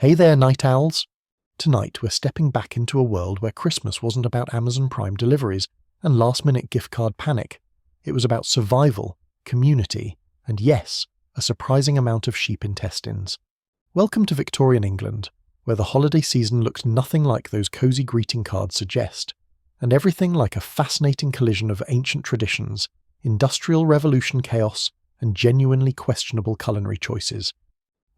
Hey there, night owls! Tonight we're stepping back into a world where Christmas wasn't about Amazon Prime deliveries and last-minute gift card panic. It was about survival, community, and yes, a surprising amount of sheep intestines. Welcome to Victorian England, where the holiday season looked nothing like those cosy greeting cards suggest, and everything like a fascinating collision of ancient traditions, industrial revolution chaos, and genuinely questionable culinary choices.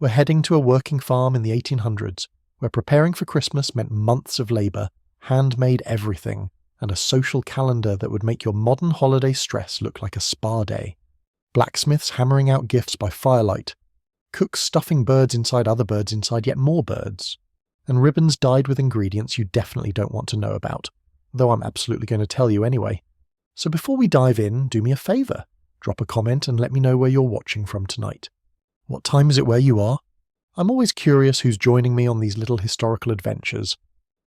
We're heading to a working farm in the 1800s, where preparing for Christmas meant months of labour, handmade everything, and a social calendar that would make your modern holiday stress look like a spa day. Blacksmiths hammering out gifts by firelight, cooks stuffing birds inside other birds inside yet more birds, and ribbons dyed with ingredients you definitely don't want to know about, though I'm absolutely going to tell you anyway. So before we dive in, do me a favour. Drop a comment and let me know where you're watching from tonight. What time is it where you are? I'm always curious who's joining me on these little historical adventures.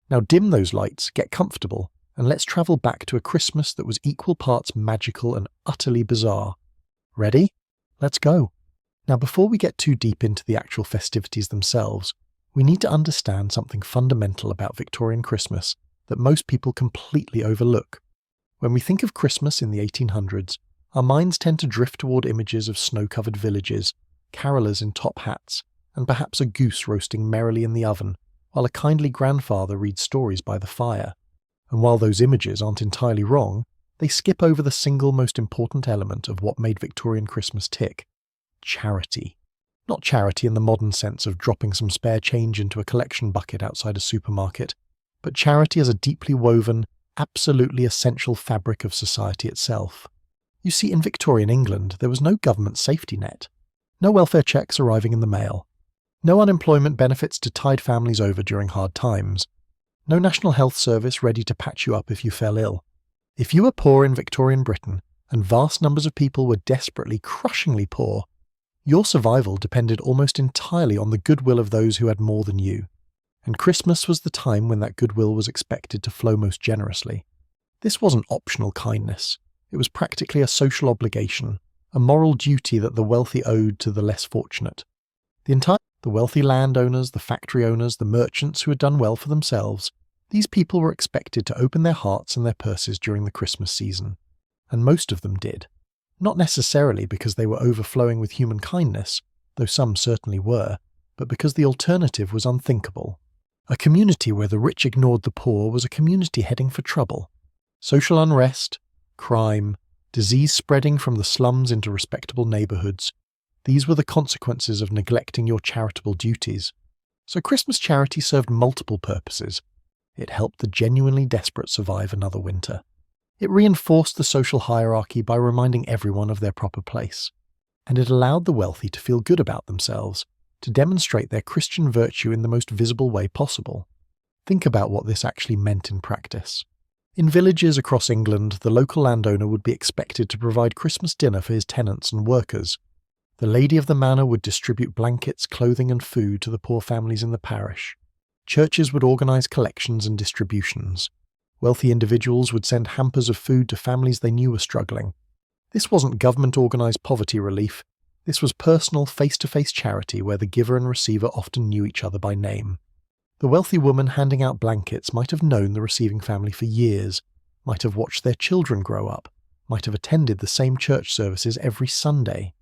Now dim those lights, get comfortable, and let's travel back to a Christmas that was equal parts magical and utterly bizarre. Ready? Let's go. Now before we get too deep into the actual festivities themselves, we need to understand something fundamental about Victorian Christmas that most people completely overlook. When we think of Christmas in the 1800s, our minds tend to drift toward images of snow-covered villages, carolers in top hats, and perhaps a goose roasting merrily in the oven, while a kindly grandfather reads stories by the fire. And while those images aren't entirely wrong, they skip over the single most important element of what made Victorian Christmas tick: charity. Not charity in the modern sense of dropping some spare change into a collection bucket outside a supermarket, but charity as a deeply woven, absolutely essential fabric of society itself. You see, in Victorian England, there was no government safety net. No welfare checks arriving in the mail. No unemployment benefits to tide families over during hard times. No National Health Service ready to patch you up if you fell ill. If you were poor in Victorian Britain, and vast numbers of people were desperately, crushingly poor, your survival depended almost entirely on the goodwill of those who had more than you. And Christmas was the time when that goodwill was expected to flow most generously. This wasn't optional kindness. It was practically a social obligation, a moral duty that the wealthy owed to the less fortunate. The wealthy landowners, the factory owners, the merchants who had done well for themselves, these people were expected to open their hearts and their purses during the Christmas season. And most of them did. Not necessarily because they were overflowing with human kindness, though some certainly were, but because the alternative was unthinkable. A community where the rich ignored the poor was a community heading for trouble. Social unrest, crime, disease spreading from the slums into respectable neighbourhoods. These were the consequences of neglecting your charitable duties. So Christmas charity served multiple purposes. It helped the genuinely desperate survive another winter. It reinforced the social hierarchy by reminding everyone of their proper place. And it allowed the wealthy to feel good about themselves, to demonstrate their Christian virtue in the most visible way possible. Think about what this actually meant in practice. In villages across England, the local landowner would be expected to provide Christmas dinner for his tenants and workers. The lady of the manor would distribute blankets, clothing and food to the poor families in the parish. Churches would organise collections and distributions. Wealthy individuals would send hampers of food to families they knew were struggling. This wasn't government-organised poverty relief. This was personal, face-to-face charity where the giver and receiver often knew each other by name. The wealthy woman handing out blankets might have known the receiving family for years, might have watched their children grow up, might have attended the same church services every Sunday.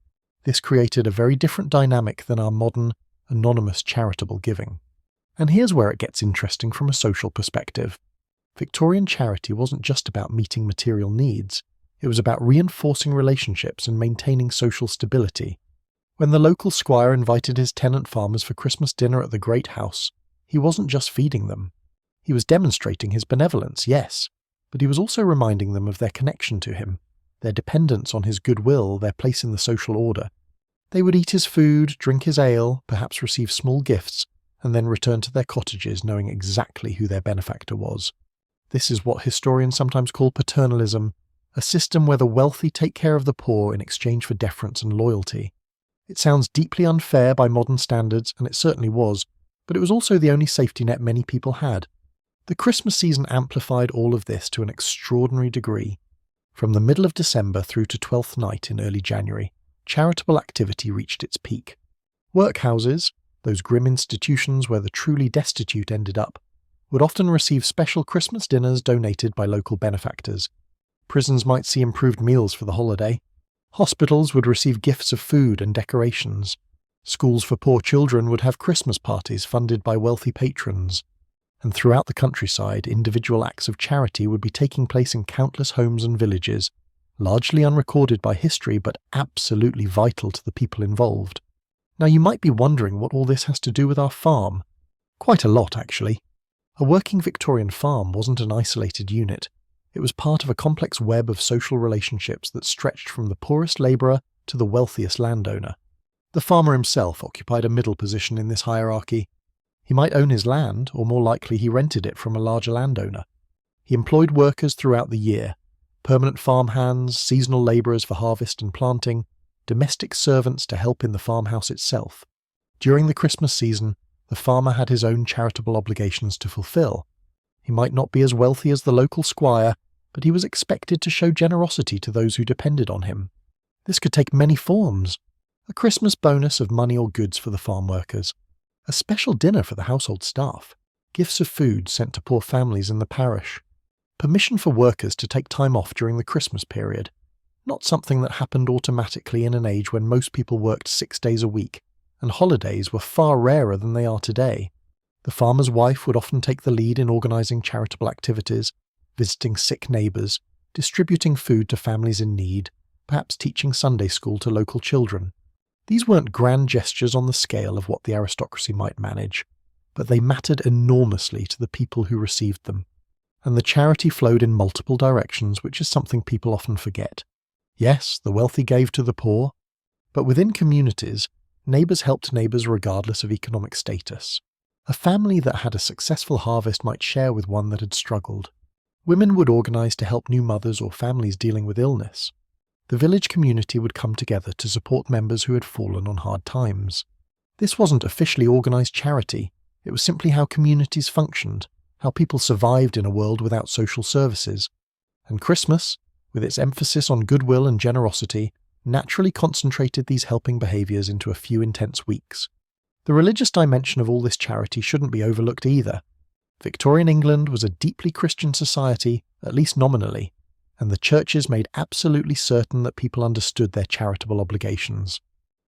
This created a very different dynamic than our modern, anonymous charitable giving. And here's where it gets interesting from a social perspective. Victorian charity wasn't just about meeting material needs, it was about reinforcing relationships and maintaining social stability. When the local squire invited his tenant farmers for Christmas dinner at the Great House, he wasn't just feeding them. He was demonstrating his benevolence, yes, but he was also reminding them of their connection to him, their dependence on his goodwill, their place in the social order. They would eat his food, drink his ale, perhaps receive small gifts, and then return to their cottages knowing exactly who their benefactor was. This is what historians sometimes call paternalism, a system where the wealthy take care of the poor in exchange for deference and loyalty. It sounds deeply unfair by modern standards, and it certainly was, but it was also the only safety net many people had. The Christmas season amplified all of this to an extraordinary degree. From the middle of December through to Twelfth Night in early January, charitable activity reached its peak. Workhouses, those grim institutions where the truly destitute ended up, would often receive special Christmas dinners donated by local benefactors. Prisons might see improved meals for the holiday. Hospitals would receive gifts of food and decorations. Schools for poor children would have Christmas parties funded by wealthy patrons. And throughout the countryside, individual acts of charity would be taking place in countless homes and villages, largely unrecorded by history but absolutely vital to the people involved. Now you might be wondering what all this has to do with our farm. Quite a lot, actually. A working Victorian farm wasn't an isolated unit. It was part of a complex web of social relationships that stretched from the poorest labourer to the wealthiest landowner. The farmer himself occupied a middle position in this hierarchy. He might own his land, or more likely he rented it from a larger landowner. He employed workers throughout the year, permanent farm hands, seasonal labourers for harvest and planting, domestic servants to help in the farmhouse itself. During the Christmas season, the farmer had his own charitable obligations to fulfil. He might not be as wealthy as the local squire, but he was expected to show generosity to those who depended on him. This could take many forms. A Christmas bonus of money or goods for the farm workers, a special dinner for the household staff, gifts of food sent to poor families in the parish, permission for workers to take time off during the Christmas period, not something that happened automatically in an age when most people worked 6 days a week, and holidays were far rarer than they are today. The farmer's wife would often take the lead in organising charitable activities, visiting sick neighbours, distributing food to families in need, perhaps teaching Sunday school to local children. These weren't grand gestures on the scale of what the aristocracy might manage, but they mattered enormously to the people who received them. And the charity flowed in multiple directions, which is something people often forget. Yes, the wealthy gave to the poor, but within communities, neighbours helped neighbours regardless of economic status. A family that had a successful harvest might share with one that had struggled. Women would organise to help new mothers or families dealing with illness. The village community would come together to support members who had fallen on hard times. This wasn't officially organised charity, it was simply how communities functioned, how people survived in a world without social services. And Christmas, with its emphasis on goodwill and generosity, naturally concentrated these helping behaviours into a few intense weeks. The religious dimension of all this charity shouldn't be overlooked either. Victorian England was a deeply Christian society, at least nominally, and the churches made absolutely certain that people understood their charitable obligations.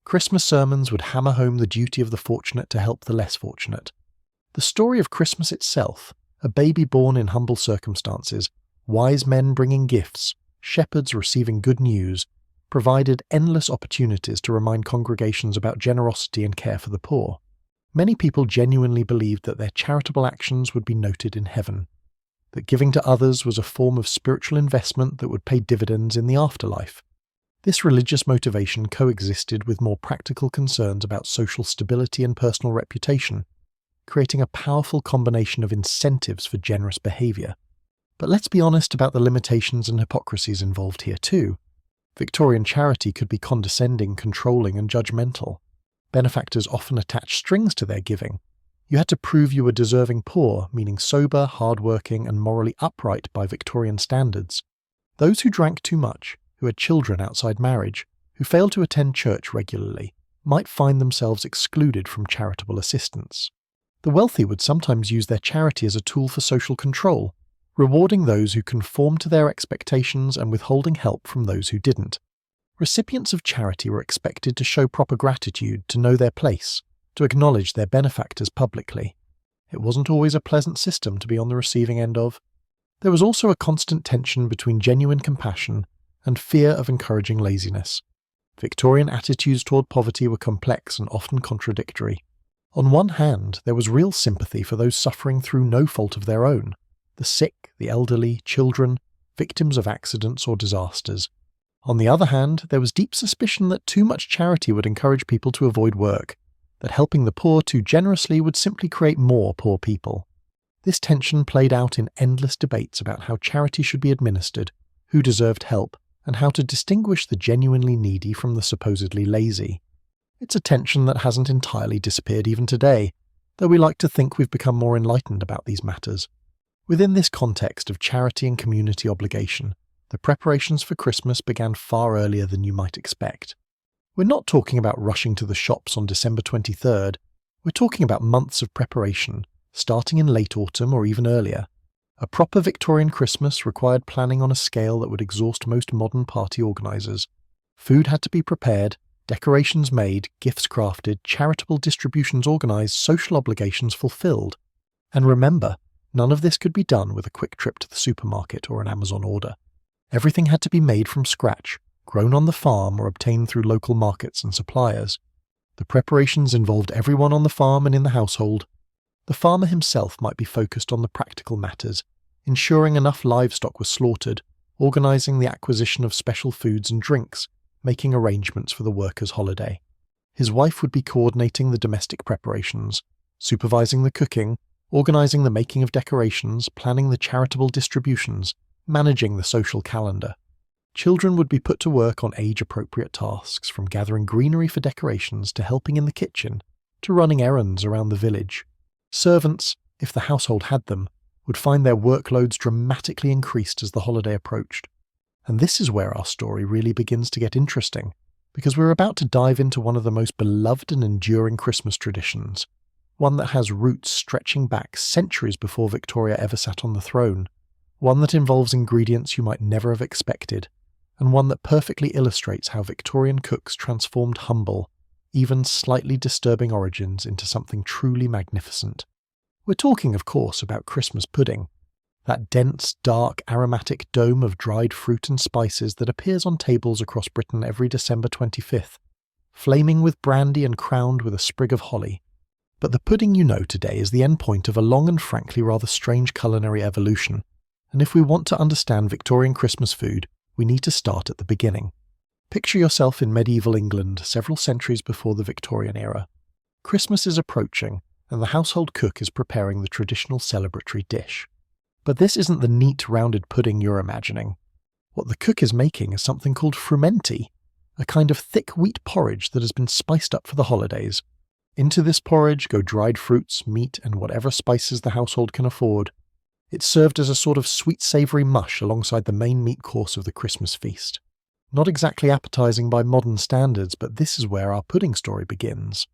Christmas sermons would hammer home the duty of the fortunate to help the less fortunate. The story of Christmas itself, a baby born in humble circumstances, wise men bringing gifts, shepherds receiving good news, provided endless opportunities to remind congregations about generosity and care for the poor. Many people genuinely believed that their charitable actions would be noted in heaven, that giving to others was a form of spiritual investment that would pay dividends in the afterlife. This religious motivation coexisted with more practical concerns about social stability and personal reputation, creating a powerful combination of incentives for generous behaviour. But let's be honest about the limitations and hypocrisies involved here too. Victorian charity could be condescending, controlling and judgmental. Benefactors often attached strings to their giving. You had to prove you were deserving poor, meaning sober, hard-working and morally upright by Victorian standards. Those who drank too much, who had children outside marriage, who failed to attend church regularly, might find themselves excluded from charitable assistance. The wealthy would sometimes use their charity as a tool for social control, rewarding those who conformed to their expectations and withholding help from those who didn't. Recipients of charity were expected to show proper gratitude, to know their place, to acknowledge their benefactors publicly. It wasn't always a pleasant system to be on the receiving end of. There was also a constant tension between genuine compassion and fear of encouraging laziness. Victorian attitudes toward poverty were complex and often contradictory. On one hand, there was real sympathy for those suffering through no fault of their own, the sick, the elderly, children, victims of accidents or disasters. On the other hand, there was deep suspicion that too much charity would encourage people to avoid work, that helping the poor too generously would simply create more poor people. This tension played out in endless debates about how charity should be administered, who deserved help, and how to distinguish the genuinely needy from the supposedly lazy. It's a tension that hasn't entirely disappeared even today, though we like to think we've become more enlightened about these matters. Within this context of charity and community obligation, the preparations for Christmas began far earlier than you might expect. We're not talking about rushing to the shops on December 23rd, We're talking about months of preparation, starting in late autumn or even earlier. A proper Victorian Christmas required planning on a scale that would exhaust most modern party organisers. Food had to be prepared, decorations made, gifts crafted, charitable distributions organised, social obligations fulfilled. And remember, none of this could be done with a quick trip to the supermarket or an Amazon order. Everything had to be made from scratch, grown on the farm or obtained through local markets and suppliers. The preparations involved everyone on the farm and in the household. The farmer himself might be focused on the practical matters, ensuring enough livestock was slaughtered, organising the acquisition of special foods and drinks, making arrangements for the workers' holiday. His wife would be coordinating the domestic preparations, supervising the cooking, organising the making of decorations, planning the charitable distributions, managing the social calendar. Children would be put to work on age-appropriate tasks, from gathering greenery for decorations to helping in the kitchen, to running errands around the village. Servants, if the household had them, would find their workloads dramatically increased as the holiday approached. And this is where our story really begins to get interesting, because we're about to dive into one of the most beloved and enduring Christmas traditions, one that has roots stretching back centuries before Victoria ever sat on the throne, one that involves ingredients you might never have expected, and one that perfectly illustrates how Victorian cooks transformed humble, even slightly disturbing origins into something truly magnificent. We're talking, of course, about Christmas pudding, that dense, dark, aromatic dome of dried fruit and spices that appears on tables across Britain every December 25th, flaming with brandy and crowned with a sprig of holly. But the pudding you know today is the endpoint of a long and frankly rather strange culinary evolution, and if we want to understand Victorian Christmas food, we need to start at the beginning. Picture yourself in medieval England several centuries before the Victorian era. Christmas is approaching, and the household cook is preparing the traditional celebratory dish. But this isn't the neat, rounded pudding you're imagining. What the cook is making is something called frumenti, a kind of thick wheat porridge that has been spiced up for the holidays. Into this porridge go dried fruits, meat, and whatever spices the household can afford. It's served as a sort of sweet savoury mush alongside the main meat course of the Christmas feast. Not exactly appetising by modern standards, but this is where our pudding story begins.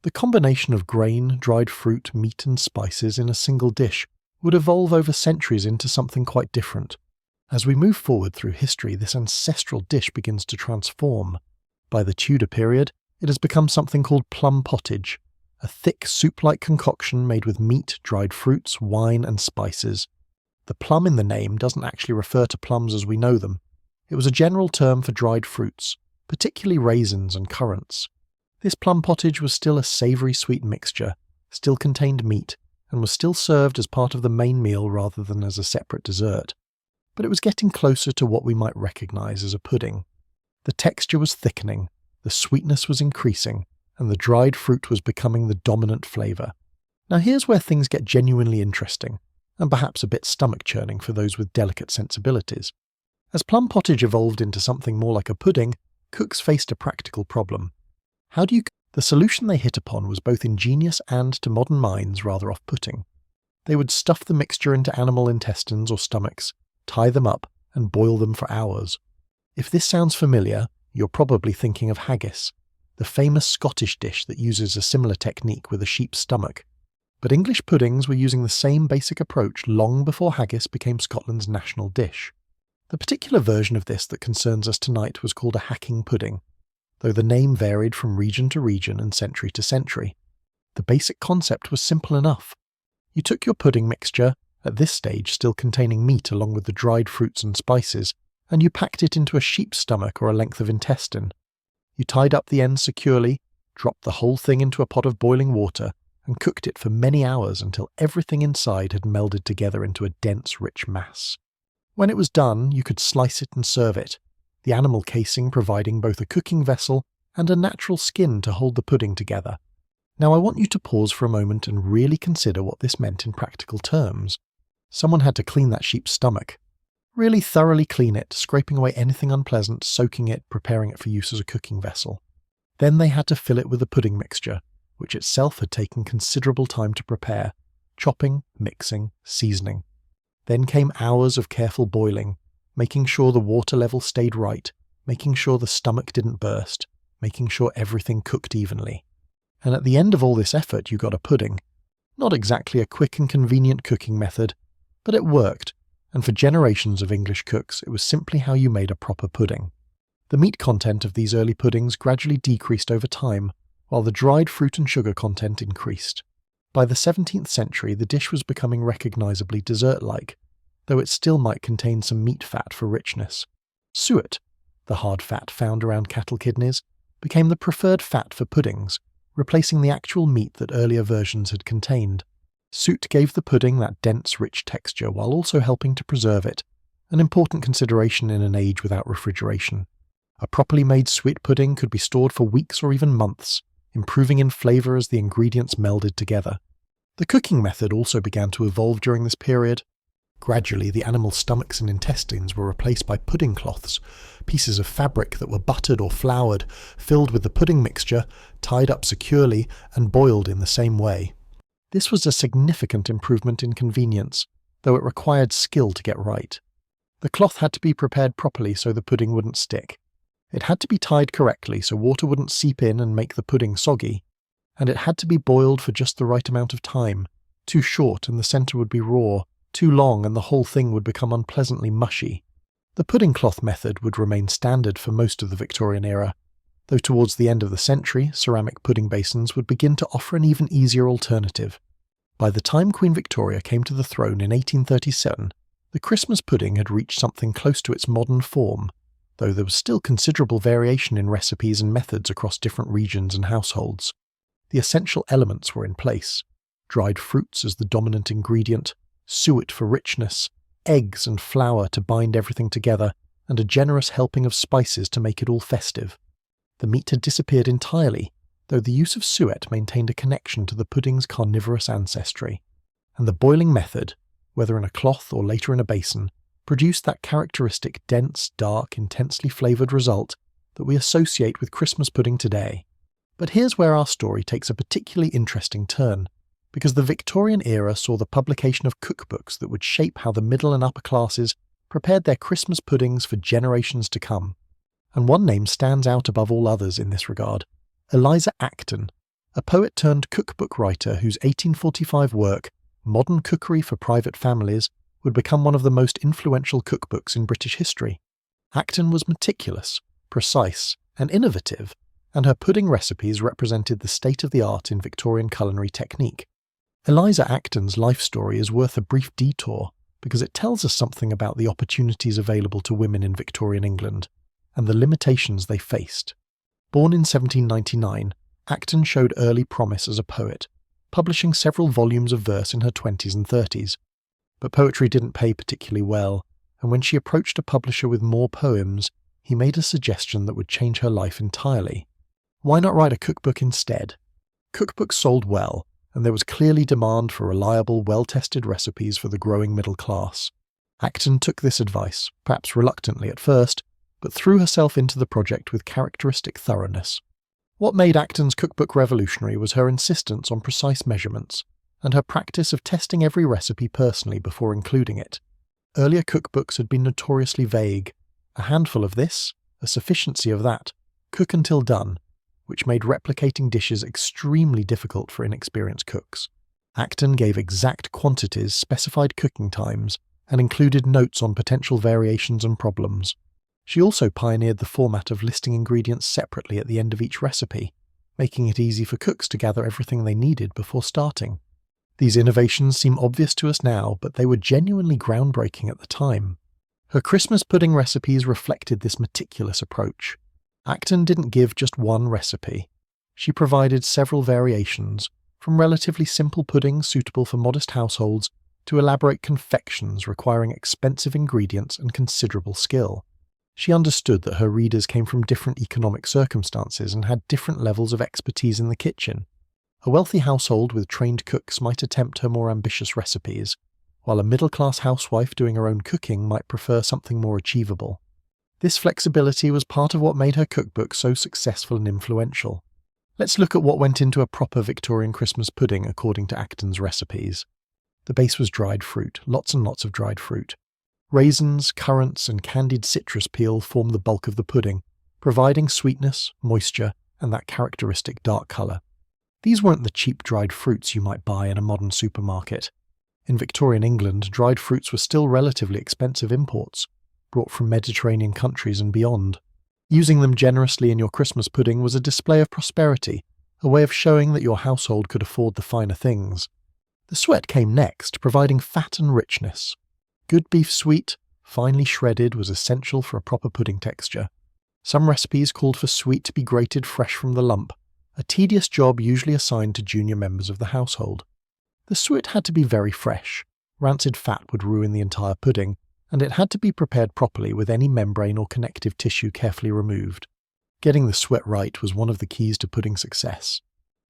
The combination of grain, dried fruit, meat and spices in a single dish would evolve over centuries into something quite different. As we move forward through history, this ancestral dish begins to transform. By the Tudor period, it has become something called plum pottage, a thick soup-like concoction made with meat, dried fruits, wine and spices. The plum in the name doesn't actually refer to plums as we know them. It was a general term for dried fruits, particularly raisins and currants. This plum pottage was still a savoury sweet mixture, still contained meat, and was still served as part of the main meal rather than as a separate dessert. But it was getting closer to what we might recognise as a pudding. The texture was thickening, the sweetness was increasing, and the dried fruit was becoming the dominant flavour. Now here's where things get genuinely interesting, and perhaps a bit stomach-churning for those with delicate sensibilities. As plum pottage evolved into something more like a pudding, cooks faced a practical problem. The solution they hit upon was both ingenious and, to modern minds, rather off-putting. They would stuff the mixture into animal intestines or stomachs, tie them up, and boil them for hours. If this sounds familiar, you're probably thinking of haggis, the famous Scottish dish that uses a similar technique with a sheep's stomach. But English puddings were using the same basic approach long before haggis became Scotland's national dish. The particular version of this that concerns us tonight was called a hacking pudding, though the name varied from region to region and century to century. The basic concept was simple enough. You took your pudding mixture, at this stage still containing meat along with the dried fruits and spices, and you packed it into a sheep's stomach or a length of intestine. You tied up the ends securely, dropped the whole thing into a pot of boiling water, and cooked it for many hours until everything inside had melded together into a dense, rich mass. When it was done, you could slice it and serve it, the animal casing providing both a cooking vessel and a natural skin to hold the pudding together. Now I want you to pause for a moment and really consider what this meant in practical terms. Someone had to clean that sheep's stomach. Really thoroughly clean it, scraping away anything unpleasant, soaking it, preparing it for use as a cooking vessel. Then they had to fill it with the pudding mixture, which itself had taken considerable time to prepare, chopping, mixing, seasoning. Then came hours of careful boiling, making sure the water level stayed right, making sure the stomach didn't burst, making sure everything cooked evenly. And at the end of all this effort, you got a pudding. Not exactly a quick and convenient cooking method, but it worked, and for generations of English cooks, it was simply how you made a proper pudding. The meat content of these early puddings gradually decreased over time, while the dried fruit and sugar content increased. By the 17th century, the dish was becoming recognisably dessert-like, though it still might contain some meat fat for richness. Suet, the hard fat found around cattle kidneys, became the preferred fat for puddings, replacing the actual meat that earlier versions had contained. Suet gave the pudding that dense, rich texture while also helping to preserve it, an important consideration in an age without refrigeration. A properly made suet pudding could be stored for weeks or even months, improving in flavour as the ingredients melded together. The cooking method also began to evolve during this period. Gradually, the animal's stomachs and intestines were replaced by pudding cloths, pieces of fabric that were buttered or floured, filled with the pudding mixture, tied up securely, and boiled in the same way. This was a significant improvement in convenience, though it required skill to get right. The cloth had to be prepared properly so the pudding wouldn't stick. It had to be tied correctly so water wouldn't seep in and make the pudding soggy, and it had to be boiled for just the right amount of time. Too short and the centre would be raw, too long and the whole thing would become unpleasantly mushy. The pudding cloth method would remain standard for most of the Victorian era, though towards the end of the century, ceramic pudding basins would begin to offer an even easier alternative. By the time Queen Victoria came to the throne in 1837, the Christmas pudding had reached something close to its modern form, though there was still considerable variation in recipes and methods across different regions and households. The essential elements were in place: dried fruits as the dominant ingredient, suet for richness, eggs and flour to bind everything together, and a generous helping of spices to make it all festive. The meat had disappeared entirely, though the use of suet maintained a connection to the pudding's carnivorous ancestry, and the boiling method, whether in a cloth or later in a basin, produced that characteristic dense, dark, intensely flavoured result that we associate with Christmas pudding today. But here's where our story takes a particularly interesting turn, because the Victorian era saw the publication of cookbooks that would shape how the middle and upper classes prepared their Christmas puddings for generations to come. And one name stands out above all others in this regard: Eliza Acton, a poet turned cookbook writer whose 1845 work, Modern Cookery for Private Families, would become one of the most influential cookbooks in British history. Acton was meticulous, precise, and innovative, and her pudding recipes represented the state-of-the-art in Victorian culinary technique. Eliza Acton's life story is worth a brief detour because it tells us something about the opportunities available to women in Victorian England and the limitations they faced. Born in 1799, Acton showed early promise as a poet, publishing several volumes of verse in her 20s and 30s. But poetry didn't pay particularly well, and when she approached a publisher with more poems, he made a suggestion that would change her life entirely. Why not write a cookbook instead? Cookbooks sold well, and there was clearly demand for reliable, well-tested recipes for the growing middle class. Acton took this advice, perhaps reluctantly at first, but threw herself into the project with characteristic thoroughness. What made Acton's cookbook revolutionary was her insistence on precise measurements, and her practice of testing every recipe personally before including it. Earlier cookbooks had been notoriously vague: a handful of this, a sufficiency of that, cook until done, which made replicating dishes extremely difficult for inexperienced cooks. Acton gave exact quantities, specified cooking times, and included notes on potential variations and problems. She also pioneered the format of listing ingredients separately at the end of each recipe, making it easy for cooks to gather everything they needed before starting. These innovations seem obvious to us now, but they were genuinely groundbreaking at the time. Her Christmas pudding recipes reflected this meticulous approach. Acton didn't give just one recipe. She provided several variations, from relatively simple puddings suitable for modest households to elaborate confections requiring expensive ingredients and considerable skill. She understood that her readers came from different economic circumstances and had different levels of expertise in the kitchen. A wealthy household with trained cooks might attempt her more ambitious recipes, while a middle-class housewife doing her own cooking might prefer something more achievable. This flexibility was part of what made her cookbook so successful and influential. Let's look at what went into a proper Victorian Christmas pudding according to Acton's recipes. The base was dried fruit, lots and lots of dried fruit. Raisins, currants, and candied citrus peel formed the bulk of the pudding, providing sweetness, moisture, and that characteristic dark colour. These weren't the cheap dried fruits you might buy in a modern supermarket. In Victorian England, dried fruits were still relatively expensive imports, brought from Mediterranean countries and beyond. Using them generously in your Christmas pudding was a display of prosperity, a way of showing that your household could afford the finer things. The suet came next, providing fat and richness. Good beef sweet, finely shredded, was essential for a proper pudding texture. Some recipes called for sweet to be grated fresh from the lump, a tedious job usually assigned to junior members of the household. The suet had to be very fresh. Rancid fat would ruin the entire pudding, and it had to be prepared properly with any membrane or connective tissue carefully removed. Getting the suet right was one of the keys to pudding success.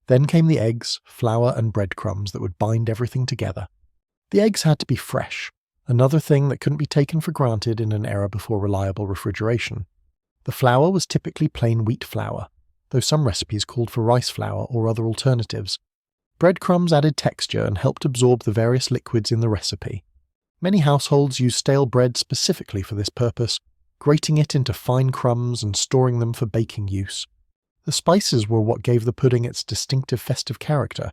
Then came the eggs, flour and breadcrumbs that would bind everything together. The eggs had to be fresh, another thing that couldn't be taken for granted in an era before reliable refrigeration. The flour was typically plain wheat flour, though some recipes called for rice flour or other alternatives. Breadcrumbs added texture and helped absorb the various liquids in the recipe. Many households used stale bread specifically for this purpose, grating it into fine crumbs and storing them for baking use. The spices were what gave the pudding its distinctive festive character.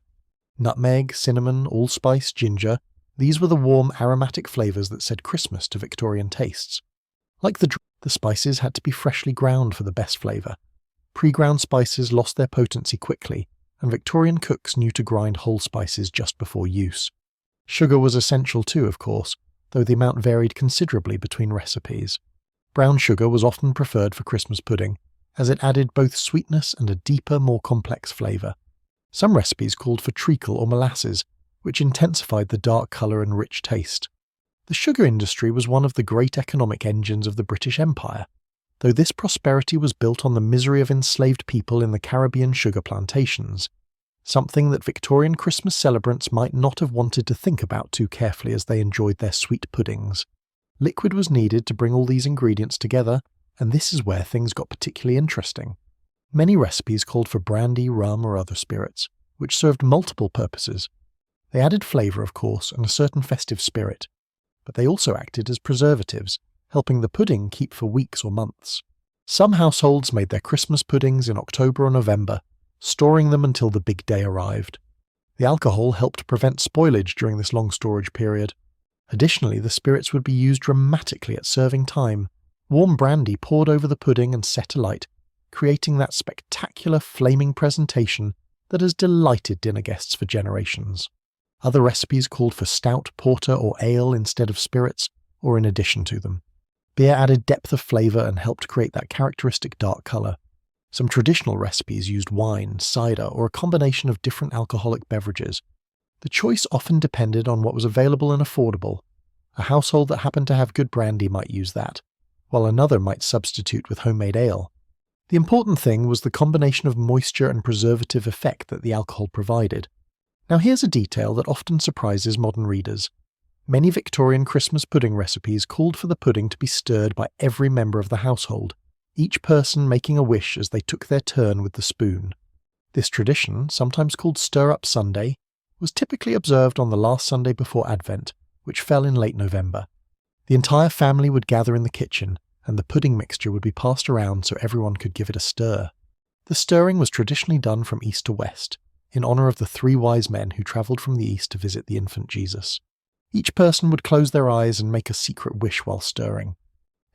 Nutmeg, cinnamon, allspice, ginger, these were the warm aromatic flavours that said Christmas to Victorian tastes. Like the spices had to be freshly ground for the best flavour. Pre-ground spices lost their potency quickly, and Victorian cooks knew to grind whole spices just before use. Sugar was essential too, of course, though the amount varied considerably between recipes. Brown sugar was often preferred for Christmas pudding, as it added both sweetness and a deeper, more complex flavour. Some recipes called for treacle or molasses, which intensified the dark colour and rich taste. The sugar industry was one of the great economic engines of the British Empire, though this prosperity was built on the misery of enslaved people in the Caribbean sugar plantations, something that Victorian Christmas celebrants might not have wanted to think about too carefully as they enjoyed their sweet puddings. Liquid was needed to bring all these ingredients together, and this is where things got particularly interesting. Many recipes called for brandy, rum, or other spirits, which served multiple purposes. They added flavour, of course, and a certain festive spirit, but they also acted as preservatives, helping the pudding keep for weeks or months. Some households made their Christmas puddings in October or November, storing them until the big day arrived. The alcohol helped prevent spoilage during this long storage period. Additionally, the spirits would be used dramatically at serving time. Warm brandy poured over the pudding and set alight, creating that spectacular flaming presentation that has delighted dinner guests for generations. Other recipes called for stout, porter, or ale instead of spirits, or in addition to them. Beer added depth of flavour and helped create that characteristic dark colour. Some traditional recipes used wine, cider, or a combination of different alcoholic beverages. The choice often depended on what was available and affordable. A household that happened to have good brandy might use that, while another might substitute with homemade ale. The important thing was the combination of moisture and preservative effect that the alcohol provided. Now here's a detail that often surprises modern readers. Many Victorian Christmas pudding recipes called for the pudding to be stirred by every member of the household, each person making a wish as they took their turn with the spoon. This tradition, sometimes called Stir-Up Sunday, was typically observed on the last Sunday before Advent, which fell in late November. The entire family would gather in the kitchen, and the pudding mixture would be passed around so everyone could give it a stir. The stirring was traditionally done from east to west, in honour of the 3 wise men who travelled from the east to visit the infant Jesus. Each person would close their eyes and make a secret wish while stirring.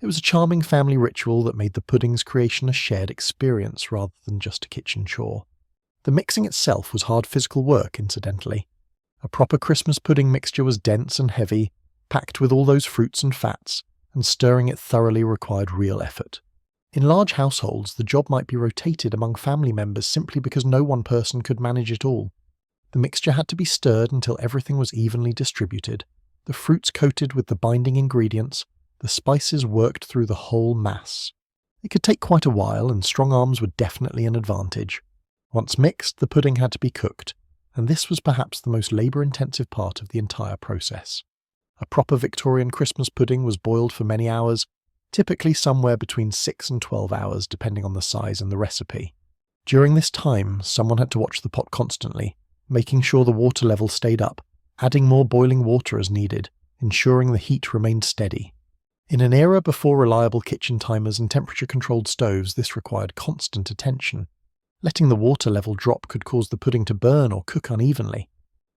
It was a charming family ritual that made the pudding's creation a shared experience rather than just a kitchen chore. The mixing itself was hard physical work, incidentally. A proper Christmas pudding mixture was dense and heavy, packed with all those fruits and fats, and stirring it thoroughly required real effort. In large households, the job might be rotated among family members simply because no one person could manage it all. The mixture had to be stirred until everything was evenly distributed, the fruits coated with the binding ingredients, the spices worked through the whole mass. It could take quite a while, and strong arms were definitely an advantage. Once mixed, the pudding had to be cooked, and this was perhaps the most labour-intensive part of the entire process. A proper Victorian Christmas pudding was boiled for many hours, typically somewhere between 6 and 12 hours depending on the size and the recipe. During this time, someone had to watch the pot constantly, making sure the water level stayed up, adding more boiling water as needed, ensuring the heat remained steady. In an era before reliable kitchen timers and temperature-controlled stoves, this required constant attention. Letting the water level drop could cause the pudding to burn or cook unevenly.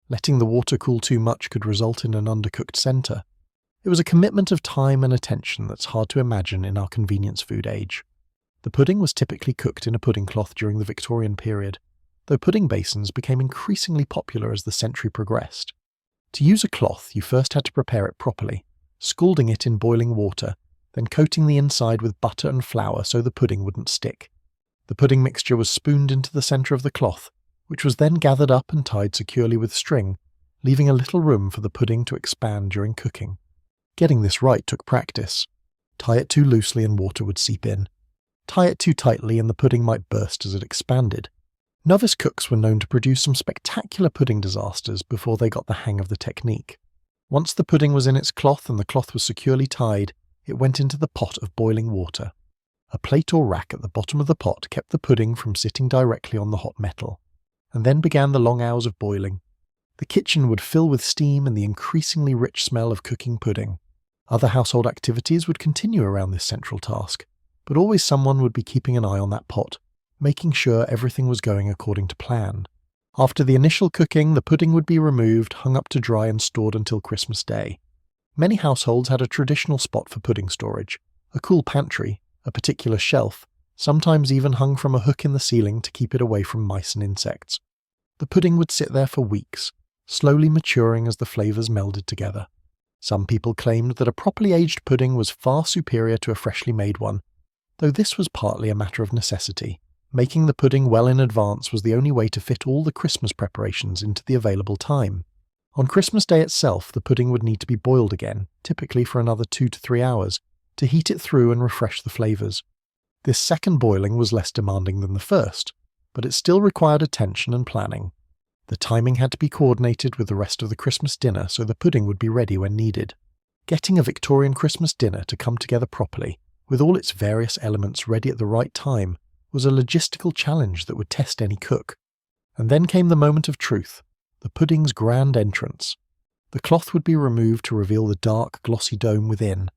Letting the water cool too much could result in an undercooked centre. It was a commitment of time and attention that's hard to imagine in our convenience food age. The pudding was typically cooked in a pudding cloth during the Victorian period, though pudding basins became increasingly popular as the century progressed. To use a cloth, you first had to prepare it properly, scalding it in boiling water, then coating the inside with butter and flour so the pudding wouldn't stick. The pudding mixture was spooned into the centre of the cloth, which was then gathered up and tied securely with string, leaving a little room for the pudding to expand during cooking. Getting this right took practice. Tie it too loosely and water would seep in. Tie it too tightly and the pudding might burst as it expanded. Novice cooks were known to produce some spectacular pudding disasters before they got the hang of the technique. Once the pudding was in its cloth and the cloth was securely tied, it went into the pot of boiling water. A plate or rack at the bottom of the pot kept the pudding from sitting directly on the hot metal. And then began the long hours of boiling. The kitchen would fill with steam and the increasingly rich smell of cooking pudding. Other household activities would continue around this central task, but always someone would be keeping an eye on that pot, making sure everything was going according to plan. After the initial cooking, the pudding would be removed, hung up to dry and stored until Christmas Day. Many households had a traditional spot for pudding storage, a cool pantry, a particular shelf, sometimes even hung from a hook in the ceiling to keep it away from mice and insects. The pudding would sit there for weeks, slowly maturing as the flavours melded together. Some people claimed that a properly aged pudding was far superior to a freshly made one, though this was partly a matter of necessity. Making the pudding well in advance was the only way to fit all the Christmas preparations into the available time. On Christmas Day itself, the pudding would need to be boiled again, typically for another 2 to 3 hours, to heat it through and refresh the flavours. This second boiling was less demanding than the first, but it still required attention and planning. The timing had to be coordinated with the rest of the Christmas dinner so the pudding would be ready when needed. Getting a Victorian Christmas dinner to come together properly, with all its various elements ready at the right time, was a logistical challenge that would test any cook. And then came the moment of truth, the pudding's grand entrance. The cloth would be removed to reveal the dark, glossy dome within.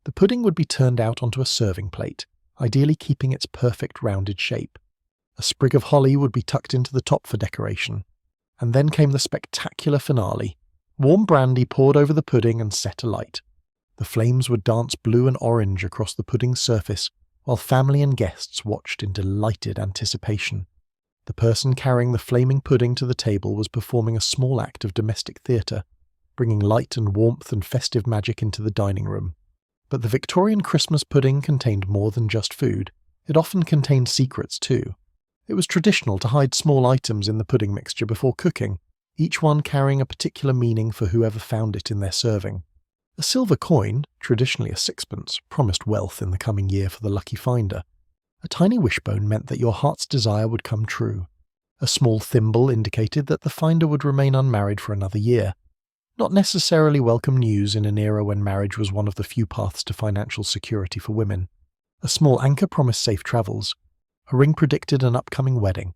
The pudding would be turned out onto a serving plate, ideally keeping its perfect rounded shape. A sprig of holly would be tucked into the top for decoration. And then came the spectacular finale. Warm brandy poured over the pudding and set alight. The flames would dance blue and orange across the pudding's surface, while family and guests watched in delighted anticipation. The person carrying the flaming pudding to the table was performing a small act of domestic theatre, bringing light and warmth and festive magic into the dining room. But the Victorian Christmas pudding contained more than just food. It often contained secrets too. It was traditional to hide small items in the pudding mixture before cooking, each one carrying a particular meaning for whoever found it in their serving. A silver coin, traditionally a sixpence, promised wealth in the coming year for the lucky finder. A tiny wishbone meant that your heart's desire would come true. A small thimble indicated that the finder would remain unmarried for another year. Not necessarily welcome news in an era when marriage was one of the few paths to financial security for women. A small anchor promised safe travels. A ring predicted an upcoming wedding.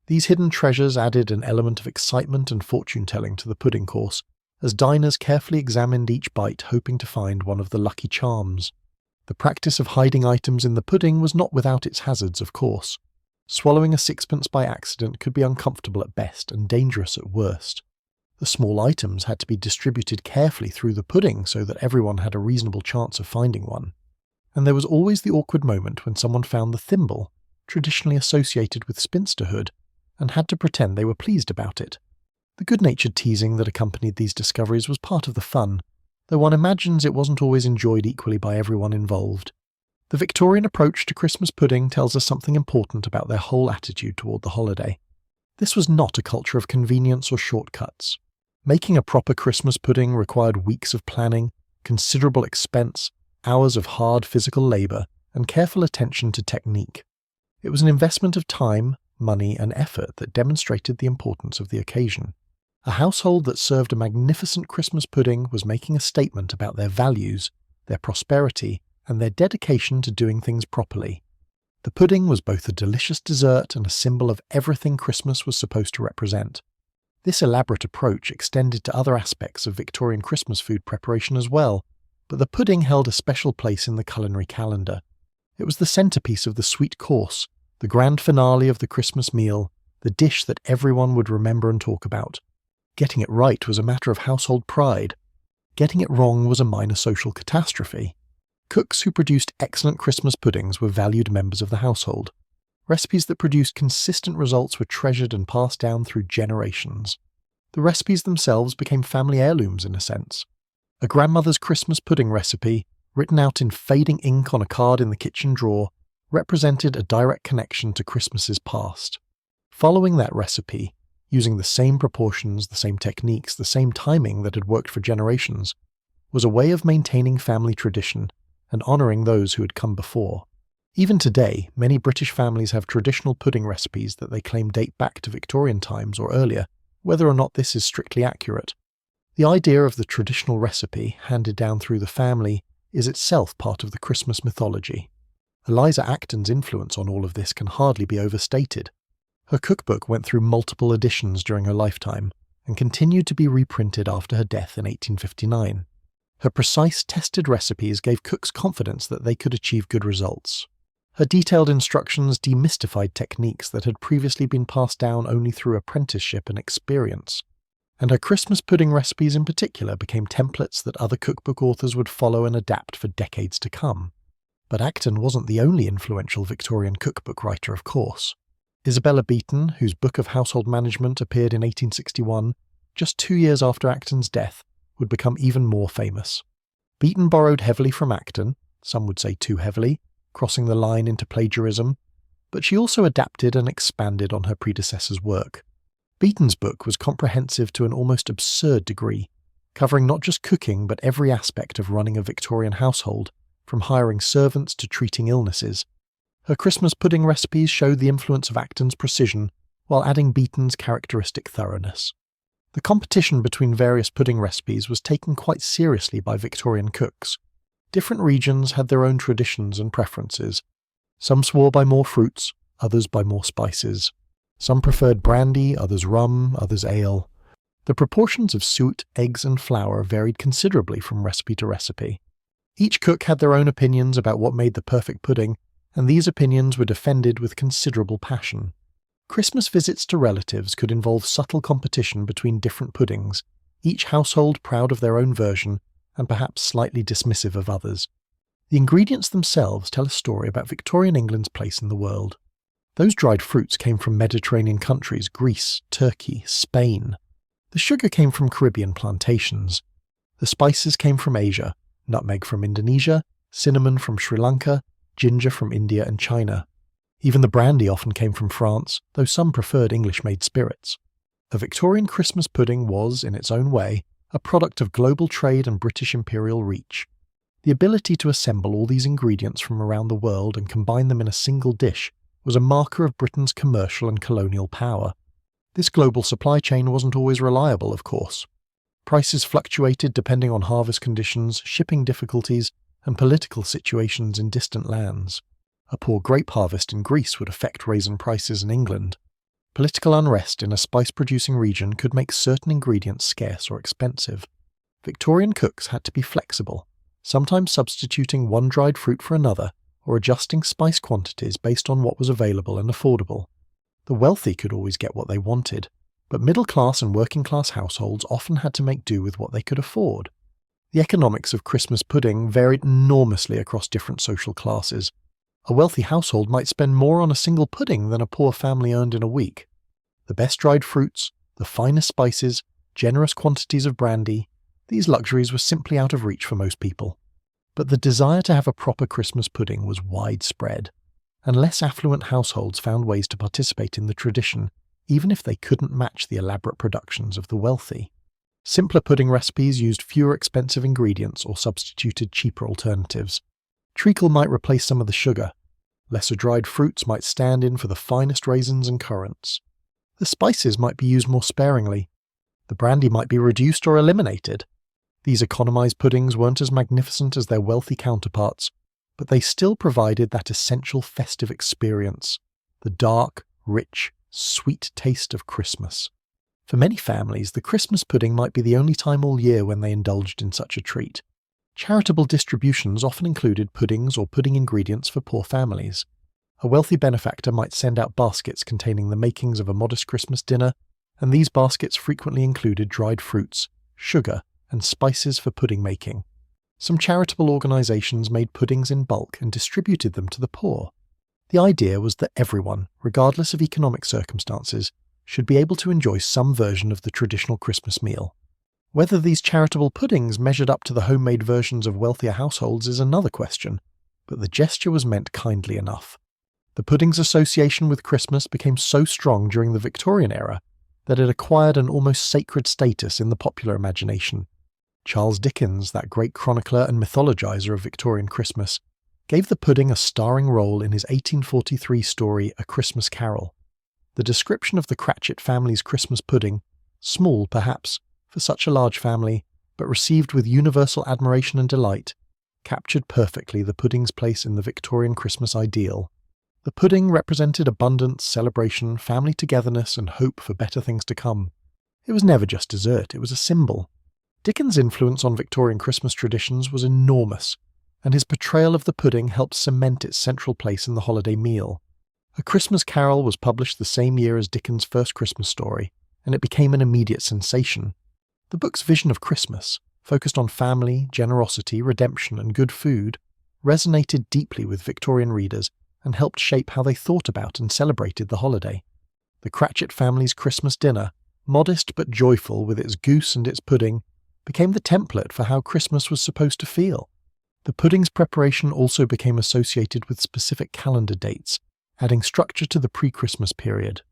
These hidden treasures added an element of excitement and fortune-telling to the pudding course, as diners carefully examined each bite hoping to find one of the lucky charms. The practice of hiding items in the pudding was not without its hazards, of course. Swallowing a sixpence by accident could be uncomfortable at best and dangerous at worst. The small items had to be distributed carefully through the pudding so that everyone had a reasonable chance of finding one. And there was always the awkward moment when someone found the thimble, traditionally associated with spinsterhood, and had to pretend they were pleased about it. The good-natured teasing that accompanied these discoveries was part of the fun, though one imagines it wasn't always enjoyed equally by everyone involved. The Victorian approach to Christmas pudding tells us something important about their whole attitude toward the holiday. This was not a culture of convenience or shortcuts. Making a proper Christmas pudding required weeks of planning, considerable expense, hours of hard physical labour, and careful attention to technique. It was an investment of time, money, and effort that demonstrated the importance of the occasion. A household that served a magnificent Christmas pudding was making a statement about their values, their prosperity, and their dedication to doing things properly. The pudding was both a delicious dessert and a symbol of everything Christmas was supposed to represent. This elaborate approach extended to other aspects of Victorian Christmas food preparation as well, but the pudding held a special place in the culinary calendar. It was the centrepiece of the sweet course, The grand finale of the Christmas meal, the dish that everyone would remember and talk about. Getting it right was a matter of household pride. Getting it wrong was a minor social catastrophe. Cooks who produced excellent Christmas puddings were valued members of the household. Recipes that produced consistent results were treasured and passed down through generations. The recipes themselves became family heirlooms in a sense. A grandmother's Christmas pudding recipe, written out in fading ink on a card in the kitchen drawer, represented a direct connection to Christmases past. Following that recipe, using the same proportions, the same techniques, the same timing that had worked for generations, was a way of maintaining family tradition and honouring those who had come before. Even today, many British families have traditional pudding recipes that they claim date back to Victorian times or earlier, whether or not this is strictly accurate. The idea of the traditional recipe, handed down through the family, is itself part of the Christmas mythology. Eliza Acton's influence on all of this can hardly be overstated. Her cookbook went through multiple editions during her lifetime and continued to be reprinted after her death in 1859. Her precise, tested recipes gave cooks confidence that they could achieve good results. Her detailed instructions demystified techniques that had previously been passed down only through apprenticeship and experience. And her Christmas pudding recipes in particular became templates that other cookbook authors would follow and adapt for decades to come. But Acton wasn't the only influential Victorian cookbook writer, of course. Isabella Beeton, whose Book of Household Management appeared in 1861, just 2 years after Acton's death, would become even more famous. Beeton borrowed heavily from Acton, some would say too heavily, crossing the line into plagiarism, but she also adapted and expanded on her predecessor's work. Beeton's book was comprehensive to an almost absurd degree, covering not just cooking but every aspect of running a Victorian household, from hiring servants to treating illnesses. Her Christmas pudding recipes showed the influence of Acton's precision, while adding Beeton's characteristic thoroughness. The competition between various pudding recipes was taken quite seriously by Victorian cooks. Different regions had their own traditions and preferences. Some swore by more fruits, others by more spices. Some preferred brandy, others rum, others ale. The proportions of suet, eggs and flour varied considerably from recipe to recipe. Each cook had their own opinions about what made the perfect pudding, and these opinions were defended with considerable passion. Christmas visits to relatives could involve subtle competition between different puddings, each household proud of their own version and perhaps slightly dismissive of others. The ingredients themselves tell a story about Victorian England's place in the world. Those dried fruits came from Mediterranean countries, Greece, Turkey, Spain. The sugar came from Caribbean plantations. The spices came from Asia, nutmeg from Indonesia, cinnamon from Sri Lanka, ginger from India and China. Even the brandy often came from France, though some preferred English-made spirits. A Victorian Christmas pudding was, in its own way, a product of global trade and British imperial reach. The ability to assemble all these ingredients from around the world and combine them in a single dish was a marker of Britain's commercial and colonial power. This global supply chain wasn't always reliable, of course. Prices fluctuated depending on harvest conditions, shipping difficulties, and political situations in distant lands. A poor grape harvest in Greece would affect raisin prices in England. Political unrest in a spice-producing region could make certain ingredients scarce or expensive. Victorian cooks had to be flexible, sometimes substituting one dried fruit for another or adjusting spice quantities based on what was available and affordable. The wealthy could always get what they wanted, but middle-class and working-class households often had to make do with what they could afford. The economics of Christmas pudding varied enormously across different social classes. A wealthy household might spend more on a single pudding than a poor family earned in a week. The best dried fruits, the finest spices, generous quantities of brandy, these luxuries were simply out of reach for most people. But the desire to have a proper Christmas pudding was widespread, and less affluent households found ways to participate in the tradition, even if they couldn't match the elaborate productions of the wealthy. Simpler pudding recipes used fewer expensive ingredients or substituted cheaper alternatives. Treacle might replace some of the sugar. Lesser dried fruits might stand in for the finest raisins and currants. The spices might be used more sparingly. The brandy might be reduced or eliminated. These economized puddings weren't as magnificent as their wealthy counterparts, but they still provided that essential festive experience, the dark, rich, sweet taste of Christmas. For many families, the Christmas pudding might be the only time all year when they indulged in such a treat. Charitable distributions often included puddings or pudding ingredients for poor families. A wealthy benefactor might send out baskets containing the makings of a modest Christmas dinner, and these baskets frequently included dried fruits, sugar, and spices for pudding making. Some charitable organisations made puddings in bulk and distributed them to the poor. The idea was that everyone, regardless of economic circumstances, should be able to enjoy some version of the traditional Christmas meal. Whether these charitable puddings measured up to the homemade versions of wealthier households is another question, but the gesture was meant kindly enough. The pudding's association with Christmas became so strong during the Victorian era that it acquired an almost sacred status in the popular imagination. Charles Dickens, that great chronicler and mythologizer of Victorian Christmas, gave the pudding a starring role in his 1843 story A Christmas Carol. The description of the Cratchit family's Christmas pudding, small perhaps for such a large family, but received with universal admiration and delight, captured perfectly the pudding's place in the Victorian Christmas ideal. The pudding represented abundance, celebration, family togetherness, and hope for better things to come. It was never just dessert, it was a symbol. Dickens' influence on Victorian Christmas traditions was enormous, and his portrayal of the pudding helped cement its central place in the holiday meal. A Christmas Carol was published the same year as Dickens' first Christmas story, and it became an immediate sensation. The book's vision of Christmas, focused on family, generosity, redemption, and good food, resonated deeply with Victorian readers and helped shape how they thought about and celebrated the holiday. The Cratchit family's Christmas dinner, modest but joyful with its goose and its pudding, became the template for how Christmas was supposed to feel. The pudding's preparation also became associated with specific calendar dates, adding structure to the pre-Christmas period.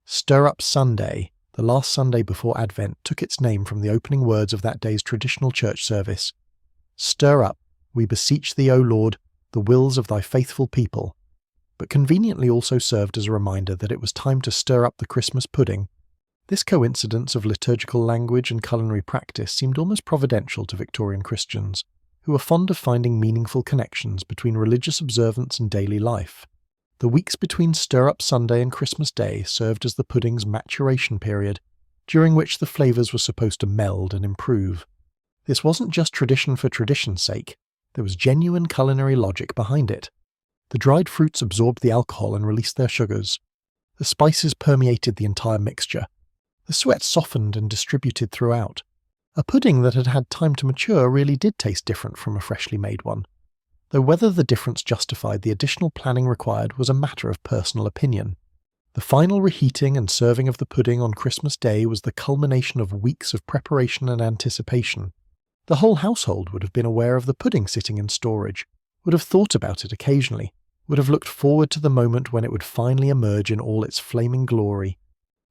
Stir-up Sunday, the last Sunday before Advent, took its name from the opening words of that day's traditional church service. "Stir up, we beseech thee, O Lord, the wills of thy faithful people," but conveniently also served as a reminder that it was time to stir up the Christmas pudding. This coincidence of liturgical language and culinary practice seemed almost providential to Victorian Christians, who were fond of finding meaningful connections between religious observance and daily life. The weeks between Stir-up Sunday and Christmas Day served as the pudding's maturation period, during which the flavours were supposed to meld and improve. This wasn't just tradition for tradition's sake, there was genuine culinary logic behind it. The dried fruits absorbed the alcohol and released their sugars. The spices permeated the entire mixture. The sweat softened and distributed throughout. A pudding that had had time to mature really did taste different from a freshly made one, though whether the difference justified the additional planning required was a matter of personal opinion. The final reheating and serving of the pudding on Christmas Day was the culmination of weeks of preparation and anticipation. The whole household would have been aware of the pudding sitting in storage, would have thought about it occasionally, would have looked forward to the moment when it would finally emerge in all its flaming glory.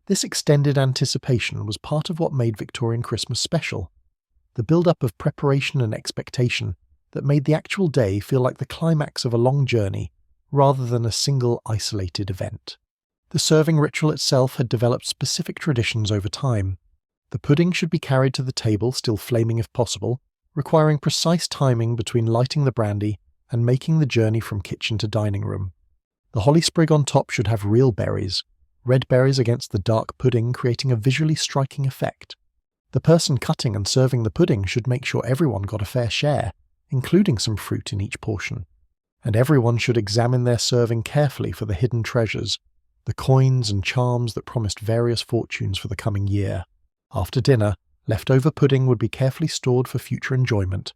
This extended anticipation was part of what made Victorian Christmas special. The build-up of preparation and expectation that made the actual day feel like the climax of a long journey, rather than a single isolated event. The serving ritual itself had developed specific traditions over time. The pudding should be carried to the table, still flaming if possible, requiring precise timing between lighting the brandy and making the journey from kitchen to dining room. The holly sprig on top should have real berries, red berries against the dark pudding creating a visually striking effect. The person cutting and serving the pudding should make sure everyone got a fair share, including some fruit in each portion. And everyone should examine their serving carefully for the hidden treasures, the coins and charms that promised various fortunes for the coming year. After dinner, leftover pudding would be carefully stored for future enjoyment.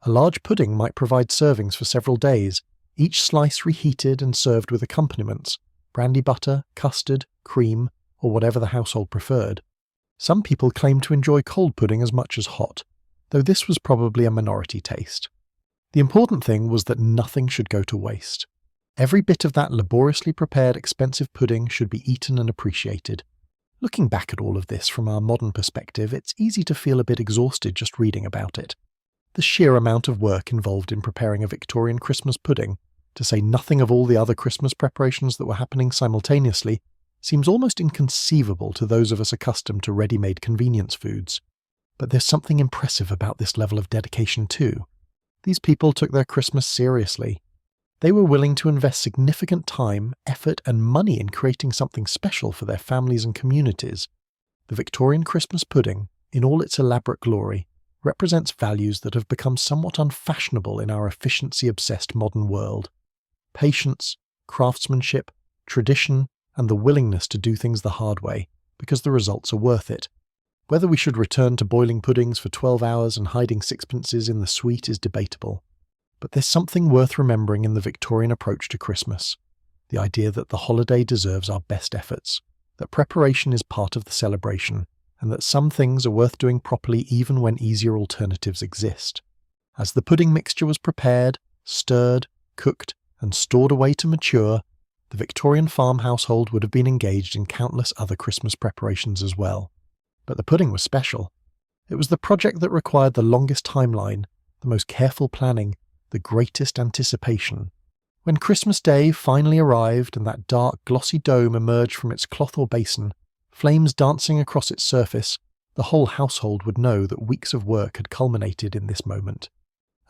A large pudding might provide servings for several days, each slice reheated and served with accompaniments, brandy butter, custard, cream, or whatever the household preferred. Some people claimed to enjoy cold pudding as much as hot, though this was probably a minority taste. The important thing was that nothing should go to waste. Every bit of that laboriously prepared expensive pudding should be eaten and appreciated. Looking back at all of this from our modern perspective, it's easy to feel a bit exhausted just reading about it. The sheer amount of work involved in preparing a Victorian Christmas pudding, to say nothing of all the other Christmas preparations that were happening simultaneously, seems almost inconceivable to those of us accustomed to ready-made convenience foods. But there's something impressive about this level of dedication too. These people took their Christmas seriously. They were willing to invest significant time, effort, and money in creating something special for their families and communities. The Victorian Christmas pudding, in all its elaborate glory, represents values that have become somewhat unfashionable in our efficiency-obsessed modern world. Patience, craftsmanship, tradition, and the willingness to do things the hard way, because the results are worth it. Whether we should return to boiling puddings for 12 hours and hiding sixpences in the sweet is debatable. But there's something worth remembering in the Victorian approach to Christmas. The idea that the holiday deserves our best efforts, that preparation is part of the celebration, and that some things are worth doing properly even when easier alternatives exist. As the pudding mixture was prepared, stirred, cooked, and stored away to mature, the Victorian farm household would have been engaged in countless other Christmas preparations as well. But the pudding was special. It was the project that required the longest timeline, the most careful planning, the greatest anticipation. When Christmas Day finally arrived and that dark, glossy dome emerged from its cloth or basin, flames dancing across its surface, the whole household would know that weeks of work had culminated in this moment.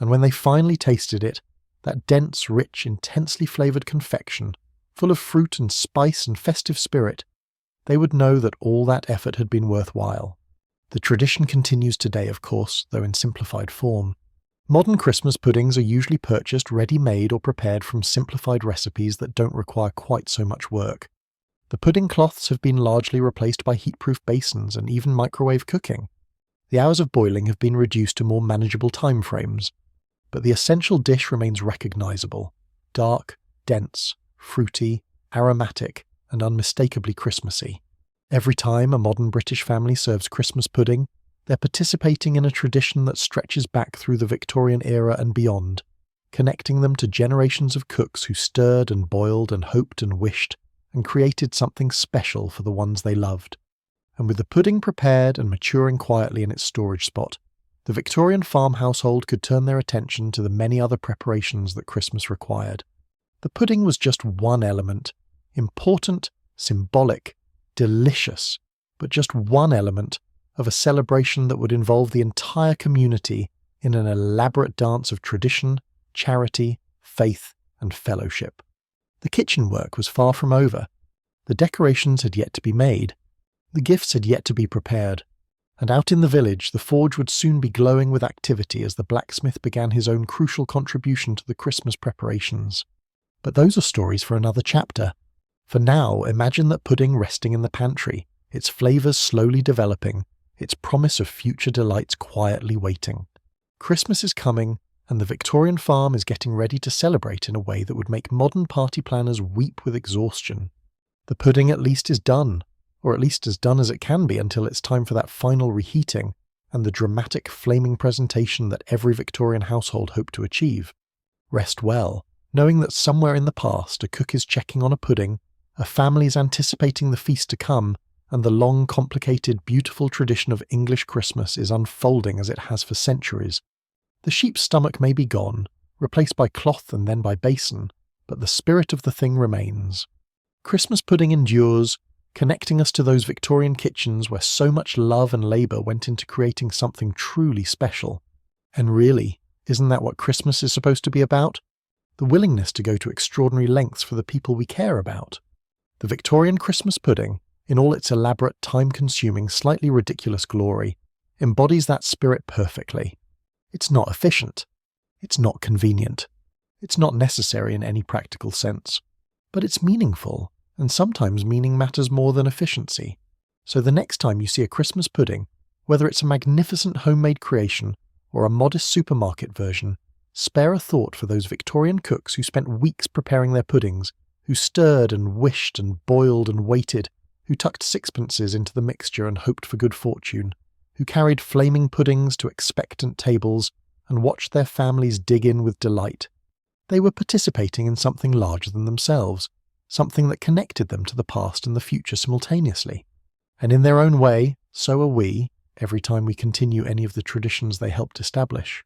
And when they finally tasted it, that dense, rich, intensely flavoured confection, full of fruit and spice and festive spirit, they would know that all that effort had been worthwhile. The tradition continues today, of course, though in simplified form. Modern Christmas puddings are usually purchased ready-made or prepared from simplified recipes that don't require quite so much work. The pudding cloths have been largely replaced by heat-proof basins and even microwave cooking. The hours of boiling have been reduced to more manageable time frames. But the essential dish remains recognisable: dark, dense, fruity, aromatic, and unmistakably Christmassy. Every time a modern British family serves Christmas pudding, they're participating in a tradition that stretches back through the Victorian era and beyond, connecting them to generations of cooks who stirred and boiled and hoped and wished, and created something special for the ones they loved. And with the pudding prepared and maturing quietly in its storage spot, the Victorian farm household could turn their attention to the many other preparations that Christmas required. The pudding was just one element, important, symbolic, delicious, but just one element of a celebration that would involve the entire community in an elaborate dance of tradition, charity, faith, and fellowship. The kitchen work was far from over. The decorations had yet to be made. The gifts had yet to be prepared. And out in the village, the forge would soon be glowing with activity as the blacksmith began his own crucial contribution to the Christmas preparations. But those are stories for another chapter. For now, imagine that pudding resting in the pantry, its flavours slowly developing, its promise of future delights quietly waiting. Christmas is coming, and the Victorian farm is getting ready to celebrate in a way that would make modern party planners weep with exhaustion. The pudding at least is done, or at least as done as it can be until it's time for that final reheating and the dramatic flaming presentation that every Victorian household hoped to achieve. Rest well, knowing that somewhere in the past a cook is checking on a pudding, a family is anticipating the feast to come, and the long, complicated, beautiful tradition of English Christmas is unfolding as it has for centuries. The sheep's stomach may be gone, replaced by cloth and then by basin, but the spirit of the thing remains. Christmas pudding endures, connecting us to those Victorian kitchens where so much love and labour went into creating something truly special. And really, isn't that what Christmas is supposed to be about? The willingness to go to extraordinary lengths for the people we care about. The Victorian Christmas pudding, in all its elaborate, time-consuming, slightly ridiculous glory, embodies that spirit perfectly. It's not efficient. It's not convenient. It's not necessary in any practical sense. But it's meaningful, and sometimes meaning matters more than efficiency. So the next time you see a Christmas pudding, whether it's a magnificent homemade creation or a modest supermarket version, spare a thought for those Victorian cooks who spent weeks preparing their puddings, who stirred and wished and boiled and waited, who tucked sixpences into the mixture and hoped for good fortune, who carried flaming puddings to expectant tables and watched their families dig in with delight. They were participating in something larger than themselves, something that connected them to the past and the future simultaneously. And in their own way, so are we, every time we continue any of the traditions they helped establish.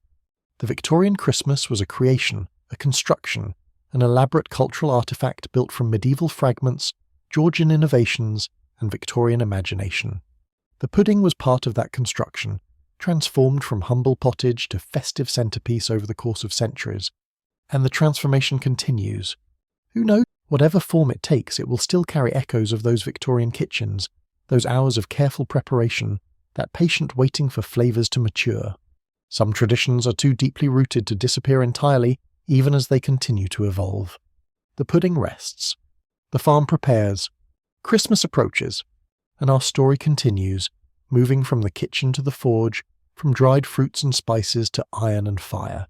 The Victorian Christmas was a creation, a construction, an elaborate cultural artefact built from medieval fragments, Georgian innovations, and Victorian imagination. The pudding was part of that construction, transformed from humble pottage to festive centrepiece over the course of centuries. And the transformation continues. Who knows? Whatever form it takes, it will still carry echoes of those Victorian kitchens, those hours of careful preparation, that patient waiting for flavours to mature. Some traditions are too deeply rooted to disappear entirely, even as they continue to evolve. The pudding rests. The farm prepares. Christmas approaches. And our story continues, moving from the kitchen to the forge, from dried fruits and spices to iron and fire.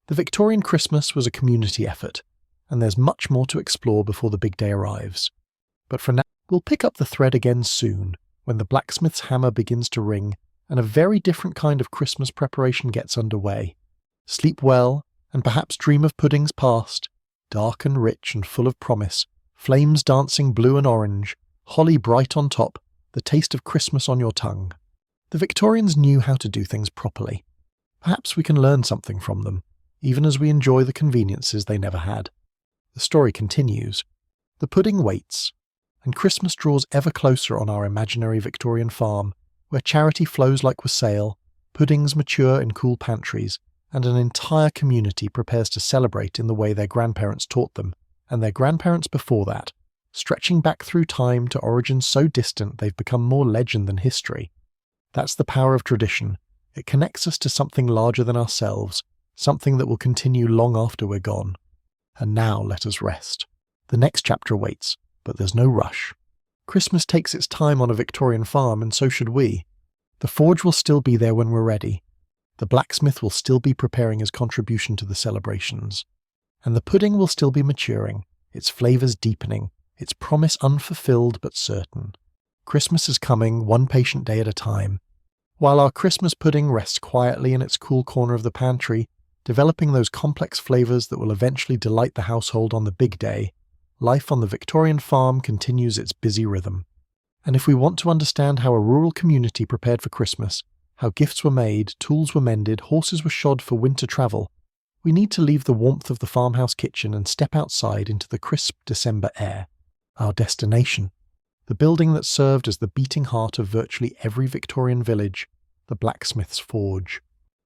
The Victorian Christmas was a community effort, and there's much more to explore before the big day arrives. But for now, we'll pick up the thread again soon, when the blacksmith's hammer begins to ring, and a very different kind of Christmas preparation gets underway. Sleep well, and perhaps dream of puddings past, dark and rich and full of promise, flames dancing blue and orange, holly bright on top, the taste of Christmas on your tongue. The Victorians knew how to do things properly. Perhaps we can learn something from them, even as we enjoy the conveniences they never had. The story continues. The pudding waits, and Christmas draws ever closer on our imaginary Victorian farm, where charity flows like wassail, puddings mature in cool pantries, and an entire community prepares to celebrate in the way their grandparents taught them, and their grandparents before that, stretching back through time to origins so distant they've become more legend than history. That's the power of tradition. It connects us to something larger than ourselves, something that will continue long after we're gone. And now let us rest. The next chapter awaits, but there's no rush. Christmas takes its time on a Victorian farm, and so should we. The forge will still be there when we're ready. The blacksmith will still be preparing his contribution to the celebrations. And the pudding will still be maturing, its flavours deepening, its promise unfulfilled but certain. Christmas is coming, one patient day at a time. While our Christmas pudding rests quietly in its cool corner of the pantry, developing those complex flavours that will eventually delight the household on the big day, life on the Victorian farm continues its busy rhythm. And if we want to understand how a rural community prepared for Christmas, how gifts were made, tools were mended, horses were shod for winter travel, we need to leave the warmth of the farmhouse kitchen and step outside into the crisp December air. Our destination. The building that served as the beating heart of virtually every Victorian village, the blacksmith's forge.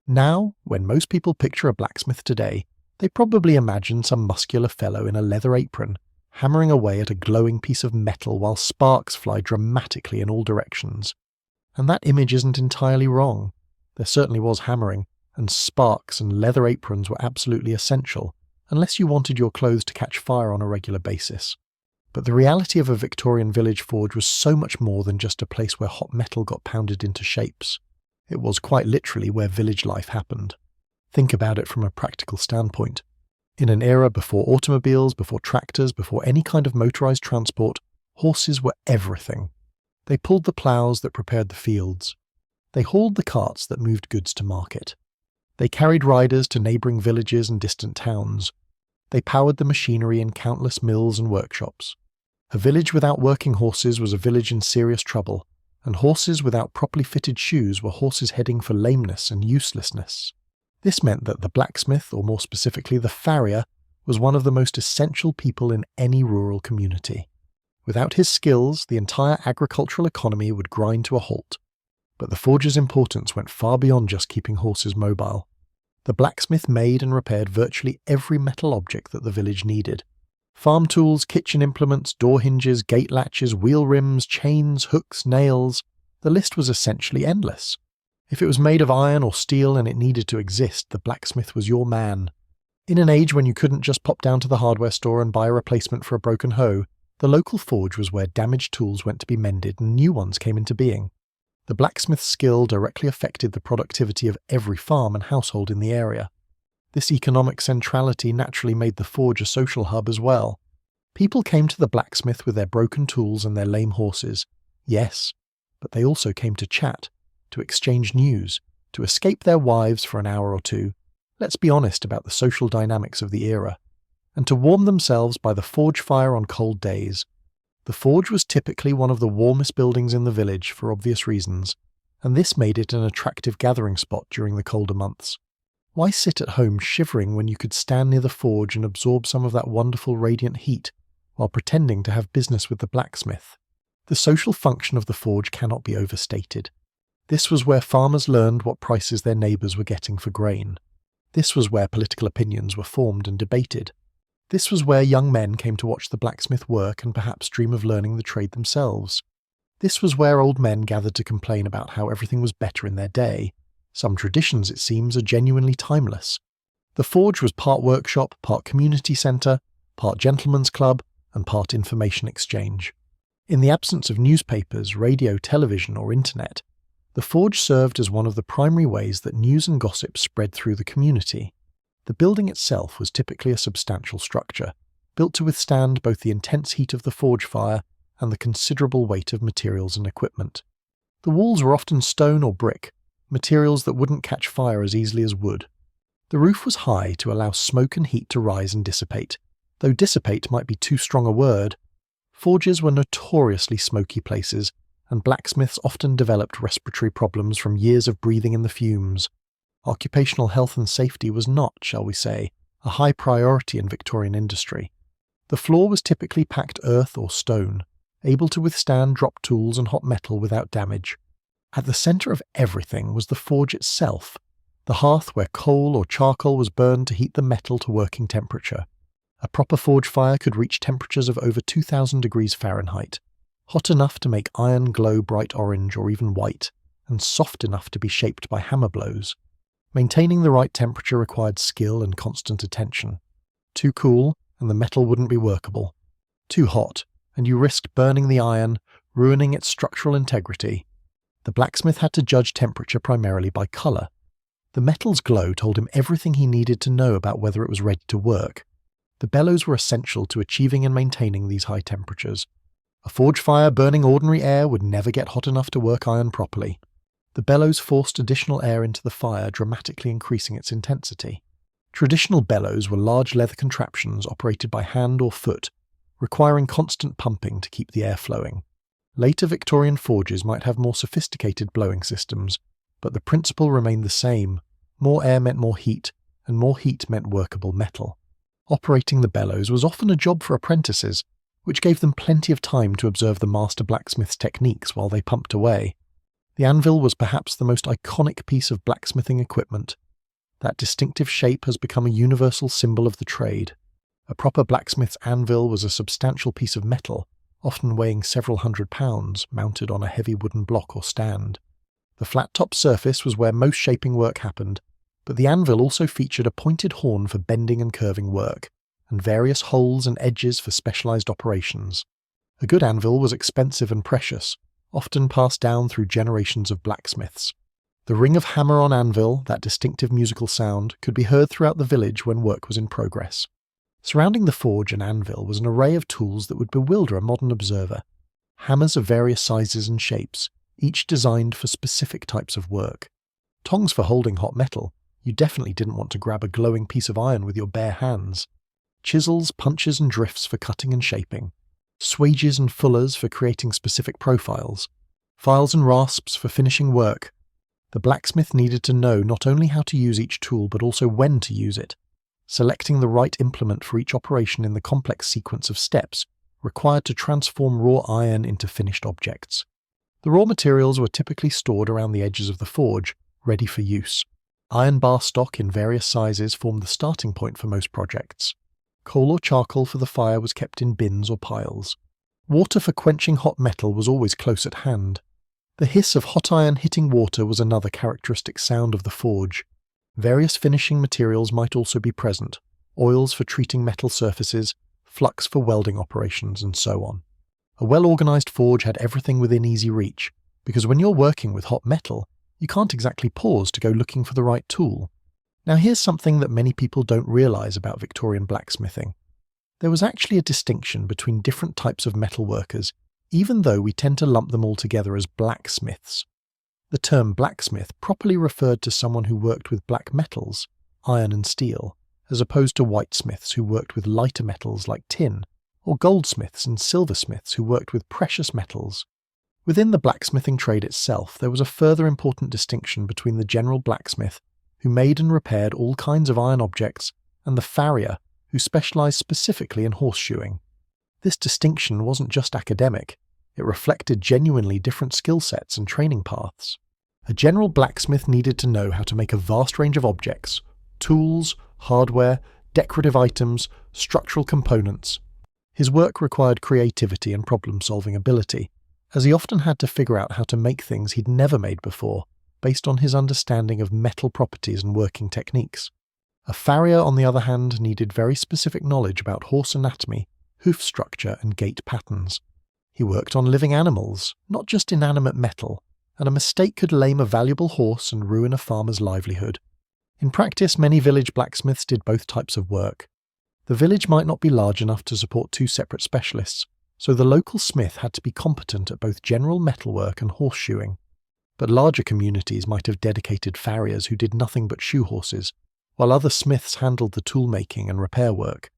Now, when most people picture a blacksmith today, they probably imagine some muscular fellow in a leather apron, hammering away at a glowing piece of metal while sparks fly dramatically in all directions. And that image isn't entirely wrong. There certainly was hammering, and sparks and leather aprons were absolutely essential, unless you wanted your clothes to catch fire on a regular basis. But the reality of a Victorian village forge was so much more than just a place where hot metal got pounded into shapes. It was quite literally where village life happened. Think about it from a practical standpoint. In an era before automobiles, before tractors, before any kind of motorized transport, horses were everything. They pulled the ploughs that prepared the fields. They hauled the carts that moved goods to market. They carried riders to neighbouring villages and distant towns. They powered the machinery in countless mills and workshops. A village without working horses was a village in serious trouble, and horses without properly fitted shoes were horses heading for lameness and uselessness. This meant that the blacksmith, or more specifically the farrier, was one of the most essential people in any rural community. Without his skills, the entire agricultural economy would grind to a halt. But the forge's importance went far beyond just keeping horses mobile. The blacksmith made and repaired virtually every metal object that the village needed. Farm tools, kitchen implements, door hinges, gate latches, wheel rims, chains, hooks, nails. The list was essentially endless. If it was made of iron or steel and it needed to exist, the blacksmith was your man. In an age when you couldn't just pop down to the hardware store and buy a replacement for a broken hoe, the local forge was where damaged tools went to be mended and new ones came into being. The blacksmith's skill directly affected the productivity of every farm and household in the area. This economic centrality naturally made the forge a social hub as well. People came to the blacksmith with their broken tools and their lame horses. Yes, but they also came to chat, to exchange news, to escape their wives for an hour or two. Let's be honest about the social dynamics of the era. And to warm themselves by the forge fire on cold days. The forge was typically one of the warmest buildings in the village for obvious reasons, and this made it an attractive gathering spot during the colder months. Why sit at home shivering when you could stand near the forge and absorb some of that wonderful radiant heat while pretending to have business with the blacksmith? The social function of the forge cannot be overstated. This was where farmers learned what prices their neighbours were getting for grain. This was where political opinions were formed and debated. This was where young men came to watch the blacksmith work and perhaps dream of learning the trade themselves. This was where old men gathered to complain about how everything was better in their day. Some traditions, it seems, are genuinely timeless. The forge was part workshop, part community centre, part gentleman's club, and part information exchange. In the absence of newspapers, radio, television, or internet, the forge served as one of the primary ways that news and gossip spread through the community. The building itself was typically a substantial structure, built to withstand both the intense heat of the forge fire and the considerable weight of materials and equipment. The walls were often stone or brick, materials that wouldn't catch fire as easily as wood. The roof was high to allow smoke and heat to rise and dissipate. Though dissipate might be too strong a word, forges were notoriously smoky places, and blacksmiths often developed respiratory problems from years of breathing in the fumes. Occupational health and safety was not, shall we say, a high priority in Victorian industry. The floor was typically packed earth or stone, able to withstand dropped tools and hot metal without damage. At the centre of everything was the forge itself, the hearth where coal or charcoal was burned to heat the metal to working temperature. A proper forge fire could reach temperatures of over 2,000 degrees Fahrenheit, hot enough to make iron glow bright orange or even white, and soft enough to be shaped by hammer blows. Maintaining the right temperature required skill and constant attention. Too cool, and the metal wouldn't be workable. Too hot, and you risked burning the iron, ruining its structural integrity. The blacksmith had to judge temperature primarily by colour. The metal's glow told him everything he needed to know about whether it was ready to work. The bellows were essential to achieving and maintaining these high temperatures. A forge fire burning ordinary air would never get hot enough to work iron properly. The bellows forced additional air into the fire, dramatically increasing its intensity. Traditional bellows were large leather contraptions operated by hand or foot, requiring constant pumping to keep the air flowing. Later Victorian forges might have more sophisticated blowing systems, but the principle remained the same. More air meant more heat, and more heat meant workable metal. Operating the bellows was often a job for apprentices, which gave them plenty of time to observe the master blacksmith's techniques while they pumped away. The anvil was perhaps the most iconic piece of blacksmithing equipment. That distinctive shape has become a universal symbol of the trade. A proper blacksmith's anvil was a substantial piece of metal, often weighing several hundred pounds, mounted on a heavy wooden block or stand. The flat-top surface was where most shaping work happened, but the anvil also featured a pointed horn for bending and curving work, and various holes and edges for specialised operations. A good anvil was expensive and precious, often passed down through generations of blacksmiths. The ring of hammer on anvil, that distinctive musical sound, could be heard throughout the village when work was in progress. Surrounding the forge and anvil was an array of tools that would bewilder a modern observer. Hammers of various sizes and shapes, each designed for specific types of work. Tongs for holding hot metal. You definitely didn't want to grab a glowing piece of iron with your bare hands. Chisels, punches and drifts for cutting and shaping. Swages and fullers for creating specific profiles. Files and rasps for finishing work. The blacksmith needed to know not only how to use each tool but also when to use it. Selecting the right implement for each operation in the complex sequence of steps required to transform raw iron into finished objects. The raw materials were typically stored around the edges of the forge, ready for use. Iron bar stock in various sizes formed the starting point for most projects. Coal or charcoal for the fire was kept in bins or piles. Water for quenching hot metal was always close at hand. The hiss of hot iron hitting water was another characteristic sound of the forge. Various finishing materials might also be present, oils for treating metal surfaces, flux for welding operations, and so on. A well-organised forge had everything within easy reach, because when you're working with hot metal, you can't exactly pause to go looking for the right tool. Now here's something that many people don't realise about Victorian blacksmithing. There was actually a distinction between different types of metal workers, even though we tend to lump them all together as blacksmiths. The term blacksmith properly referred to someone who worked with black metals, iron and steel, as opposed to whitesmiths who worked with lighter metals like tin, or goldsmiths and silversmiths who worked with precious metals. Within the blacksmithing trade itself, there was a further important distinction between the general blacksmith, who made and repaired all kinds of iron objects, and the farrier, who specialised specifically in horseshoeing. This distinction wasn't just academic, it reflected genuinely different skill sets and training paths. A general blacksmith needed to know how to make a vast range of objects, tools, hardware, decorative items, structural components. His work required creativity and problem-solving ability, as he often had to figure out how to make things he'd never made before, based on his understanding of metal properties and working techniques. A farrier, on the other hand, needed very specific knowledge about horse anatomy, hoof structure, and gait patterns. He worked on living animals, not just inanimate metal, and a mistake could lame a valuable horse and ruin a farmer's livelihood. In practice, many village blacksmiths did both types of work. The village might not be large enough to support two separate specialists, so the local smith had to be competent at both general metalwork and horseshoeing. But larger communities might have dedicated farriers who did nothing but shoe horses, while other smiths handled the tool-making and repair work.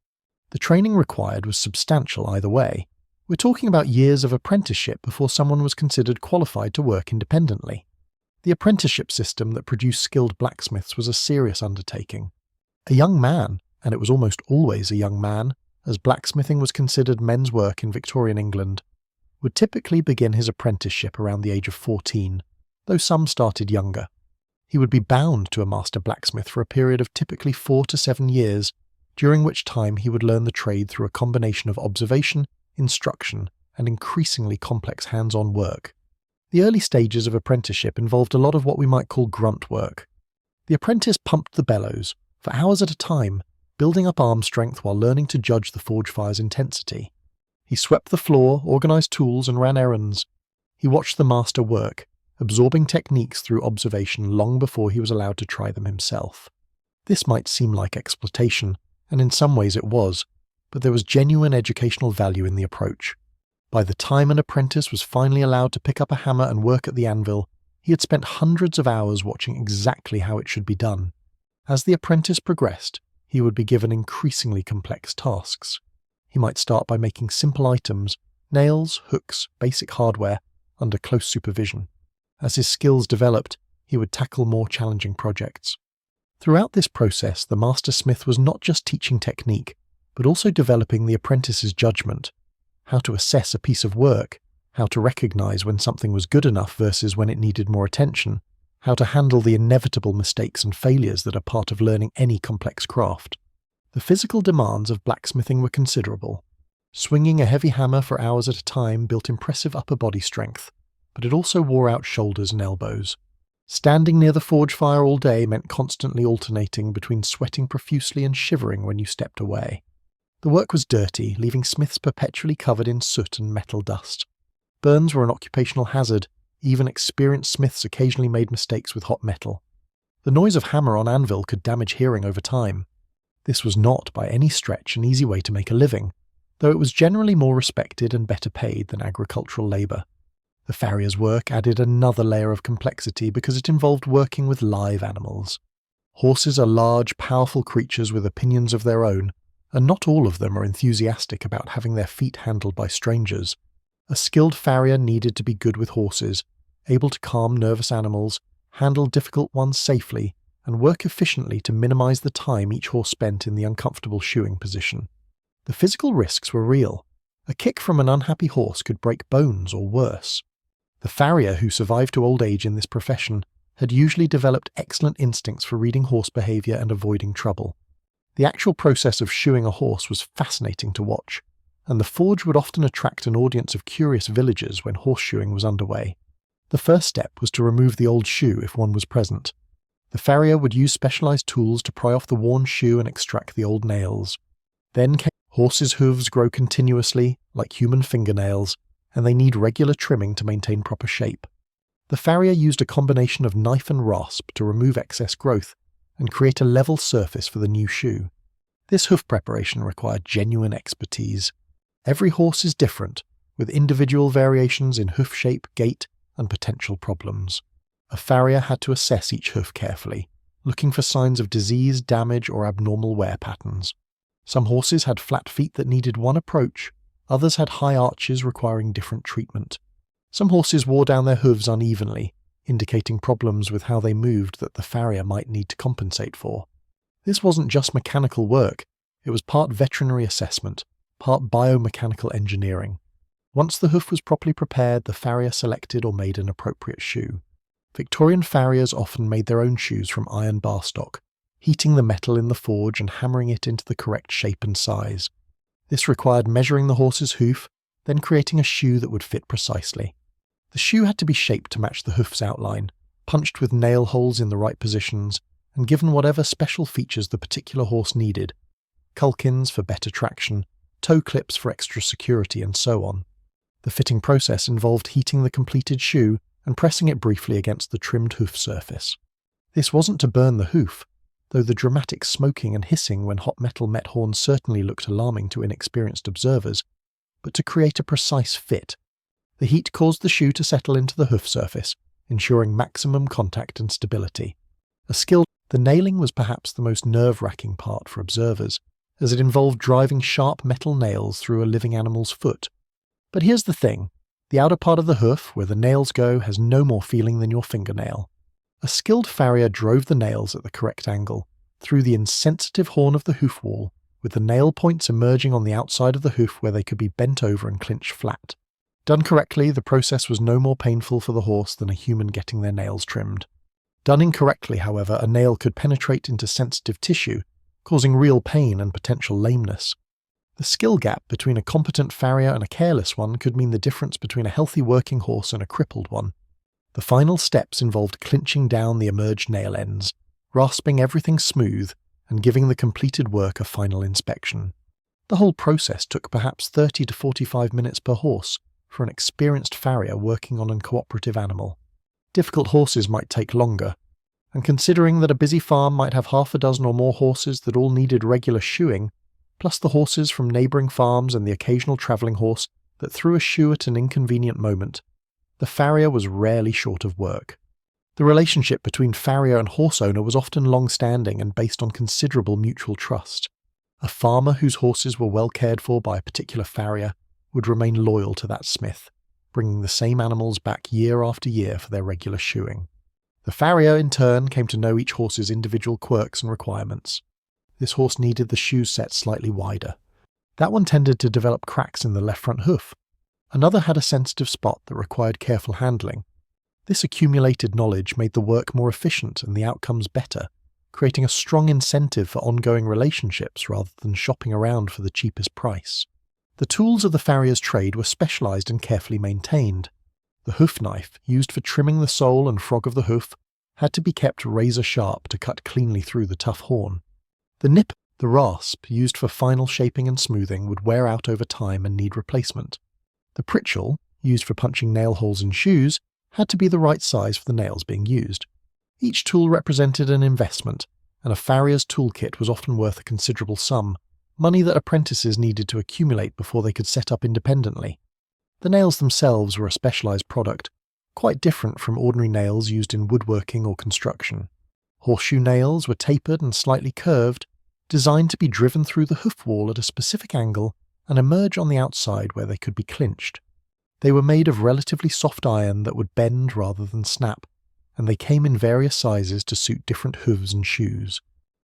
The training required was substantial either way. We're talking about years of apprenticeship before someone was considered qualified to work independently. The apprenticeship system that produced skilled blacksmiths was a serious undertaking. A young man, and it was almost always a young man, as blacksmithing was considered men's work in Victorian England, would typically begin his apprenticeship around the age of 14, though some started younger. He would be bound to a master blacksmith for a period of typically 4 to 7 years, during which time he would learn the trade through a combination of observation, instruction, and increasingly complex hands-on work. The early stages of apprenticeship involved a lot of what we might call grunt work. The apprentice pumped the bellows, for hours at a time, building up arm strength while learning to judge the forge fire's intensity. He swept the floor, organised tools, and ran errands. He watched the master work, absorbing techniques through observation long before he was allowed to try them himself. This might seem like exploitation, and in some ways it was, but there was genuine educational value in the approach. By the time an apprentice was finally allowed to pick up a hammer and work at the anvil, he had spent hundreds of hours watching exactly how it should be done. As the apprentice progressed, he would be given increasingly complex tasks. He might start by making simple items, nails, hooks, basic hardware, under close supervision. As his skills developed, he would tackle more challenging projects. Throughout this process, the master smith was not just teaching technique, but also developing the apprentice's judgment, how to assess a piece of work, how to recognize when something was good enough versus when it needed more attention, how to handle the inevitable mistakes and failures that are part of learning any complex craft. The physical demands of blacksmithing were considerable. Swinging a heavy hammer for hours at a time built impressive upper body strength, but it also wore out shoulders and elbows. Standing near the forge fire all day meant constantly alternating between sweating profusely and shivering when you stepped away. The work was dirty, leaving smiths perpetually covered in soot and metal dust. Burns were an occupational hazard. Even experienced smiths occasionally made mistakes with hot metal. The noise of hammer on anvil could damage hearing over time. This was not, by any stretch, an easy way to make a living, though it was generally more respected and better paid than agricultural labour. The farrier's work added another layer of complexity because it involved working with live animals. Horses are large, powerful creatures with opinions of their own, and not all of them are enthusiastic about having their feet handled by strangers. A skilled farrier needed to be good with horses, able to calm nervous animals, handle difficult ones safely, and work efficiently to minimize the time each horse spent in the uncomfortable shoeing position. The physical risks were real. A kick from an unhappy horse could break bones or worse. The farrier who survived to old age in this profession had usually developed excellent instincts for reading horse behavior and avoiding trouble. The actual process of shoeing a horse was fascinating to watch, and the forge would often attract an audience of curious villagers when horseshoeing was underway. The first step was to remove the old shoe if one was present. The farrier would use specialized tools to pry off the worn shoe and extract the old nails. Then came horses' hooves grow continuously, like human fingernails, and they need regular trimming to maintain proper shape. The farrier used a combination of knife and rasp to remove excess growth and create a level surface for the new shoe. This hoof preparation required genuine expertise. Every horse is different, with individual variations in hoof shape, gait, and potential problems. A farrier had to assess each hoof carefully, looking for signs of disease, damage, or abnormal wear patterns. Some horses had flat feet that needed one approach, others had high arches requiring different treatment. Some horses wore down their hooves unevenly, indicating problems with how they moved that the farrier might need to compensate for. This wasn't just mechanical work, it was part veterinary assessment, part biomechanical engineering. Once the hoof was properly prepared, the farrier selected or made an appropriate shoe. Victorian farriers often made their own shoes from iron bar stock, heating the metal in the forge and hammering it into the correct shape and size. This required measuring the horse's hoof, then creating a shoe that would fit precisely. The shoe had to be shaped to match the hoof's outline, punched with nail holes in the right positions, and given whatever special features the particular horse needed: culkins for better traction, toe clips for extra security, and so on. The fitting process involved heating the completed shoe and pressing it briefly against the trimmed hoof surface. This wasn't to burn the hoof, though the dramatic smoking and hissing when hot metal met horns certainly looked alarming to inexperienced observers, but to create a precise fit. The heat caused the shoe to settle into the hoof surface, ensuring maximum contact and stability. The nailing was perhaps the most nerve-wracking part for observers, as it involved driving sharp metal nails through a living animal's foot. But here's the thing: the outer part of the hoof, where the nails go, has no more feeling than your fingernail. A skilled farrier drove the nails at the correct angle, through the insensitive horn of the hoof wall, with the nail points emerging on the outside of the hoof where they could be bent over and clinched flat. Done correctly, the process was no more painful for the horse than a human getting their nails trimmed. Done incorrectly, however, a nail could penetrate into sensitive tissue, causing real pain and potential lameness. The skill gap between a competent farrier and a careless one could mean the difference between a healthy working horse and a crippled one. The final steps involved clinching down the emerged nail ends, rasping everything smooth, and giving the completed work a final inspection. The whole process took perhaps 30 to 45 minutes per horse for an experienced farrier working on a cooperative animal. Difficult horses might take longer, and considering that a busy farm might have half a dozen or more horses that all needed regular shoeing, plus the horses from neighbouring farms and the occasional travelling horse that threw a shoe at an inconvenient moment, the farrier was rarely short of work. The relationship between farrier and horse owner was often long-standing and based on considerable mutual trust. A farmer whose horses were well cared for by a particular farrier would remain loyal to that smith, bringing the same animals back year after year for their regular shoeing. The farrier, in turn, came to know each horse's individual quirks and requirements. This horse needed the shoe set slightly wider. That one tended to develop cracks in the left front hoof. Another had a sensitive spot that required careful handling. This accumulated knowledge made the work more efficient and the outcomes better, creating a strong incentive for ongoing relationships rather than shopping around for the cheapest price. The tools of the farrier's trade were specialised and carefully maintained. The hoof knife, used for trimming the sole and frog of the hoof, had to be kept razor sharp to cut cleanly through the tough horn. The nip, the rasp, used for final shaping and smoothing, would wear out over time and need replacement. The pritchel, used for punching nail holes in shoes, had to be the right size for the nails being used. Each tool represented an investment, and a farrier's toolkit was often worth a considerable sum, money that apprentices needed to accumulate before they could set up independently. The nails themselves were a specialised product, quite different from ordinary nails used in woodworking or construction. Horseshoe nails were tapered and slightly curved, designed to be driven through the hoof wall at a specific angle and emerge on the outside where they could be clinched. They were made of relatively soft iron that would bend rather than snap, and they came in various sizes to suit different hooves and shoes.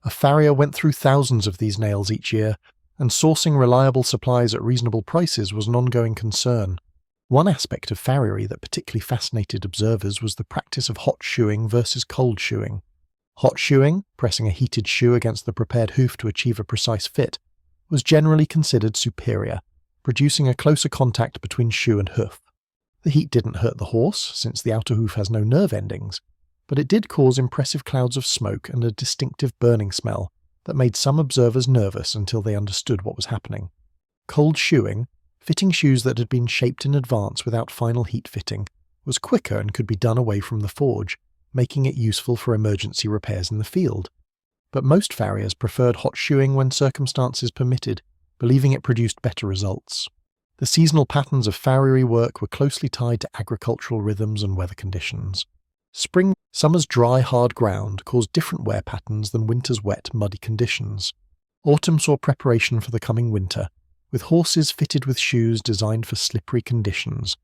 A farrier went through thousands of these nails each year, and sourcing reliable supplies at reasonable prices was an ongoing concern. One aspect of farriery that particularly fascinated observers was the practice of hot shoeing versus cold shoeing. Hot shoeing, pressing a heated shoe against the prepared hoof to achieve a precise fit, was generally considered superior, producing a closer contact between shoe and hoof. The heat didn't hurt the horse, since the outer hoof has no nerve endings, but it did cause impressive clouds of smoke and a distinctive burning smell that made some observers nervous until they understood what was happening. Cold shoeing, fitting shoes that had been shaped in advance without final heat fitting, was quicker and could be done away from the forge, making it useful for emergency repairs in the field. But most farriers preferred hot shoeing when circumstances permitted, believing it produced better results. The seasonal patterns of farriery work were closely tied to agricultural rhythms and weather conditions. Summer's dry, hard ground caused different wear patterns than winter's wet, muddy conditions. Autumn saw preparation for the coming winter, with horses fitted with shoes designed for slippery conditions.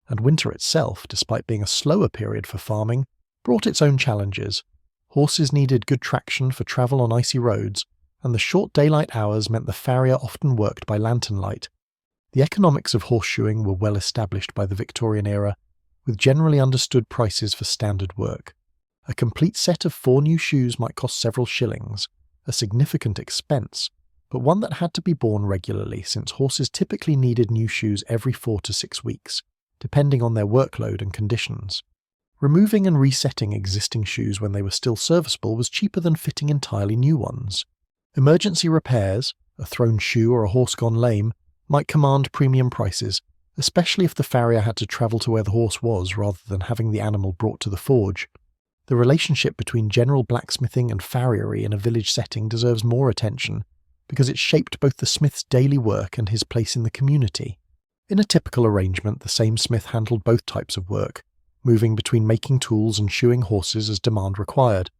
And winter itself, despite being a slower period for farming, brought its own challenges. Horses needed good traction for travel on icy roads, and the short daylight hours meant the farrier often worked by lantern light. The economics of horseshoeing were well established by the Victorian era, with generally understood prices for standard work. A complete set of 4 new shoes might cost several shillings, a significant expense, but one that had to be borne regularly since horses typically needed new shoes every 4 to 6 weeks, depending on their workload and conditions. Removing and resetting existing shoes when they were still serviceable was cheaper than fitting entirely new ones. Emergency repairs, a thrown shoe or a horse gone lame, might command premium prices, especially if the farrier had to travel to where the horse was rather than having the animal brought to the forge. The relationship between general blacksmithing and farriery in a village setting deserves more attention, because it shaped both the smith's daily work and his place in the community. In a typical arrangement, the same smith handled both types of work, moving between making tools and shoeing horses as demand required.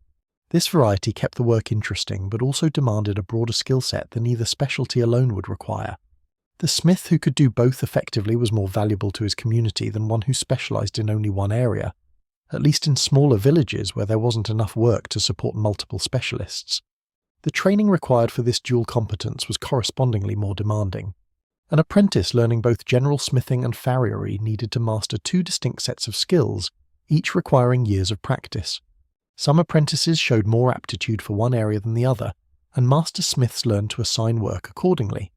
This variety kept the work interesting, but also demanded a broader skill set than either specialty alone would require. The smith who could do both effectively was more valuable to his community than one who specialised in only one area, at least in smaller villages where there wasn't enough work to support multiple specialists. The training required for this dual competence was correspondingly more demanding. An apprentice learning both general smithing and farriery needed to master two distinct sets of skills, each requiring years of practice. Some apprentices showed more aptitude for one area than the other, and master smiths learned to assign work accordingly.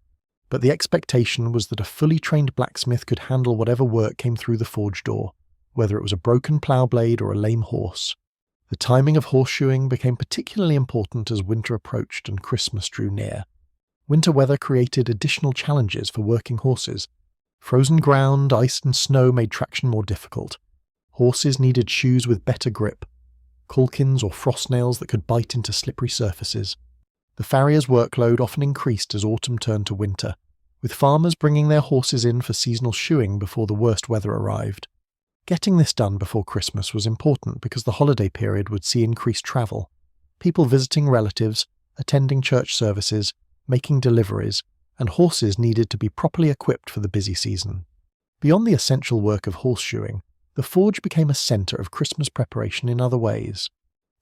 But the expectation was that a fully trained blacksmith could handle whatever work came through the forge door, whether it was a broken plough blade or a lame horse. The timing of horseshoeing became particularly important as winter approached and Christmas drew near. Winter weather created additional challenges for working horses. Frozen ground, ice and snow made traction more difficult. Horses needed shoes with better grip, caulkins or frost nails that could bite into slippery surfaces. The farrier's workload often increased as autumn turned to winter, with farmers bringing their horses in for seasonal shoeing before the worst weather arrived. Getting this done before Christmas was important because the holiday period would see increased travel, people visiting relatives, attending church services, making deliveries, and horses needed to be properly equipped for the busy season. Beyond the essential work of horseshoeing, the forge became a centre of Christmas preparation in other ways.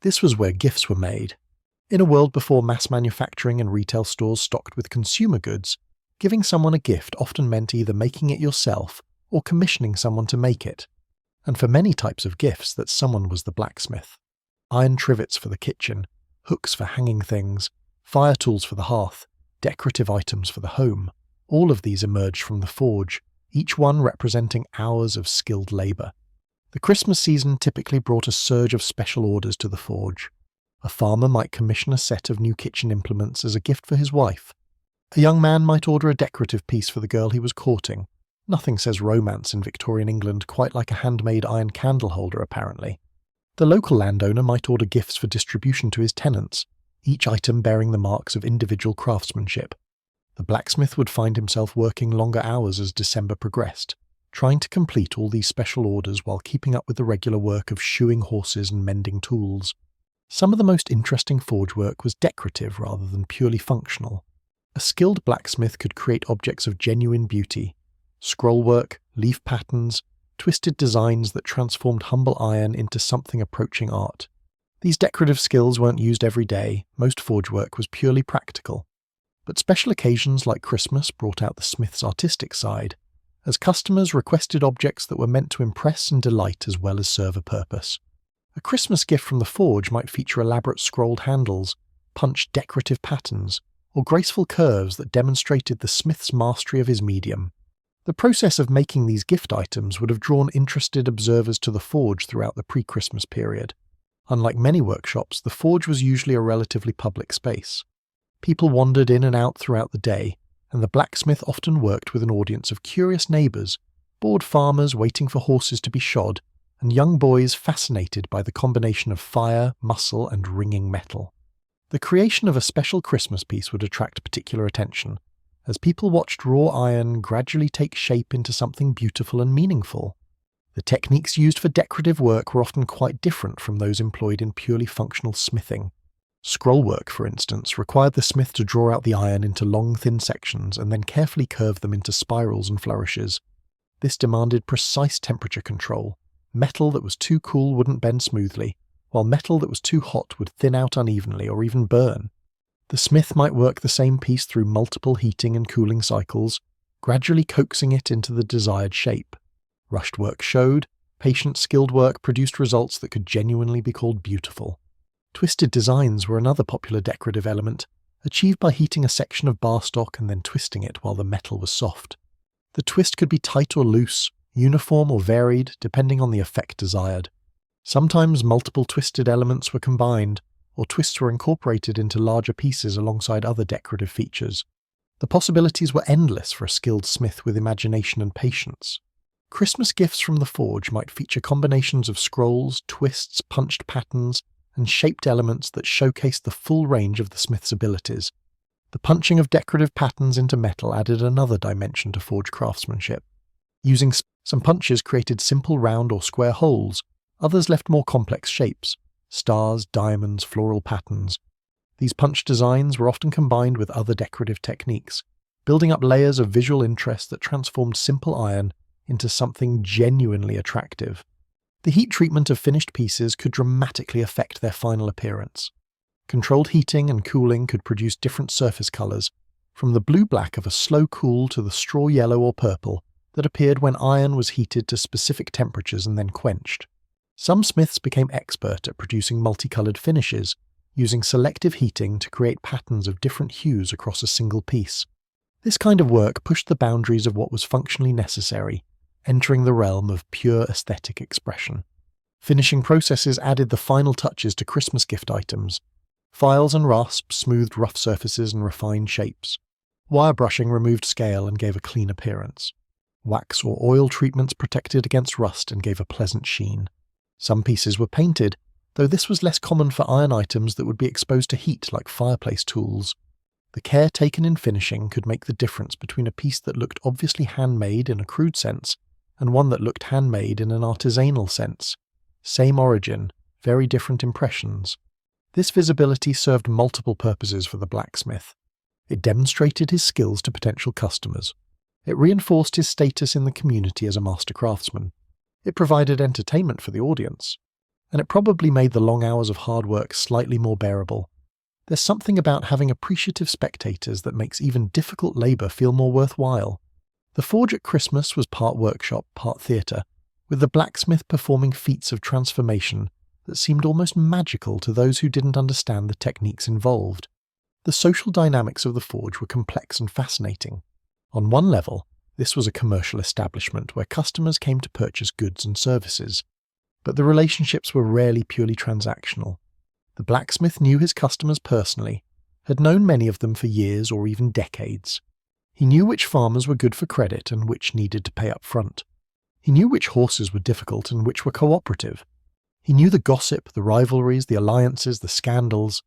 This was where gifts were made. In a world before mass manufacturing and retail stores stocked with consumer goods, giving someone a gift often meant either making it yourself or commissioning someone to make it. And for many types of gifts, that someone was the blacksmith. Iron trivets for the kitchen, hooks for hanging things, fire tools for the hearth, decorative items for the home. All of these emerged from the forge, each one representing hours of skilled labour. The Christmas season typically brought a surge of special orders to the forge. A farmer might commission a set of new kitchen implements as a gift for his wife. A young man might order a decorative piece for the girl he was courting. Nothing says romance in Victorian England quite like a handmade iron candle holder, apparently. The local landowner might order gifts for distribution to his tenants, each item bearing the marks of individual craftsmanship. The blacksmith would find himself working longer hours as December progressed, trying to complete all these special orders while keeping up with the regular work of shoeing horses and mending tools. Some of the most interesting forge work was decorative rather than purely functional. A skilled blacksmith could create objects of genuine beauty, scrollwork, leaf patterns, twisted designs that transformed humble iron into something approaching art. These decorative skills weren't used every day, most forge work was purely practical. But special occasions like Christmas brought out the smith's artistic side, as customers requested objects that were meant to impress and delight as well as serve a purpose. A Christmas gift from the forge might feature elaborate scrolled handles, punched decorative patterns, or graceful curves that demonstrated the smith's mastery of his medium. The process of making these gift items would have drawn interested observers to the forge throughout the pre-Christmas period. Unlike many workshops, the forge was usually a relatively public space. People wandered in and out throughout the day, and the blacksmith often worked with an audience of curious neighbours, bored farmers waiting for horses to be shod, and young boys fascinated by the combination of fire, muscle, and ringing metal. The creation of a special Christmas piece would attract particular attention, as people watched raw iron gradually take shape into something beautiful and meaningful. The techniques used for decorative work were often quite different from those employed in purely functional smithing. Scrollwork, for instance, required the smith to draw out the iron into long, thin sections and then carefully curve them into spirals and flourishes. This demanded precise temperature control. Metal that was too cool wouldn't bend smoothly, while metal that was too hot would thin out unevenly or even burn. The smith might work the same piece through multiple heating and cooling cycles, gradually coaxing it into the desired shape. Rushed work showed, patient, skilled work produced results that could genuinely be called beautiful. Twisted designs were another popular decorative element, achieved by heating a section of bar stock and then twisting it while the metal was soft. The twist could be tight or loose, uniform or varied, depending on the effect desired. Sometimes multiple twisted elements were combined, or twists were incorporated into larger pieces alongside other decorative features. The possibilities were endless for a skilled smith with imagination and patience. Christmas gifts from the forge might feature combinations of scrolls, twists, punched patterns, and shaped elements that showcased the full range of the smith's abilities. The punching of decorative patterns into metal added another dimension to forge craftsmanship. Using some punches created simple round or square holes, others left more complex shapes: stars, diamonds, floral patterns. These punch designs were often combined with other decorative techniques, building up layers of visual interest that transformed simple iron into something genuinely attractive. The heat treatment of finished pieces could dramatically affect their final appearance. Controlled heating and cooling could produce different surface colors, from the blue-black of a slow cool to the straw yellow or purple that appeared when iron was heated to specific temperatures and then quenched. Some smiths became expert at producing multicolored finishes, using selective heating to create patterns of different hues across a single piece. This kind of work pushed the boundaries of what was functionally necessary, entering the realm of pure aesthetic expression. Finishing processes added the final touches to Christmas gift items. Files and rasps smoothed rough surfaces and refined shapes. Wire brushing removed scale and gave a clean appearance. Wax or oil treatments protected against rust and gave a pleasant sheen. Some pieces were painted, though this was less common for iron items that would be exposed to heat like fireplace tools. The care taken in finishing could make the difference between a piece that looked obviously handmade in a crude sense and one that looked handmade in an artisanal sense. Same origin, very different impressions. This visibility served multiple purposes for the blacksmith. It demonstrated his skills to potential customers. It reinforced his status in the community as a master craftsman. It provided entertainment for the audience. And it probably made the long hours of hard work slightly more bearable. There's something about having appreciative spectators that makes even difficult labour feel more worthwhile. The forge at Christmas was part workshop, part theatre, with the blacksmith performing feats of transformation that seemed almost magical to those who didn't understand the techniques involved. The social dynamics of the forge were complex and fascinating. On one level, this was a commercial establishment where customers came to purchase goods and services. But the relationships were rarely purely transactional. The blacksmith knew his customers personally, had known many of them for years or even decades. He knew which farmers were good for credit and which needed to pay up front. He knew which horses were difficult and which were cooperative. He knew the gossip, the rivalries, the alliances, the scandals,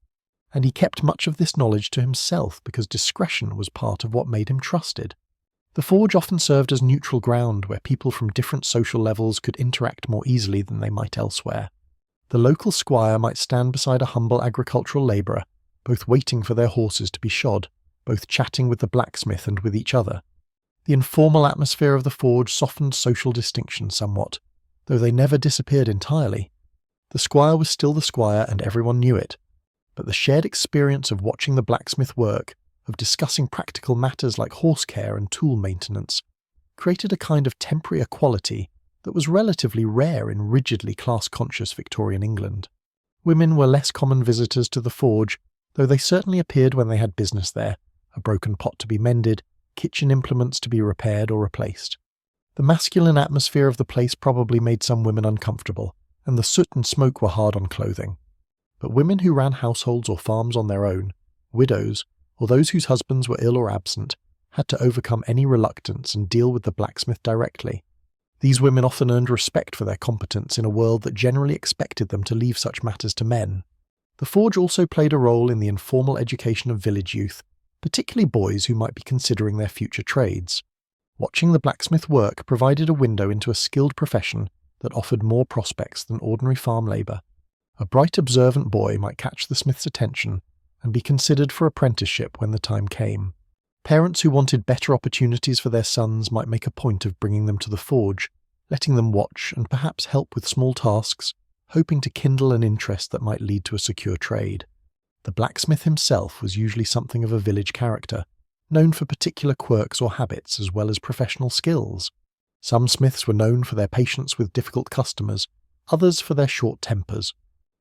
and he kept much of this knowledge to himself because discretion was part of what made him trusted. The forge often served as neutral ground where people from different social levels could interact more easily than they might elsewhere. The local squire might stand beside a humble agricultural labourer, both waiting for their horses to be shod, both chatting with the blacksmith and with each other. The informal atmosphere of the forge softened social distinctions somewhat, though they never disappeared entirely. The squire was still the squire and everyone knew it, but the shared experience of watching the blacksmith work, of discussing practical matters like horse care and tool maintenance, created a kind of temporary equality that was relatively rare in rigidly class-conscious Victorian England. Women were less common visitors to the forge, though they certainly appeared when they had business there, a broken pot to be mended, kitchen implements to be repaired or replaced. The masculine atmosphere of the place probably made some women uncomfortable, and the soot and smoke were hard on clothing. But women who ran households or farms on their own, widows, or those whose husbands were ill or absent, had to overcome any reluctance and deal with the blacksmith directly. These women often earned respect for their competence in a world that generally expected them to leave such matters to men. The forge also played a role in the informal education of village youth, particularly boys who might be considering their future trades. Watching the blacksmith work provided a window into a skilled profession that offered more prospects than ordinary farm labour. A bright, observant boy might catch the smith's attention and be considered for apprenticeship when the time came. Parents who wanted better opportunities for their sons might make a point of bringing them to the forge, letting them watch and perhaps help with small tasks, hoping to kindle an interest that might lead to a secure trade. The blacksmith himself was usually something of a village character, known for particular quirks or habits as well as professional skills. Some smiths were known for their patience with difficult customers, others for their short tempers.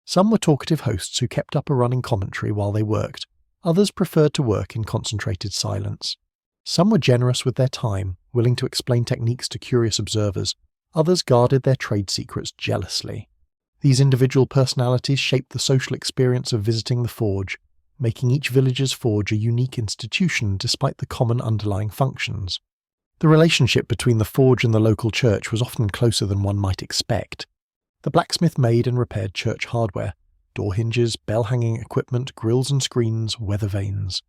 Some were talkative hosts who kept up a running commentary while they worked, others preferred to work in concentrated silence. Some were generous with their time, willing to explain techniques to curious observers, others guarded their trade secrets jealously. These individual personalities shaped the social experience of visiting the forge, making each villager's forge a unique institution despite the common underlying functions. The relationship between the forge and the local church was often closer than one might expect. The blacksmith made and repaired church hardware: door hinges, bell-hanging equipment, grills and screens, weather vanes.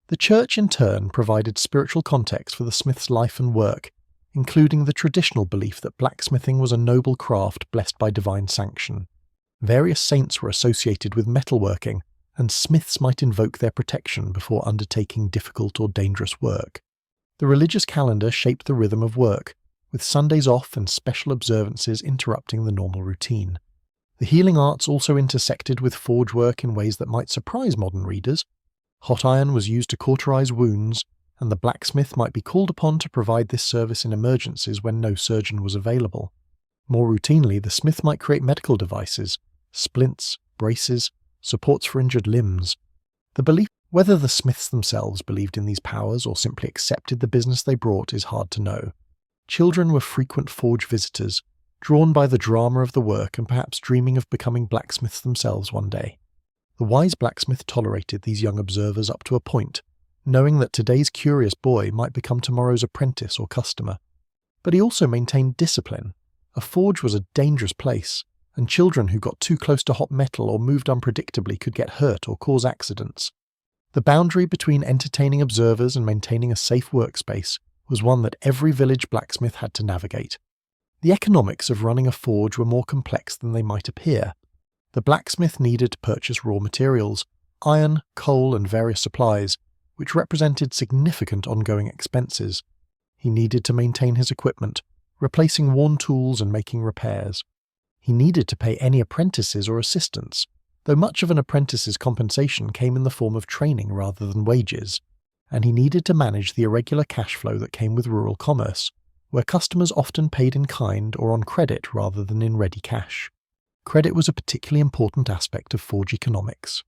The church, in turn, provided spiritual context for the smith's life and work, including the traditional belief that blacksmithing was a noble craft blessed by divine sanction. Various saints were associated with metalworking, and smiths might invoke their protection before undertaking difficult or dangerous work. The religious calendar shaped the rhythm of work, with Sundays off and special observances interrupting the normal routine. The healing arts also intersected with forge work in ways that might surprise modern readers. Hot iron was used to cauterize wounds, and the blacksmith might be called upon to provide this service in emergencies when no surgeon was available. More routinely, the smith might create medical devices: splints, braces, supports for injured limbs. The belief whether the smiths themselves believed in these powers or simply accepted the business they brought is hard to know. Children were frequent forge visitors, drawn by the drama of the work and perhaps dreaming of becoming blacksmiths themselves one day. The wise blacksmith tolerated these young observers up to a point, knowing that today's curious boy might become tomorrow's apprentice or customer. But he also maintained discipline. A forge was a dangerous place, and children who got too close to hot metal or moved unpredictably could get hurt or cause accidents. The boundary between entertaining observers and maintaining a safe workspace was one that every village blacksmith had to navigate. The economics of running a forge were more complex than they might appear. The blacksmith needed to purchase raw materials: iron, coal, and various supplies, which represented significant ongoing expenses. He needed to maintain his equipment, replacing worn tools and making repairs. He needed to pay any apprentices or assistants, though much of an apprentice's compensation came in the form of training rather than wages. And he needed to manage the irregular cash flow that came with rural commerce, where customers often paid in kind or on credit rather than in ready cash. Credit was a particularly important aspect of forge economics.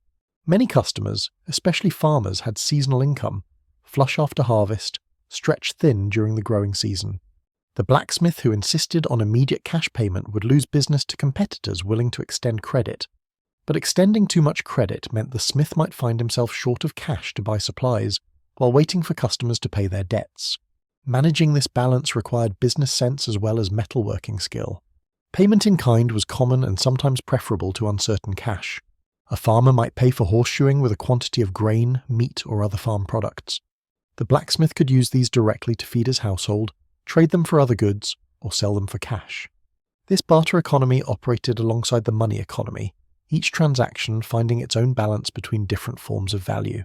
Many customers, especially farmers, had seasonal income, flush after harvest, stretched thin during the growing season. The blacksmith who insisted on immediate cash payment would lose business to competitors willing to extend credit. But extending too much credit meant the smith might find himself short of cash to buy supplies, while waiting for customers to pay their debts. Managing this balance required business sense as well as metalworking skill. Payment in kind was common and sometimes preferable to uncertain cash. A farmer might pay for horseshoeing with a quantity of grain, meat, or other farm products. The blacksmith could use these directly to feed his household, trade them for other goods, or sell them for cash. This barter economy operated alongside the money economy, each transaction finding its own balance between different forms of value.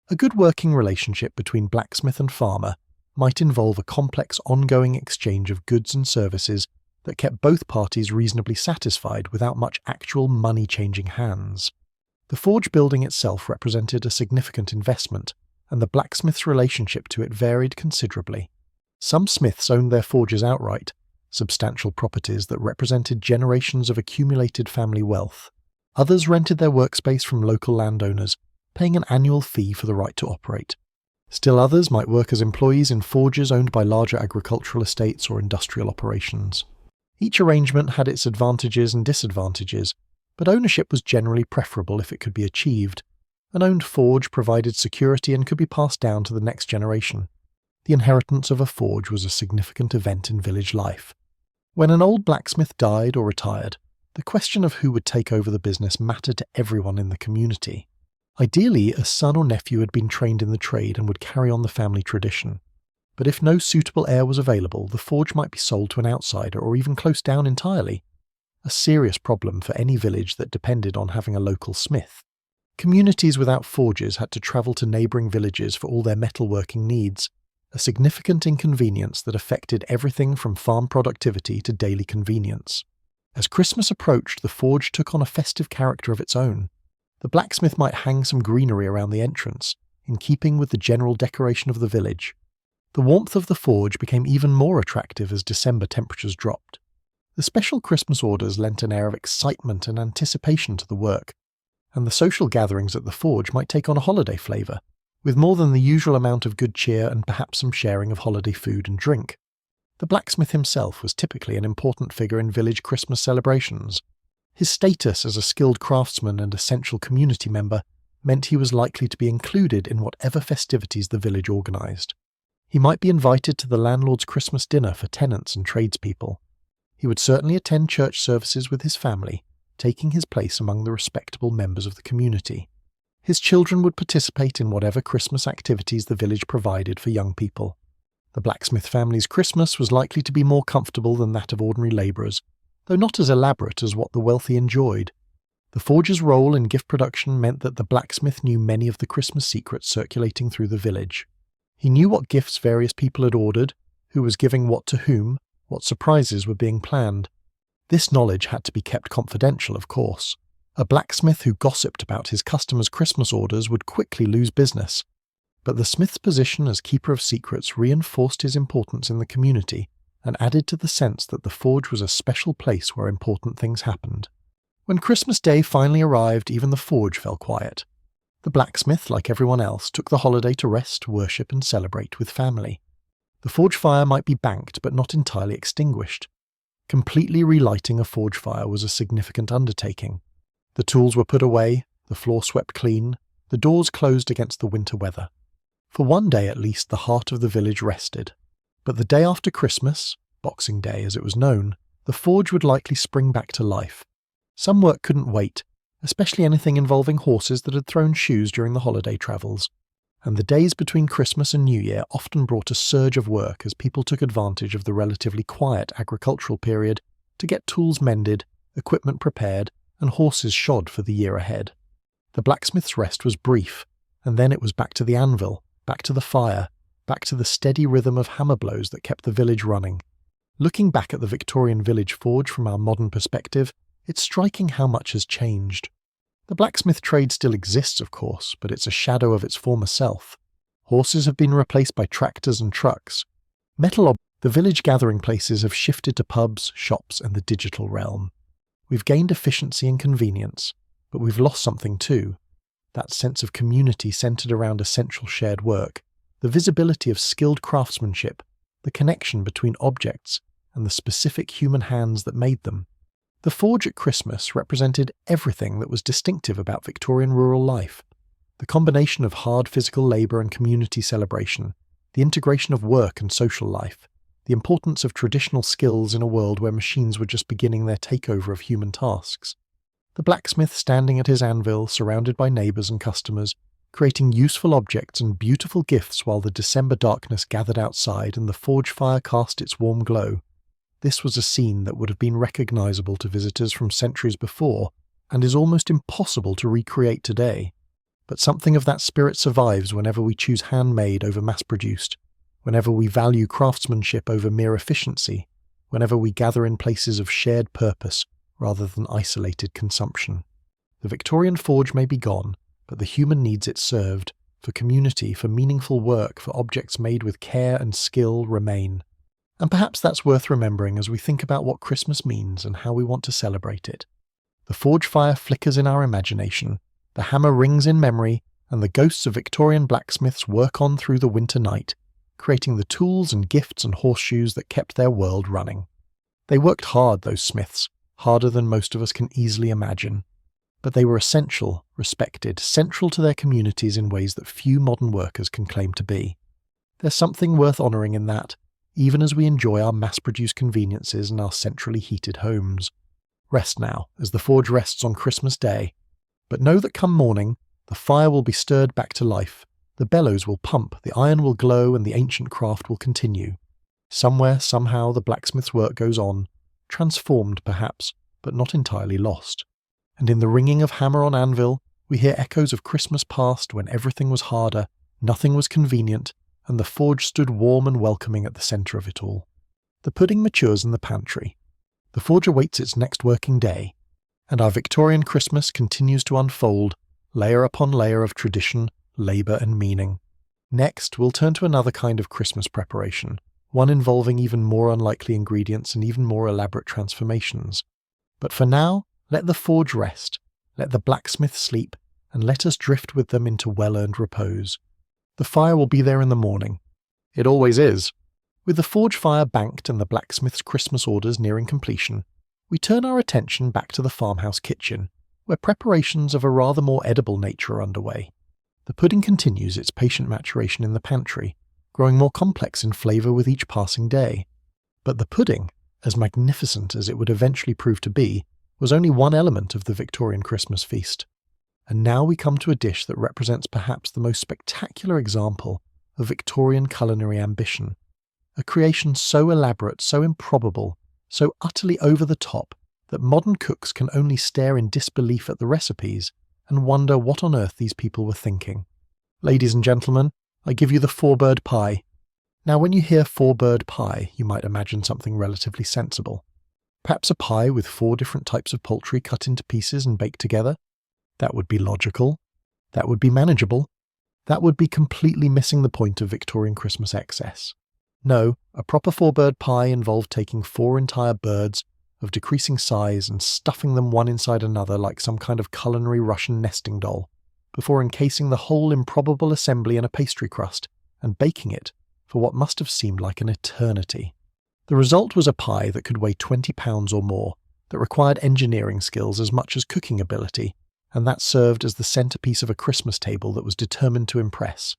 A good working relationship between blacksmith and farmer might involve a complex ongoing exchange of goods and services that kept both parties reasonably satisfied without much actual money changing hands. The forge building itself represented a significant investment, and the blacksmith's relationship to it varied considerably. Some smiths owned their forges outright, substantial properties that represented generations of accumulated family wealth. Others rented their workspace from local landowners, paying an annual fee for the right to operate. Still others might work as employees in forges owned by larger agricultural estates or industrial operations. Each arrangement had its advantages and disadvantages, but ownership was generally preferable if it could be achieved. An owned forge provided security and could be passed down to the next generation. The inheritance of a forge was a significant event in village life. When an old blacksmith died or retired, the question of who would take over the business mattered to everyone in the community. Ideally, a son or nephew had been trained in the trade and would carry on the family tradition. But if no suitable heir was available, the forge might be sold to an outsider or even closed down entirely. A serious problem for any village that depended on having a local smith. Communities without forges had to travel to neighbouring villages for all their metalworking needs, a significant inconvenience that affected everything from farm productivity to daily convenience. As Christmas approached, the forge took on a festive character of its own. The blacksmith might hang some greenery around the entrance, in keeping with the general decoration of the village. The warmth of the forge became even more attractive as December temperatures dropped. The special Christmas orders lent an air of excitement and anticipation to the work, and the social gatherings at the forge might take on a holiday flavour, with more than the usual amount of good cheer and perhaps some sharing of holiday food and drink. The blacksmith himself was typically an important figure in village Christmas celebrations. His status as a skilled craftsman and essential community member meant he was likely to be included in whatever festivities the village organised. He might be invited to the landlord's Christmas dinner for tenants and tradespeople. He would certainly attend church services with his family, taking his place among the respectable members of the community. His children would participate in whatever Christmas activities the village provided for young people. The blacksmith family's Christmas was likely to be more comfortable than that of ordinary labourers, though not as elaborate as what the wealthy enjoyed. The forger's role in gift production meant that the blacksmith knew many of the Christmas secrets circulating through the village. He knew what gifts various people had ordered, who was giving what to whom, what surprises were being planned. This knowledge had to be kept confidential, of course. A blacksmith who gossiped about his customers' Christmas orders would quickly lose business. But the smith's position as keeper of secrets reinforced his importance in the community and added to the sense that the forge was a special place where important things happened. When Christmas Day finally arrived, even the forge fell quiet. The blacksmith, like everyone else, took the holiday to rest, worship and celebrate with family. The forge fire might be banked but not entirely extinguished. Completely relighting a forge fire was a significant undertaking. The tools were put away, the floor swept clean, the doors closed against the winter weather. For one day at least the heart of the village rested. But the day after Christmas, Boxing Day as it was known, the forge would likely spring back to life. Some work couldn't wait, especially anything involving horses that had thrown shoes during the holiday travels. And the days between Christmas and New Year often brought a surge of work as people took advantage of the relatively quiet agricultural period to get tools mended, equipment prepared, and horses shod for the year ahead. The blacksmith's rest was brief, and then it was back to the anvil, back to the fire, back to the steady rhythm of hammer blows that kept the village running. Looking back at the Victorian village forge from our modern perspective, it's striking how much has changed. The blacksmith trade still exists, of course, but it's a shadow of its former self. Horses have been replaced by tractors and trucks. The village gathering places have shifted to pubs, shops, and the digital realm. We've gained efficiency and convenience, but we've lost something too. That sense of community centered around essential shared work, the visibility of skilled craftsmanship, the connection between objects, and the specific human hands that made them. The forge at Christmas represented everything that was distinctive about Victorian rural life. The combination of hard physical labour and community celebration, the integration of work and social life, the importance of traditional skills in a world where machines were just beginning their takeover of human tasks. The blacksmith standing at his anvil, surrounded by neighbours and customers, creating useful objects and beautiful gifts while the December darkness gathered outside and the forge fire cast its warm glow. This was a scene that would have been recognisable to visitors from centuries before and is almost impossible to recreate today. But something of that spirit survives whenever we choose handmade over mass-produced, whenever we value craftsmanship over mere efficiency, whenever we gather in places of shared purpose rather than isolated consumption. The Victorian forge may be gone, but the human needs it served, for community, for meaningful work, for objects made with care and skill remain. And perhaps that's worth remembering as we think about what Christmas means and how we want to celebrate it. The forge fire flickers in our imagination, the hammer rings in memory, and the ghosts of Victorian blacksmiths work on through the winter night, creating the tools and gifts and horseshoes that kept their world running. They worked hard, those smiths, harder than most of us can easily imagine. But they were essential, respected, central to their communities in ways that few modern workers can claim to be. There's something worth honouring in that, even as we enjoy our mass-produced conveniences and our centrally heated homes. Rest now, as the forge rests on Christmas Day. But know that come morning, the fire will be stirred back to life, the bellows will pump, the iron will glow, and the ancient craft will continue. Somewhere, somehow, the blacksmith's work goes on, transformed perhaps, but not entirely lost. And in the ringing of hammer on anvil, we hear echoes of Christmas past when everything was harder, nothing was convenient, and the forge stood warm and welcoming at the centre of it all. The pudding matures in the pantry. The forge awaits its next working day, and our Victorian Christmas continues to unfold, layer upon layer of tradition, labour and meaning. Next, we'll turn to another kind of Christmas preparation, one involving even more unlikely ingredients and even more elaborate transformations. But for now, let the forge rest, let the blacksmith sleep, and let us drift with them into well-earned repose. The fire will be there in the morning. It always is. With the forge fire banked and the blacksmith's Christmas orders nearing completion, we turn our attention back to the farmhouse kitchen, where preparations of a rather more edible nature are underway. The pudding continues its patient maturation in the pantry, growing more complex in flavour with each passing day. But the pudding, as magnificent as it would eventually prove to be, was only one element of the Victorian Christmas feast. And now we come to a dish that represents perhaps the most spectacular example of Victorian culinary ambition, a creation so elaborate, so improbable, so utterly over the top that modern cooks can only stare in disbelief at the recipes and wonder what on earth these people were thinking. Ladies and gentlemen, I give you the four-bird pie. Now when you hear four-bird pie, you might imagine something relatively sensible. Perhaps a pie with 4 different types of poultry cut into pieces and baked together? That would be logical. That would be manageable. That would be completely missing the point of Victorian Christmas excess. No, a proper four-bird pie involved taking 4 entire birds of decreasing size and stuffing them one inside another like some kind of culinary Russian nesting doll, before encasing the whole improbable assembly in a pastry crust and baking it for what must have seemed like an eternity. The result was a pie that could weigh 20 pounds or more, that required engineering skills as much as cooking ability, and that served as the centerpiece of a Christmas table that was determined to impress.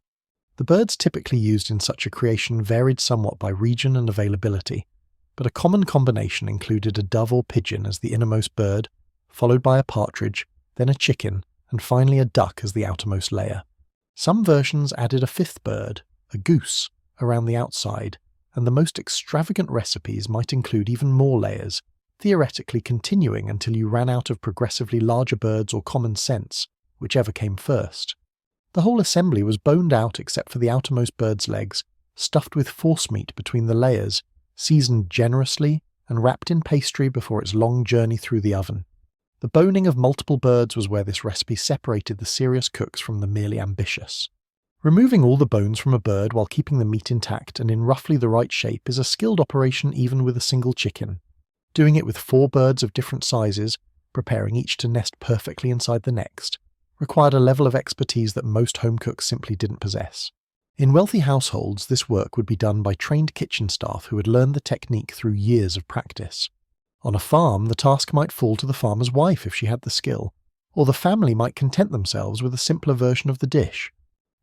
The birds typically used in such a creation varied somewhat by region and availability, but a common combination included a dove or pigeon as the innermost bird, followed by a partridge, then a chicken, and finally a duck as the outermost layer. Some versions added a 5th bird, a goose, around the outside, and the most extravagant recipes might include even more layers, theoretically continuing until you ran out of progressively larger birds or common sense, whichever came first. The whole assembly was boned out except for the outermost bird's legs, stuffed with forcemeat between the layers, seasoned generously and wrapped in pastry before its long journey through the oven. The boning of multiple birds was where this recipe separated the serious cooks from the merely ambitious. Removing all the bones from a bird while keeping the meat intact and in roughly the right shape is a skilled operation even with a single chicken. Doing it with 4 birds of different sizes, preparing each to nest perfectly inside the next, required a level of expertise that most home cooks simply didn't possess. In wealthy households, this work would be done by trained kitchen staff who had learned the technique through years of practice. On a farm, the task might fall to the farmer's wife if she had the skill, or the family might content themselves with a simpler version of the dish.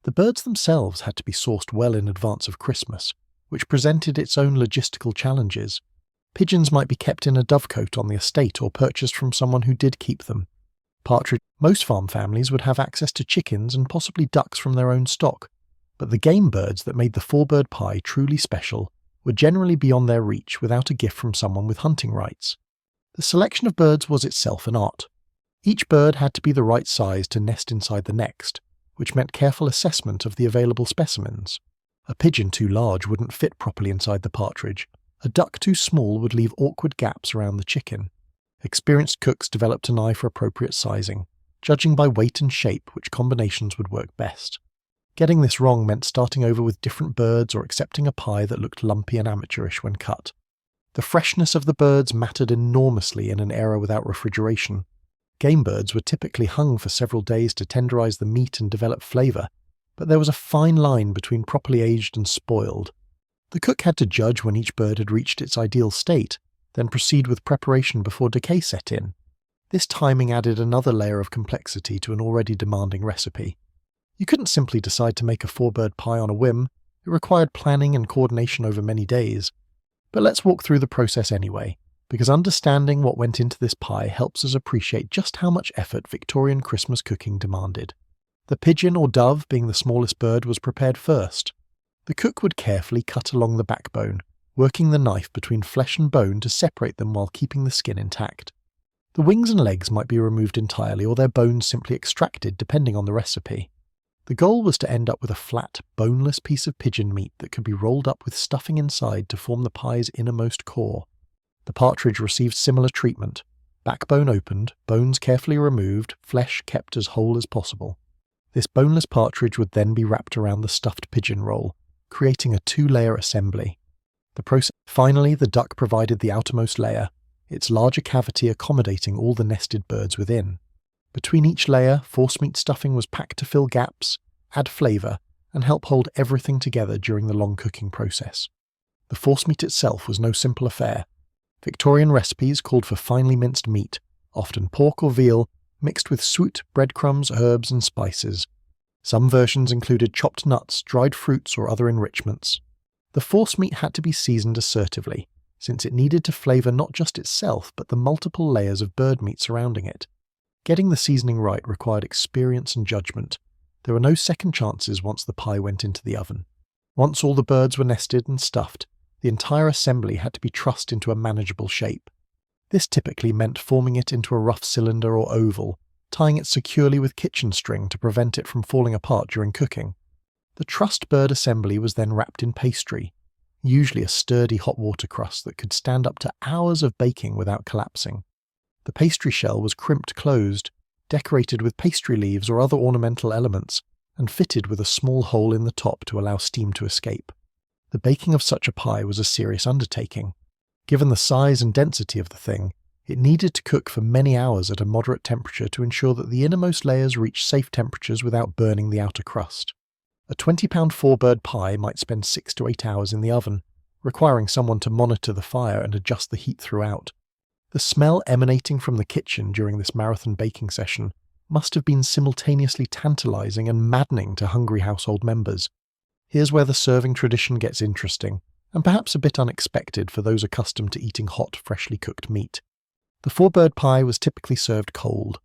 The birds themselves had to be sourced well in advance of Christmas, which presented its own logistical challenges. Pigeons might be kept in a dovecote on the estate or purchased from someone who did keep them. Most farm families would have access to chickens and possibly ducks from their own stock, but the game birds that made the four-bird pie truly special were generally beyond their reach without a gift from someone with hunting rights. The selection of birds was itself an art. Each bird had to be the right size to nest inside the next, which meant careful assessment of the available specimens. A pigeon too large wouldn't fit properly inside the partridge. A duck too small would leave awkward gaps around the chicken. Experienced cooks developed an eye for appropriate sizing, judging by weight and shape which combinations would work best. Getting this wrong meant starting over with different birds or accepting a pie that looked lumpy and amateurish when cut. The freshness of the birds mattered enormously in an era without refrigeration. Game birds were typically hung for several days to tenderize the meat and develop flavor, but there was a fine line between properly aged and spoiled. The cook had to judge when each bird had reached its ideal state, then proceed with preparation before decay set in. This timing added another layer of complexity to an already demanding recipe. You couldn't simply decide to make a four-bird pie on a whim. It required planning and coordination over many days. But let's walk through the process anyway, because understanding what went into this pie helps us appreciate just how much effort Victorian Christmas cooking demanded. The pigeon or dove, being the smallest bird, was prepared first. The cook would carefully cut along the backbone, working the knife between flesh and bone to separate them while keeping the skin intact. The wings and legs might be removed entirely or their bones simply extracted depending on the recipe. The goal was to end up with a flat, boneless piece of pigeon meat that could be rolled up with stuffing inside to form the pie's innermost core. The partridge received similar treatment, backbone opened, bones carefully removed, flesh kept as whole as possible. This boneless partridge would then be wrapped around the stuffed pigeon roll, creating a 2-layer assembly. Finally, the duck provided the outermost layer, its larger cavity accommodating all the nested birds within. Between each layer, forcemeat stuffing was packed to fill gaps, add flavour, and help hold everything together during the long cooking process. The forcemeat itself was no simple affair. Victorian recipes called for finely minced meat, often pork or veal, mixed with suet, breadcrumbs, herbs, and spices. Some versions included chopped nuts, dried fruits, or other enrichments. The forcemeat had to be seasoned assertively, since it needed to flavour not just itself but the multiple layers of bird meat surrounding it. Getting the seasoning right required experience and judgment. There were no second chances once the pie went into the oven. Once all the birds were nested and stuffed, the entire assembly had to be trussed into a manageable shape. This typically meant forming it into a rough cylinder or oval, tying it securely with kitchen string to prevent it from falling apart during cooking. The trussed bird assembly was then wrapped in pastry, usually a sturdy hot water crust that could stand up to hours of baking without collapsing. The pastry shell was crimped closed, decorated with pastry leaves or other ornamental elements, and fitted with a small hole in the top to allow steam to escape. The baking of such a pie was a serious undertaking. Given the size and density of the thing, it needed to cook for many hours at a moderate temperature to ensure that the innermost layers reached safe temperatures without burning the outer crust. A 20-pound four-bird pie might spend 6 to 8 hours in the oven, requiring someone to monitor the fire and adjust the heat throughout. The smell emanating from the kitchen during this marathon baking session must have been simultaneously tantalizing and maddening to hungry household members. Here's where the serving tradition gets interesting, and perhaps a bit unexpected for those accustomed to eating hot, freshly cooked meat. The four-bird pie was typically served cold.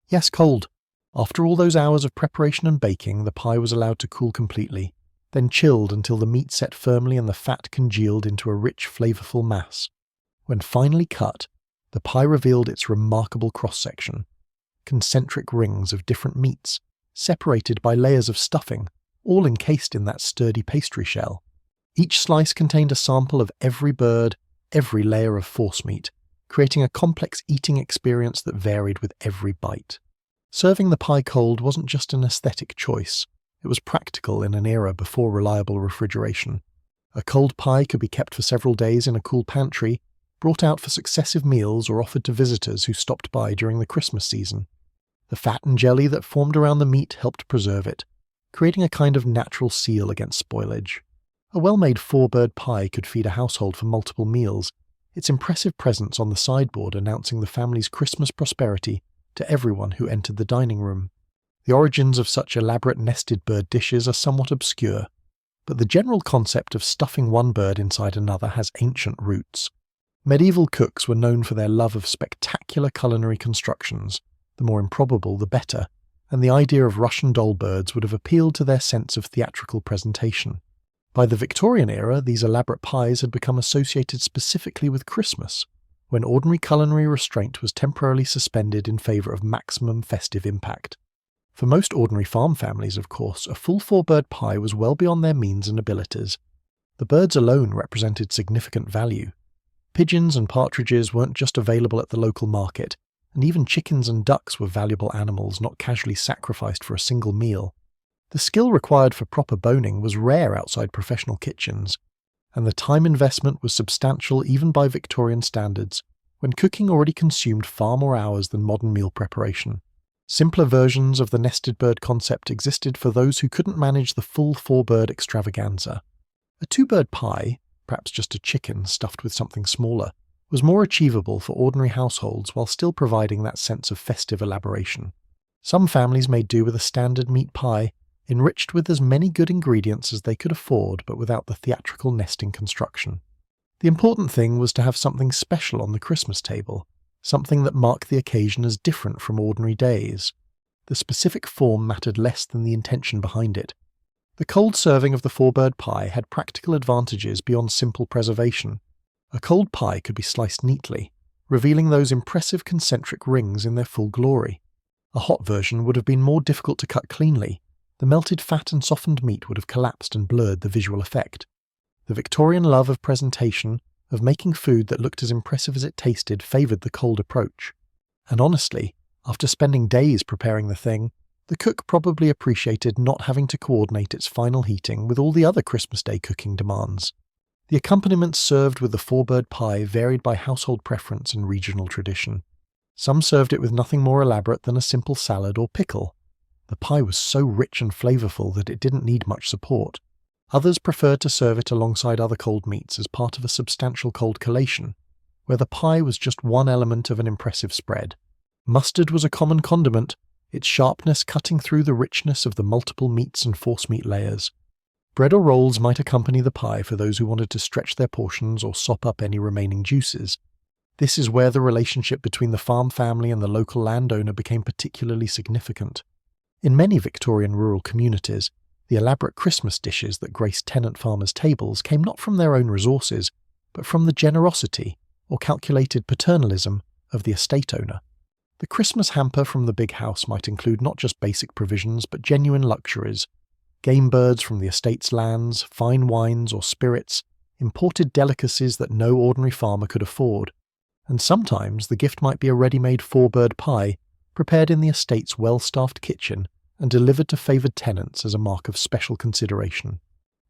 Yes, cold. After all those hours of preparation and baking, the pie was allowed to cool completely, then chilled until the meat set firmly and the fat congealed into a rich, flavourful mass. When finally cut, the pie revealed its remarkable cross-section. Concentric rings of different meats, separated by layers of stuffing, all encased in that sturdy pastry shell. Each slice contained a sample of every bird, every layer of forcemeat, creating a complex eating experience that varied with every bite. Serving the pie cold wasn't just an aesthetic choice, it was practical in an era before reliable refrigeration. A cold pie could be kept for several days in a cool pantry, brought out for successive meals or offered to visitors who stopped by during the Christmas season. The fat and jelly that formed around the meat helped preserve it, creating a kind of natural seal against spoilage. A well-made four-bird pie could feed a household for multiple meals, its impressive presence on the sideboard announcing the family's Christmas prosperity to everyone who entered the dining room. The origins of such elaborate nested bird dishes are somewhat obscure, but the general concept of stuffing one bird inside another has ancient roots. Medieval cooks were known for their love of spectacular culinary constructions, the more improbable the better, and the idea of Russian doll birds would have appealed to their sense of theatrical presentation. By the Victorian era, these elaborate pies had become associated specifically with Christmas, when ordinary culinary restraint was temporarily suspended in favour of maximum festive impact. For most ordinary farm families, of course, a full four-bird pie was well beyond their means and abilities. The birds alone represented significant value. Pigeons and partridges weren't just available at the local market, and even chickens and ducks were valuable animals not casually sacrificed for a single meal. The skill required for proper boning was rare outside professional kitchens, and the time investment was substantial even by Victorian standards, when cooking already consumed far more hours than modern meal preparation. Simpler versions of the nested bird concept existed for those who couldn't manage the full four-bird extravaganza. A two-bird pie, perhaps just a chicken stuffed with something smaller, was more achievable for ordinary households while still providing that sense of festive elaboration. Some families made do with a standard meat pie, enriched with as many good ingredients as they could afford but without the theatrical nesting construction. The important thing was to have something special on the Christmas table, something that marked the occasion as different from ordinary days. The specific form mattered less than the intention behind it. The cold serving of the four-bird pie had practical advantages beyond simple preservation. A cold pie could be sliced neatly, revealing those impressive concentric rings in their full glory. A hot version would have been more difficult to cut cleanly. The melted fat and softened meat would have collapsed and blurred the visual effect. The Victorian love of presentation, of making food that looked as impressive as it tasted, favoured the cold approach. And honestly, after spending days preparing the thing, the cook probably appreciated not having to coordinate its final heating with all the other Christmas Day cooking demands. The accompaniments served with the four-bird pie varied by household preference and regional tradition. Some served it with nothing more elaborate than a simple salad or pickle. The pie was so rich and flavourful that it didn't need much support. Others preferred to serve it alongside other cold meats as part of a substantial cold collation. where the pie was just one element of an impressive spread. Mustard was a common condiment, its sharpness cutting through the richness of the multiple meats and forcemeat layers. Bread or rolls might accompany the pie for those who wanted to stretch their portions or sop up any remaining juices. This is where the relationship between the farm family and the local landowner became particularly significant. In many Victorian rural communities, the elaborate Christmas dishes that graced tenant farmers' tables came not from their own resources, but from the generosity or calculated paternalism of the estate owner. The Christmas hamper from the big house might include not just basic provisions, but genuine luxuries: game birds from the estate's lands, fine wines or spirits, imported delicacies that no ordinary farmer could afford. And sometimes the gift might be a ready-made 4-bird pie, prepared in the estate's well-staffed kitchen and delivered to favoured tenants as a mark of special consideration.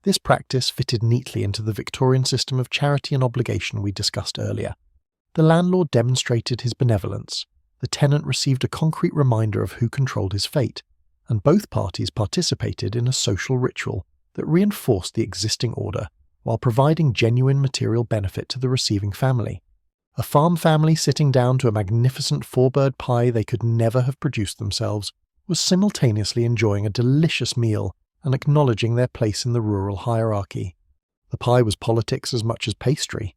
This practice fitted neatly into the Victorian system of charity and obligation we discussed earlier. The landlord demonstrated his benevolence, the tenant received a concrete reminder of who controlled his fate, and both parties participated in a social ritual that reinforced the existing order while providing genuine material benefit to the receiving family. A farm family sitting down to a magnificent 4-bird pie they could never have produced themselves was simultaneously enjoying a delicious meal and acknowledging their place in the rural hierarchy. The pie was politics as much as pastry.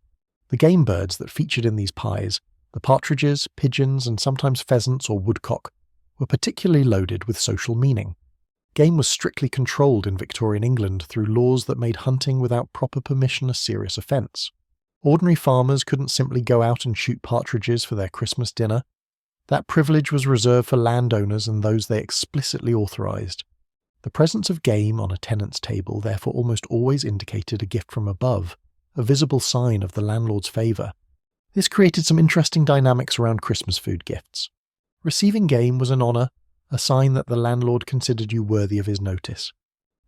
The game birds that featured in these pies, the partridges, pigeons, and sometimes pheasants or woodcock, were particularly loaded with social meaning. Game was strictly controlled in Victorian England through laws that made hunting without proper permission a serious offence. Ordinary farmers couldn't simply go out and shoot partridges for their Christmas dinner. That privilege was reserved for landowners and those they explicitly authorised. The presence of game on a tenant's table therefore almost always indicated a gift from above, a visible sign of the landlord's favour. This created some interesting dynamics around Christmas food gifts. Receiving game was an honour, a sign that the landlord considered you worthy of his notice.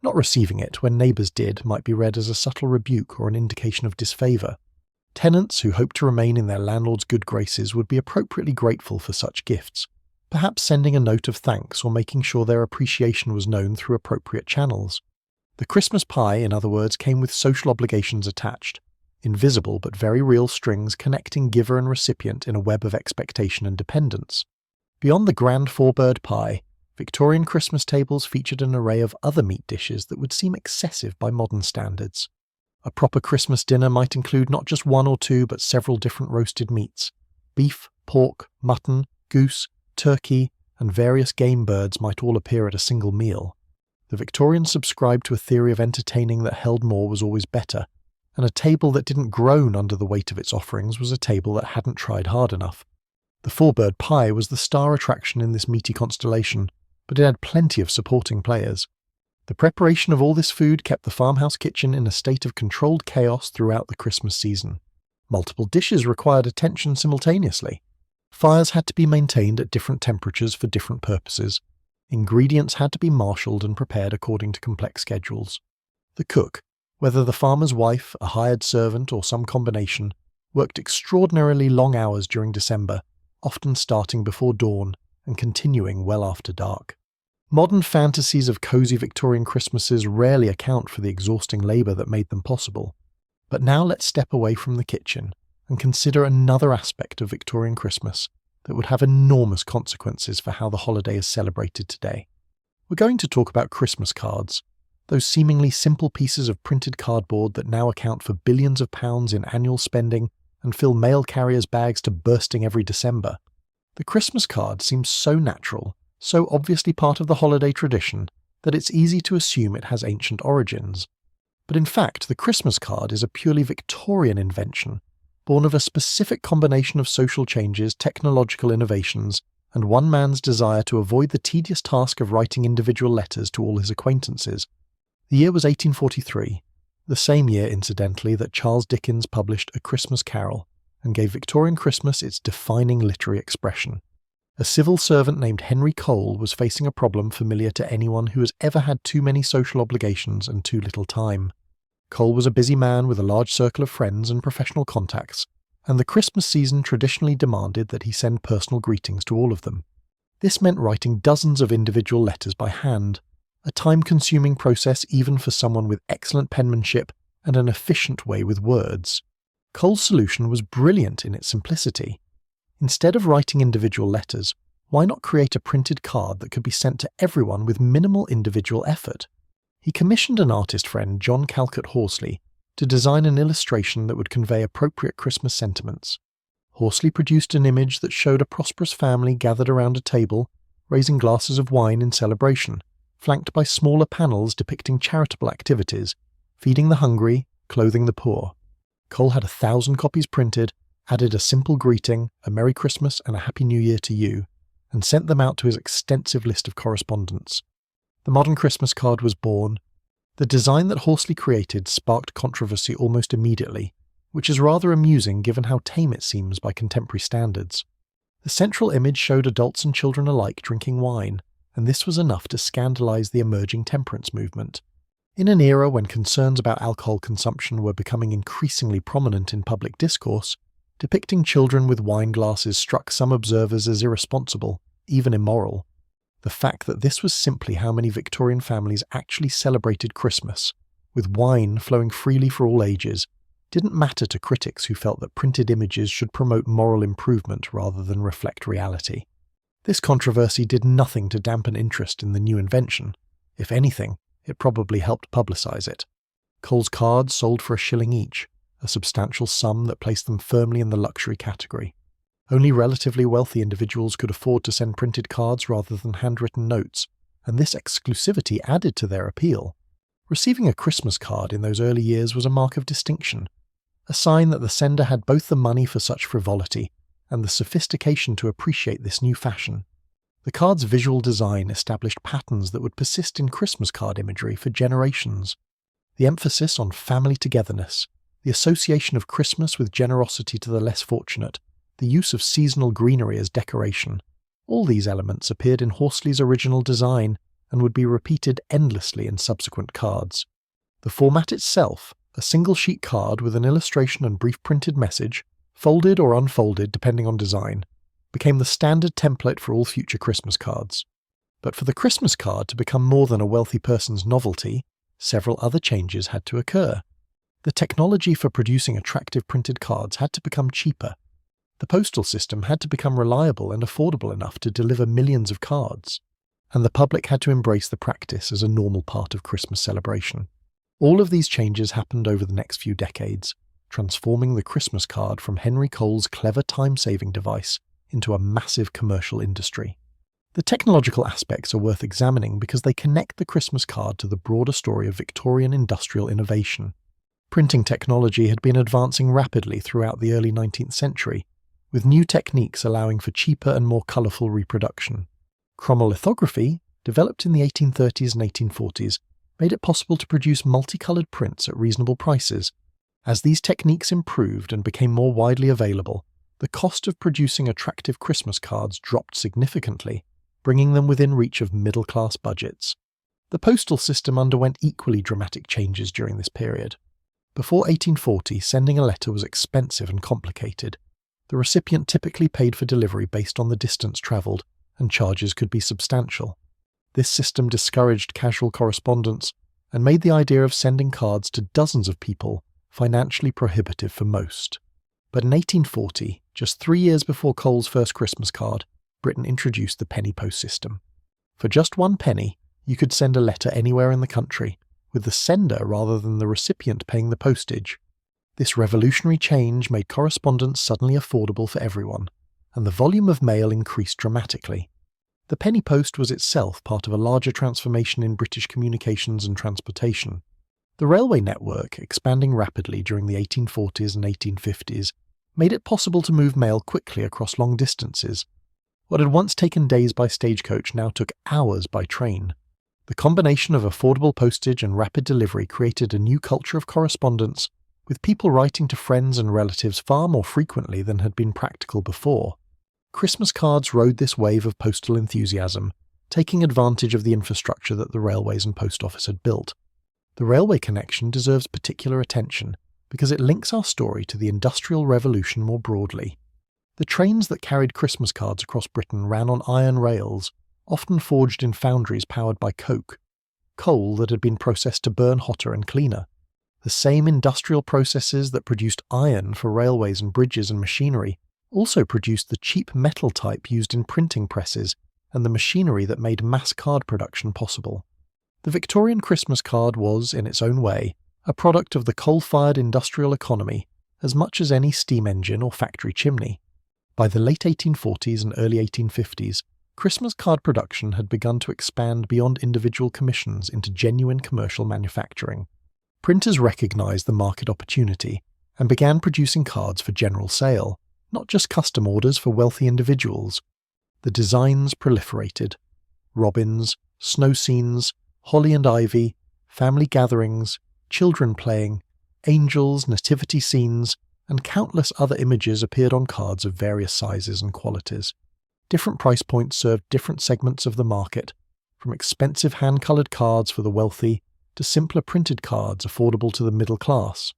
Not receiving it, when neighbours did, might be read as a subtle rebuke or an indication of disfavour. Tenants who hoped to remain in their landlord's good graces would be appropriately grateful for such gifts, perhaps sending a note of thanks or making sure their appreciation was known through appropriate channels. The Christmas pie, in other words, came with social obligations attached, invisible but very real strings connecting giver and recipient in a web of expectation and dependence. Beyond the grand 4-bird pie, Victorian Christmas tables featured an array of other meat dishes that would seem excessive by modern standards. A proper Christmas dinner might include not just one or two but several different roasted meats. Beef, pork, mutton, goose, turkey, and various game birds might all appear at a single meal. The Victorians subscribed to a theory of entertaining that held more was always better, and a table that didn't groan under the weight of its offerings was a table that hadn't tried hard enough. The 4-bird pie was the star attraction in this meaty constellation, but it had plenty of supporting players. The preparation of all this food kept the farmhouse kitchen in a state of controlled chaos throughout the Christmas season. Multiple dishes required attention simultaneously. Fires had to be maintained at different temperatures for different purposes. Ingredients had to be marshalled and prepared according to complex schedules. The cook, whether the farmer's wife, a hired servant, or some combination, worked extraordinarily long hours during December, often starting before dawn and continuing well after dark. Modern fantasies of cosy Victorian Christmases rarely account for the exhausting labour that made them possible. But now let's step away from the kitchen and consider another aspect of Victorian Christmas that would have enormous consequences for how the holiday is celebrated today. We're going to talk about Christmas cards, those seemingly simple pieces of printed cardboard that now account for billions of pounds in annual spending and fill mail carriers' bags to bursting every December. The Christmas card seems so natural, so obviously part of the holiday tradition, that it's easy to assume it has ancient origins. But in fact, the Christmas card is a purely Victorian invention, born of a specific combination of social changes, technological innovations, and one man's desire to avoid the tedious task of writing individual letters to all his acquaintances. The year was 1843, the same year, incidentally, that Charles Dickens published A Christmas Carol and gave Victorian Christmas its defining literary expression. A civil servant named Henry Cole was facing a problem familiar to anyone who has ever had too many social obligations and too little time. Cole was a busy man with a large circle of friends and professional contacts, and the Christmas season traditionally demanded that he send personal greetings to all of them. This meant writing dozens of individual letters by hand, a time-consuming process even for someone with excellent penmanship and an efficient way with words. Cole's solution was brilliant in its simplicity. Instead of writing individual letters, why not create a printed card that could be sent to everyone with minimal individual effort? He commissioned an artist friend, John Calcutt Horsley, to design an illustration that would convey appropriate Christmas sentiments. Horsley produced an image that showed a prosperous family gathered around a table, raising glasses of wine in celebration, flanked by smaller panels depicting charitable activities, feeding the hungry, clothing the poor. Cole had 1,000 copies printed, added a simple greeting, a Merry Christmas and a Happy New Year to you, and sent them out to his extensive list of correspondents. The modern Christmas card was born. The design that Horsley created sparked controversy almost immediately, which is rather amusing given how tame it seems by contemporary standards. The central image showed adults and children alike drinking wine, and this was enough to scandalize the emerging temperance movement. In an era when concerns about alcohol consumption were becoming increasingly prominent in public discourse, depicting children with wine glasses struck some observers as irresponsible, even immoral. The fact that this was simply how many Victorian families actually celebrated Christmas, with wine flowing freely for all ages, didn't matter to critics who felt that printed images should promote moral improvement rather than reflect reality. This controversy did nothing to dampen interest in the new invention. If anything, it probably helped publicize it. Cole's cards sold for $1 each, a substantial sum that placed them firmly in the luxury category. Only relatively wealthy individuals could afford to send printed cards rather than handwritten notes, and this exclusivity added to their appeal. Receiving a Christmas card in those early years was a mark of distinction, a sign that the sender had both the money for such frivolity and the sophistication to appreciate this new fashion. The card's visual design established patterns that would persist in Christmas card imagery for generations. The emphasis on family togetherness, the association of Christmas with generosity to the less fortunate, the use of seasonal greenery as decoration, all these elements appeared in Horsley's original design and would be repeated endlessly in subsequent cards. The format itself, a single-sheet card with an illustration and brief printed message, folded or unfolded depending on design, became the standard template for all future Christmas cards. But for the Christmas card to become more than a wealthy person's novelty, several other changes had to occur. The technology for producing attractive printed cards had to become cheaper. The postal system had to become reliable and affordable enough to deliver millions of cards. And the public had to embrace the practice as a normal part of Christmas celebration. All of these changes happened over the next few decades, transforming the Christmas card from Henry Cole's clever time-saving device into a massive commercial industry. The technological aspects are worth examining because they connect the Christmas card to the broader story of Victorian industrial innovation. Printing technology had been advancing rapidly throughout the early 19th century, with new techniques allowing for cheaper and more colourful reproduction. Chromolithography, developed in the 1830s and 1840s, made it possible to produce multicoloured prints at reasonable prices. As these techniques improved and became more widely available, the cost of producing attractive Christmas cards dropped significantly, bringing them within reach of middle-class budgets. The postal system underwent equally dramatic changes during this period. Before 1840, sending a letter was expensive and complicated. The recipient typically paid for delivery based on the distance travelled, and charges could be substantial. This system discouraged casual correspondence and made the idea of sending cards to dozens of people financially prohibitive for most. But in 1840, just 3 years before Cole's first Christmas card, Britain introduced the penny post system. For just 1 penny, you could send a letter anywhere in the country, with the sender rather than the recipient paying the postage. This revolutionary change made correspondence suddenly affordable for everyone, and the volume of mail increased dramatically. The penny post was itself part of a larger transformation in British communications and transportation. The railway network, expanding rapidly during the 1840s and 1850s, made it possible to move mail quickly across long distances. What had once taken days by stagecoach now took hours by train. The combination of affordable postage and rapid delivery created a new culture of correspondence, with people writing to friends and relatives far more frequently than had been practical before. Christmas cards rode this wave of postal enthusiasm, taking advantage of the infrastructure that the railways and post office had built. The railway connection deserves particular attention because it links our story to the Industrial Revolution more broadly. The trains that carried Christmas cards across Britain ran on iron rails, often forged in foundries powered by coke, coal that had been processed to burn hotter and cleaner. The same industrial processes that produced iron for railways and bridges and machinery also produced the cheap metal type used in printing presses and the machinery that made mass card production possible. The Victorian Christmas card was, in its own way, a product of the coal-fired industrial economy as much as any steam engine or factory chimney. By the late 1840s and early 1850s, Christmas card production had begun to expand beyond individual commissions into genuine commercial manufacturing. Printers recognized the market opportunity and began producing cards for general sale, not just custom orders for wealthy individuals. The designs proliferated. Robins, snow scenes, holly and ivy, family gatherings, children playing, angels, nativity scenes, and countless other images appeared on cards of various sizes and qualities. Different price points served different segments of the market, from expensive hand-coloured cards for the wealthy to simpler printed cards affordable to the middle class.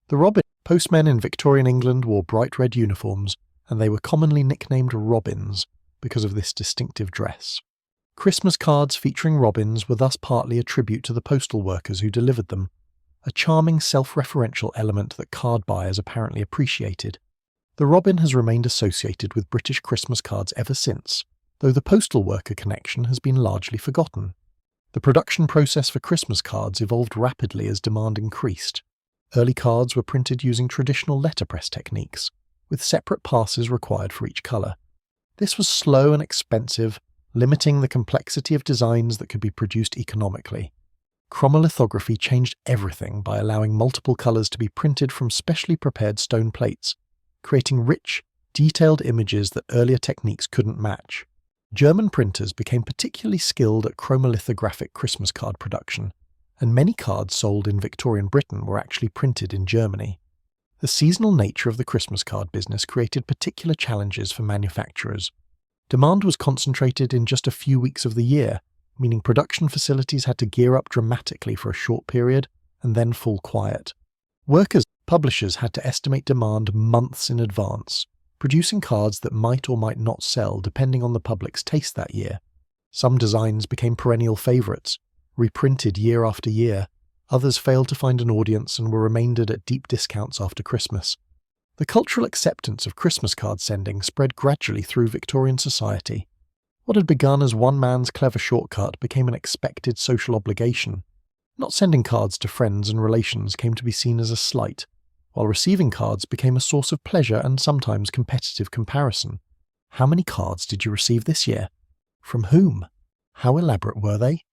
The robin postmen in Victorian England wore bright red uniforms, and they were commonly nicknamed robins because of this distinctive dress. Christmas cards featuring robins were thus partly a tribute to the postal workers who delivered them, a charming self-referential element that card buyers apparently appreciated. The robin has remained associated with British Christmas cards ever since, though the postal worker connection has been largely forgotten. The production process for Christmas cards evolved rapidly as demand increased. Early cards were printed using traditional letterpress techniques, with separate passes required for each colour. This was slow and expensive, limiting the complexity of designs that could be produced economically. Chromolithography changed everything by allowing multiple colours to be printed from specially prepared stone plates, creating rich, detailed images that earlier techniques couldn't match. German printers became particularly skilled at chromolithographic Christmas card production, and many cards sold in Victorian Britain were actually printed in Germany. The seasonal nature of the Christmas card business created particular challenges for manufacturers. Demand was concentrated in just a few weeks of the year, meaning production facilities had to gear up dramatically for a short period and then fall quiet. Publishers had to estimate demand months in advance, producing cards that might or might not sell depending on the public's taste that year. Some designs became perennial favourites, reprinted year after year. Others failed to find an audience and were remaindered at deep discounts after Christmas. The cultural acceptance of Christmas card sending spread gradually through Victorian society. What had begun as one man's clever shortcut became an expected social obligation. Not sending cards to friends and relations came to be seen as a slight, while receiving cards became a source of pleasure and sometimes competitive comparison. How many cards did you receive this year? From whom? How elaborate were they?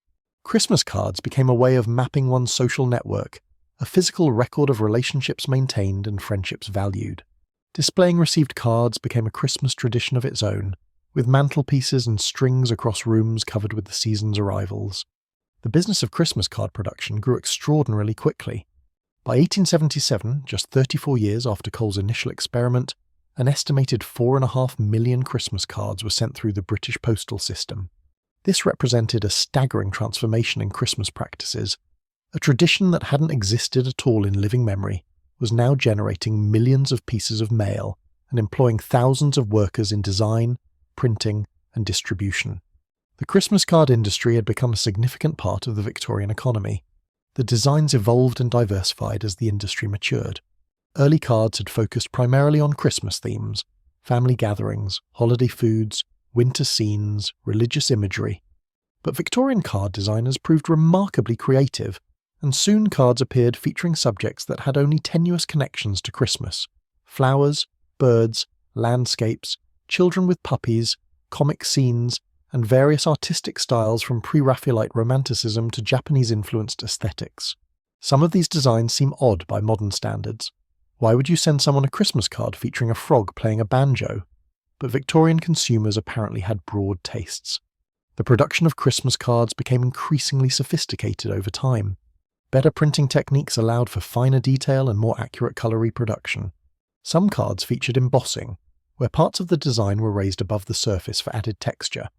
Christmas cards became a way of mapping one's social network, a physical record of relationships maintained and friendships valued. Displaying received cards became a Christmas tradition of its own, with mantelpieces and strings across rooms covered with the season's arrivals. The business of Christmas card production grew extraordinarily quickly. By 1877, just 34 years after Cole's initial experiment, an estimated 4.5 million Christmas cards were sent through the British postal system. This represented a staggering transformation in Christmas practices. A tradition that hadn't existed at all in living memory was now generating millions of pieces of mail and employing thousands of workers in design, printing, and distribution. The Christmas card industry had become a significant part of the Victorian economy. The designs evolved and diversified as the industry matured. Early cards had focused primarily on Christmas themes, family gatherings, holiday foods, winter scenes, religious imagery. But Victorian card designers proved remarkably creative, and soon cards appeared featuring subjects that had only tenuous connections to Christmas: flowers, birds, landscapes, children with puppies, comic scenes, and various artistic styles from pre-Raphaelite Romanticism to Japanese-influenced aesthetics. Some of these designs seem odd by modern standards. Why would you send someone a Christmas card featuring a frog playing a banjo? But Victorian consumers apparently had broad tastes. The production of Christmas cards became increasingly sophisticated over time. Better printing techniques allowed for finer detail and more accurate colour reproduction. Some cards featured embossing, where parts of the design were raised above the surface for added texture.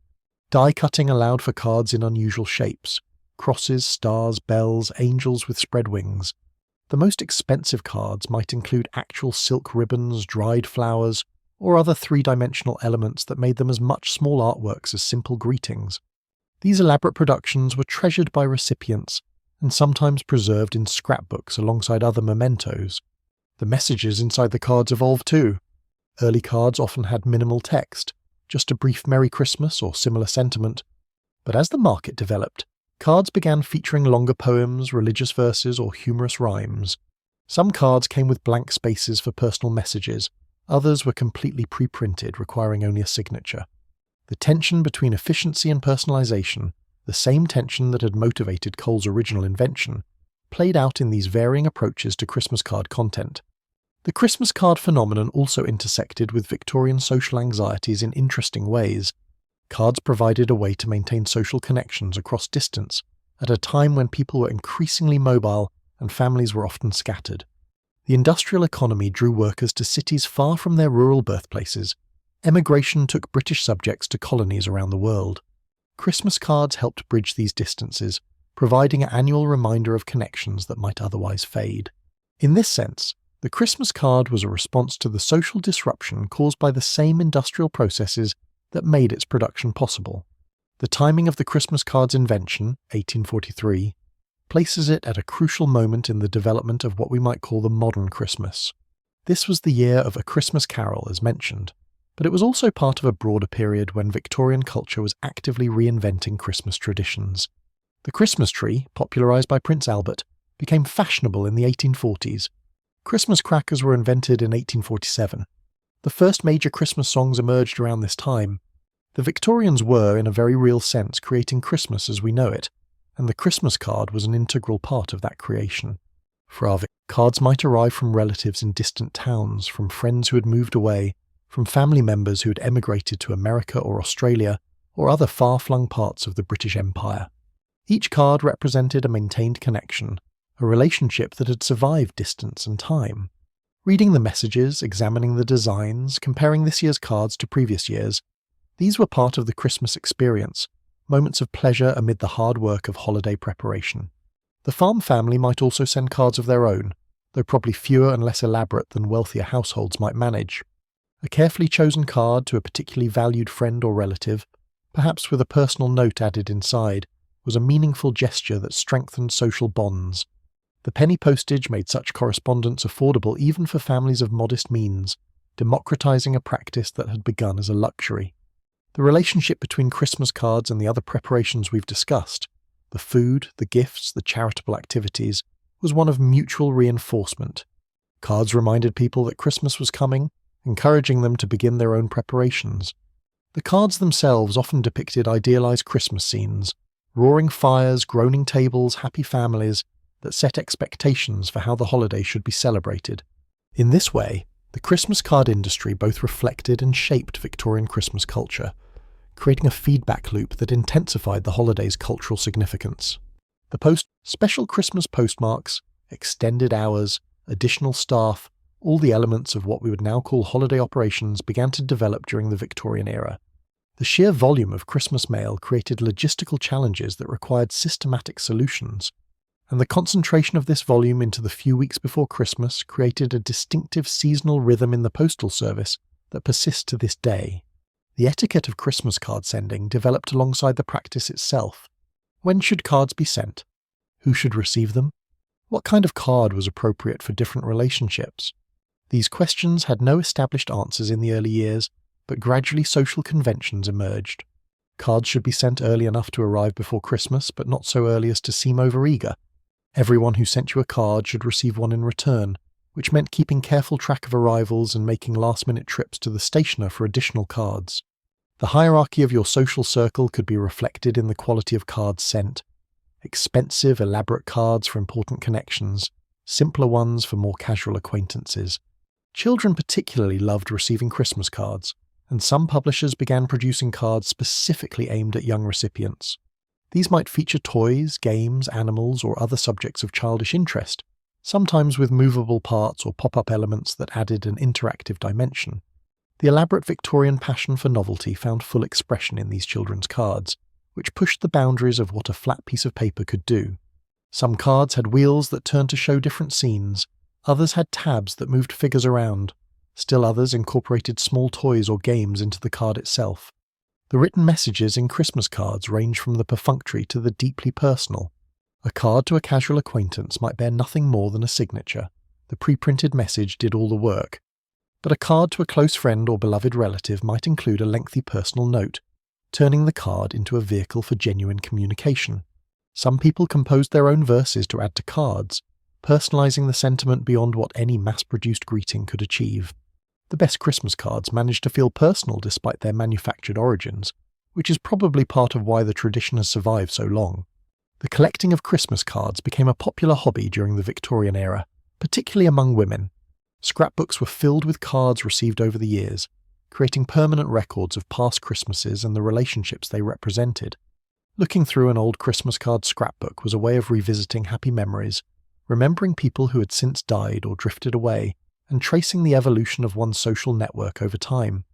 Die cutting allowed for cards in unusual shapes: crosses, stars, bells, angels with spread wings. The most expensive cards might include actual silk ribbons, dried flowers, or other three-dimensional elements that made them as much small artworks as simple greetings. These elaborate productions were treasured by recipients and sometimes preserved in scrapbooks alongside other mementos. The messages inside the cards evolved too. Early cards often had minimal text, just a brief Merry Christmas or similar sentiment. But as the market developed, cards began featuring longer poems, religious verses, or humorous rhymes. Some cards came with blank spaces for personal messages, others were completely pre-printed, requiring only a signature. The tension between efficiency and personalization, the same tension that had motivated Cole's original invention, played out in these varying approaches to Christmas card content. The Christmas card phenomenon also intersected with Victorian social anxieties in interesting ways. Cards provided a way to maintain social connections across distance, at a time when people were increasingly mobile and families were often scattered. The industrial economy drew workers to cities far from their rural birthplaces. Emigration took British subjects to colonies around the world. Christmas cards helped bridge these distances, providing an annual reminder of connections that might otherwise fade. In this sense, the Christmas card was a response to the social disruption caused by the same industrial processes that made its production possible. The timing of the Christmas card's invention, 1843, places it at a crucial moment in the development of what we might call the modern Christmas. This was the year of A Christmas Carol, as mentioned, but it was also part of a broader period when Victorian culture was actively reinventing Christmas traditions. The Christmas tree, popularised by Prince Albert, became fashionable in the 1840s. Christmas crackers were invented in 1847. The first major Christmas songs emerged around this time. The Victorians were, in a very real sense, creating Christmas as we know it, and the Christmas card was an integral part of that creation. For our cards might arrive from relatives in distant towns, from friends who had moved away, from family members who had emigrated to America or Australia, or other far-flung parts of the British Empire. Each card represented a maintained connection, a relationship that had survived distance and time. Reading the messages, examining the designs, comparing this year's cards to previous years, these were part of the Christmas experience, moments of pleasure amid the hard work of holiday preparation. The farm family might also send cards of their own, though probably fewer and less elaborate than wealthier households might manage. A carefully chosen card to a particularly valued friend or relative, perhaps with a personal note added inside, was a meaningful gesture that strengthened social bonds. The penny postage made such correspondence affordable even for families of modest means, democratizing a practice that had begun as a luxury. The relationship between Christmas cards and the other preparations we've discussed, the food, the gifts, the charitable activities, was one of mutual reinforcement. Cards reminded people that Christmas was coming, encouraging them to begin their own preparations. The cards themselves often depicted idealized Christmas scenes, roaring fires, groaning tables, happy families, that set expectations for how the holiday should be celebrated. In this way, the Christmas card industry both reflected and shaped Victorian Christmas culture, creating a feedback loop that intensified the holiday's cultural significance. The special Christmas postmarks, extended hours, additional staff, all the elements of what we would now call holiday operations began to develop during the Victorian era. The sheer volume of Christmas mail created logistical challenges that required systematic solutions, and the concentration of this volume into the few weeks before Christmas created a distinctive seasonal rhythm in the postal service that persists to this day. The etiquette of Christmas card sending developed alongside the practice itself. When should cards be sent? Who should receive them? What kind of card was appropriate for different relationships? These questions had no established answers in the early years, but gradually social conventions emerged. Cards should be sent early enough to arrive before Christmas, but not so early as to seem overeager. Everyone who sent you a card should receive one in return, which meant keeping careful track of arrivals and making last-minute trips to the stationer for additional cards. The hierarchy of your social circle could be reflected in the quality of cards sent. Expensive, elaborate cards for important connections, simpler ones for more casual acquaintances. Children particularly loved receiving Christmas cards, and some publishers began producing cards specifically aimed at young recipients. These might feature toys, games, animals, or other subjects of childish interest, sometimes with movable parts or pop-up elements that added an interactive dimension. The elaborate Victorian passion for novelty found full expression in these children's cards, which pushed the boundaries of what a flat piece of paper could do. Some cards had wheels that turned to show different scenes, others had tabs that moved figures around, still others incorporated small toys or games into the card itself. The written messages in Christmas cards range from the perfunctory to the deeply personal. A card to a casual acquaintance might bear nothing more than a signature. The pre-printed message did all the work. But a card to a close friend or beloved relative might include a lengthy personal note, turning the card into a vehicle for genuine communication. Some people composed their own verses to add to cards, personalizing the sentiment beyond what any mass-produced greeting could achieve. The best Christmas cards managed to feel personal despite their manufactured origins, which is probably part of why the tradition has survived so long. The collecting of Christmas cards became a popular hobby during the Victorian era, particularly among women. Scrapbooks were filled with cards received over the years, creating permanent records of past Christmases and the relationships they represented. Looking through an old Christmas card scrapbook was a way of revisiting happy memories, remembering people who had since died or drifted away, and tracing the evolution of one's social network over time.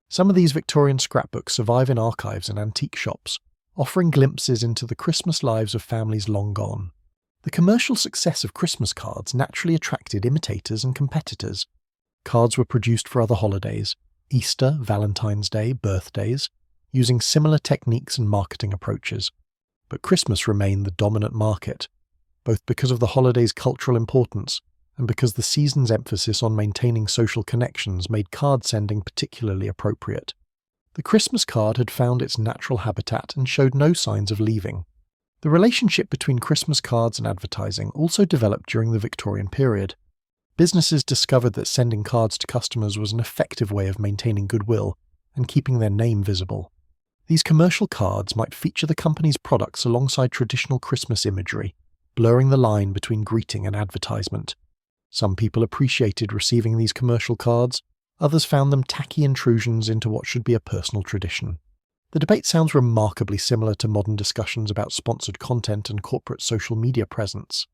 Some of these Victorian scrapbooks survive in archives and antique shops, offering glimpses into the Christmas lives of families long gone. The commercial success of Christmas cards naturally attracted imitators and competitors. Cards were produced for other holidays, Easter, Valentine's Day, birthdays, using similar techniques and marketing approaches. But Christmas remained the dominant market, both because of the holiday's cultural importance and because the season's emphasis on maintaining social connections made card sending particularly appropriate. The Christmas card had found its natural habitat and showed no signs of leaving. The relationship between Christmas cards and advertising also developed during the Victorian period. Businesses discovered that sending cards to customers was an effective way of maintaining goodwill and keeping their name visible. These commercial cards might feature the company's products alongside traditional Christmas imagery, blurring the line between greeting and advertisement. Some people appreciated receiving these commercial cards, others found them tacky intrusions into what should be a personal tradition. The debate sounds remarkably similar to modern discussions about sponsored content and corporate social media presence.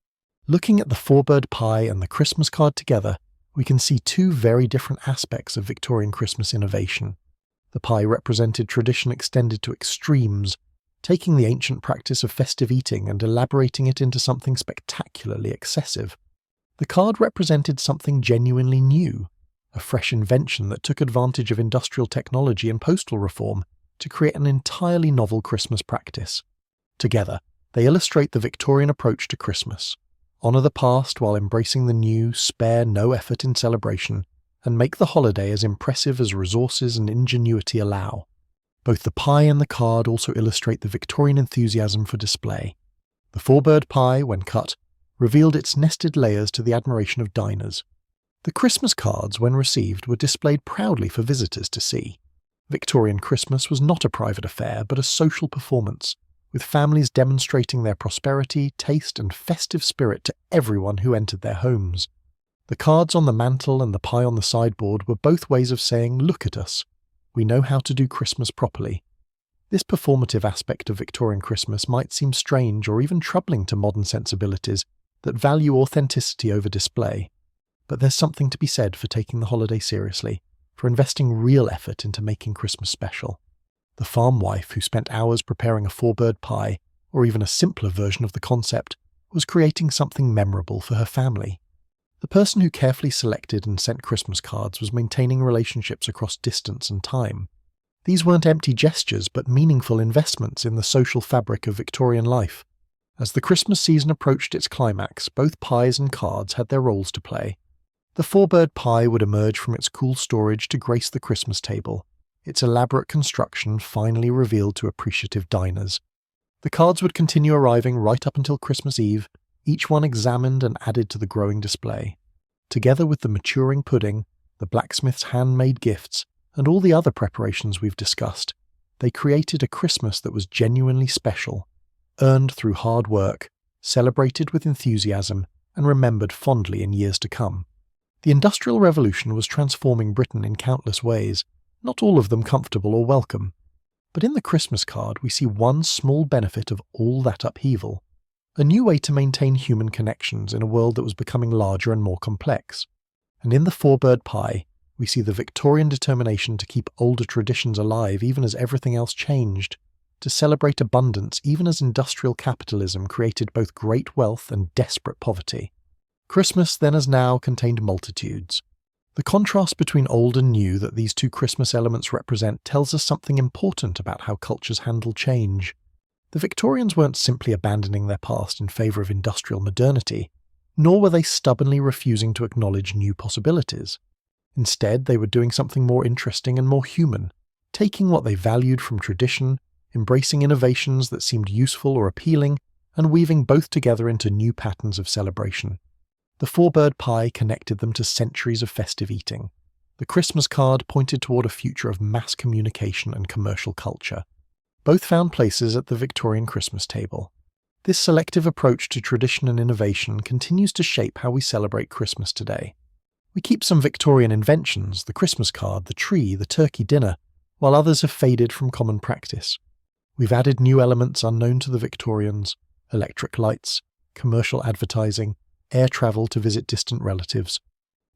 Looking at the four-bird pie and the Christmas card together, we can see two very different aspects of Victorian Christmas innovation. The pie represented tradition extended to extremes, taking the ancient practice of festive eating and elaborating it into something spectacularly excessive. The card represented something genuinely new, a fresh invention that took advantage of industrial technology and postal reform to create an entirely novel Christmas practice. Together, they illustrate the Victorian approach to Christmas. Honour the past while embracing the new, spare no effort in celebration, and make the holiday as impressive as resources and ingenuity allow. Both the pie and the card also illustrate the Victorian enthusiasm for display. The four-bird pie, when cut, revealed its nested layers to the admiration of diners. The Christmas cards, when received, were displayed proudly for visitors to see. Victorian Christmas was not a private affair, but a social performance, with families demonstrating their prosperity, taste, and festive spirit to everyone who entered their homes. The cards on the mantel and the pie on the sideboard were both ways of saying, "Look at us. We know how to do Christmas properly." This performative aspect of Victorian Christmas might seem strange or even troubling to modern sensibilities that value authenticity over display. But there's something to be said for taking the holiday seriously, for investing real effort into making Christmas special. The farm wife who spent hours preparing a four-bird pie, or even a simpler version of the concept, was creating something memorable for her family. The person who carefully selected and sent Christmas cards was maintaining relationships across distance and time. These weren't empty gestures, but meaningful investments in the social fabric of Victorian life. As the Christmas season approached its climax, both pies and cards had their roles to play. The four-bird pie would emerge from its cool storage to grace the Christmas table, its elaborate construction finally revealed to appreciative diners. The cards would continue arriving right up until Christmas Eve, each one examined and added to the growing display. Together with the maturing pudding, the blacksmith's handmade gifts, and all the other preparations we've discussed, they created a Christmas that was genuinely special, earned through hard work, celebrated with enthusiasm, and remembered fondly in years to come. The Industrial Revolution was transforming Britain in countless ways, not all of them comfortable or welcome. But in the Christmas card we see one small benefit of all that upheaval: a new way to maintain human connections in a world that was becoming larger and more complex. And in the four-bird pie, we see the Victorian determination to keep older traditions alive even as everything else changed, to celebrate abundance even as industrial capitalism created both great wealth and desperate poverty. Christmas, then as now, contained multitudes. The contrast between old and new that these two Christmas elements represent tells us something important about how cultures handle change. The Victorians weren't simply abandoning their past in favour of industrial modernity, nor were they stubbornly refusing to acknowledge new possibilities. Instead, they were doing something more interesting and more human, taking what they valued from tradition, embracing innovations that seemed useful or appealing, and weaving both together into new patterns of celebration. The four-bird pie connected them to centuries of festive eating. The Christmas card pointed toward a future of mass communication and commercial culture. Both found places at the Victorian Christmas table. This selective approach to tradition and innovation continues to shape how we celebrate Christmas today. We keep some Victorian inventions, the Christmas card, the tree, the turkey dinner, while others have faded from common practice. We've added new elements unknown to the Victorians: electric lights, commercial advertising, air travel to visit distant relatives.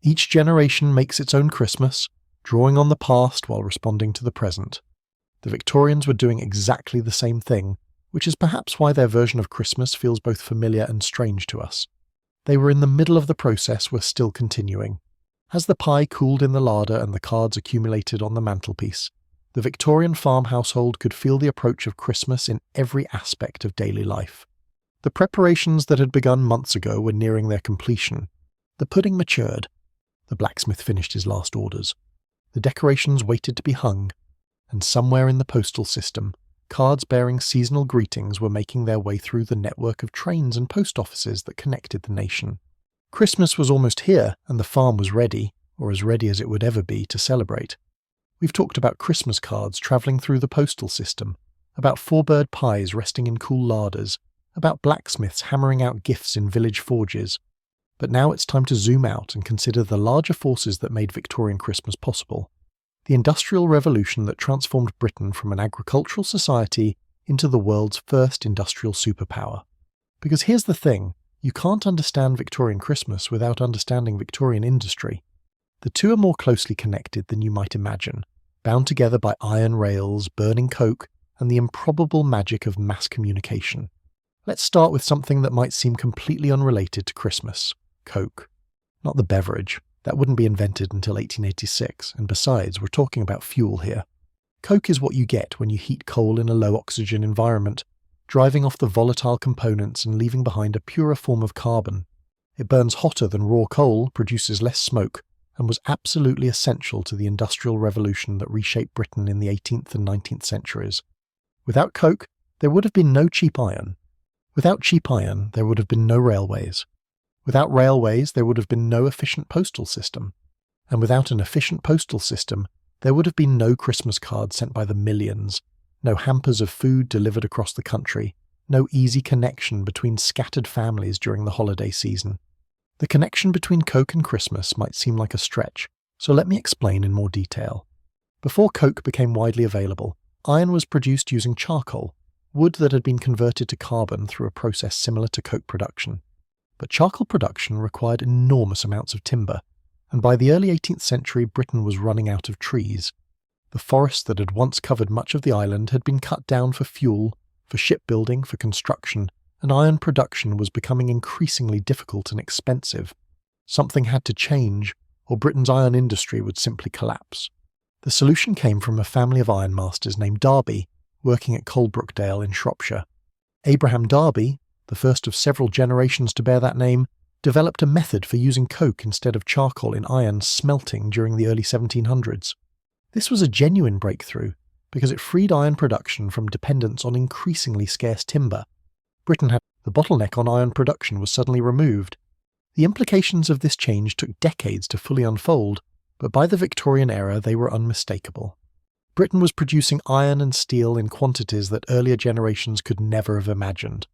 Each generation makes its own Christmas, drawing on the past while responding to the present. The Victorians were doing exactly the same thing, which is perhaps why their version of Christmas feels both familiar and strange to us. They were in the middle of the process we're still continuing. As the pie cooled in the larder and the cards accumulated on the mantelpiece, the Victorian farm household could feel the approach of Christmas in every aspect of daily life. The preparations that had begun months ago were nearing their completion. The pudding matured. The blacksmith finished his last orders. The decorations waited to be hung, and somewhere in the postal system, cards bearing seasonal greetings were making their way through the network of trains and post offices that connected the nation. Christmas was almost here, and the farm was ready, or as ready as it would ever be, to celebrate. We've talked about Christmas cards travelling through the postal system, about four-bird pies resting in cool larders, about blacksmiths hammering out gifts in village forges. But now it's time to zoom out and consider the larger forces that made Victorian Christmas possible. The Industrial Revolution that transformed Britain from an agricultural society into the world's first industrial superpower. Because here's the thing, you can't understand Victorian Christmas without understanding Victorian industry. The two are more closely connected than you might imagine, bound together by iron rails, burning coke, and the improbable magic of mass communication. Let's start with something that might seem completely unrelated to Christmas: Coke. Not the beverage. That wouldn't be invented until 1886, and besides, we're talking about fuel here. Coke is what you get when you heat coal in a low-oxygen environment, driving off the volatile components and leaving behind a purer form of carbon. It burns hotter than raw coal, produces less smoke, and was absolutely essential to the Industrial Revolution that reshaped Britain in the 18th and 19th centuries. Without Coke, there would have been no cheap iron. Without cheap iron, there would have been no railways. Without railways, there would have been no efficient postal system. And without an efficient postal system, there would have been no Christmas cards sent by the millions, no hampers of food delivered across the country, no easy connection between scattered families during the holiday season. The connection between Coke and Christmas might seem like a stretch, so let me explain in more detail. Before Coke became widely available, iron was produced using charcoal, wood that had been converted to carbon through a process similar to Coke production. But charcoal production required enormous amounts of timber, and by the early 18th century Britain was running out of trees. The forests that had once covered much of the island had been cut down for fuel, for shipbuilding, for construction, and iron production was becoming increasingly difficult and expensive. Something had to change, or Britain's iron industry would simply collapse. The solution came from a family of ironmasters named Darby, working at Coalbrookdale in Shropshire. Abraham Darby, the first of several generations to bear that name, developed a method for using coke instead of charcoal in iron smelting during the early 1700s. This was a genuine breakthrough, because it freed iron production from dependence on increasingly scarce timber. Britain had the bottleneck on iron production was suddenly removed. The implications of this change took decades to fully unfold, but by the Victorian era they were unmistakable. Britain was producing iron and steel in quantities that earlier generations could never have imagined.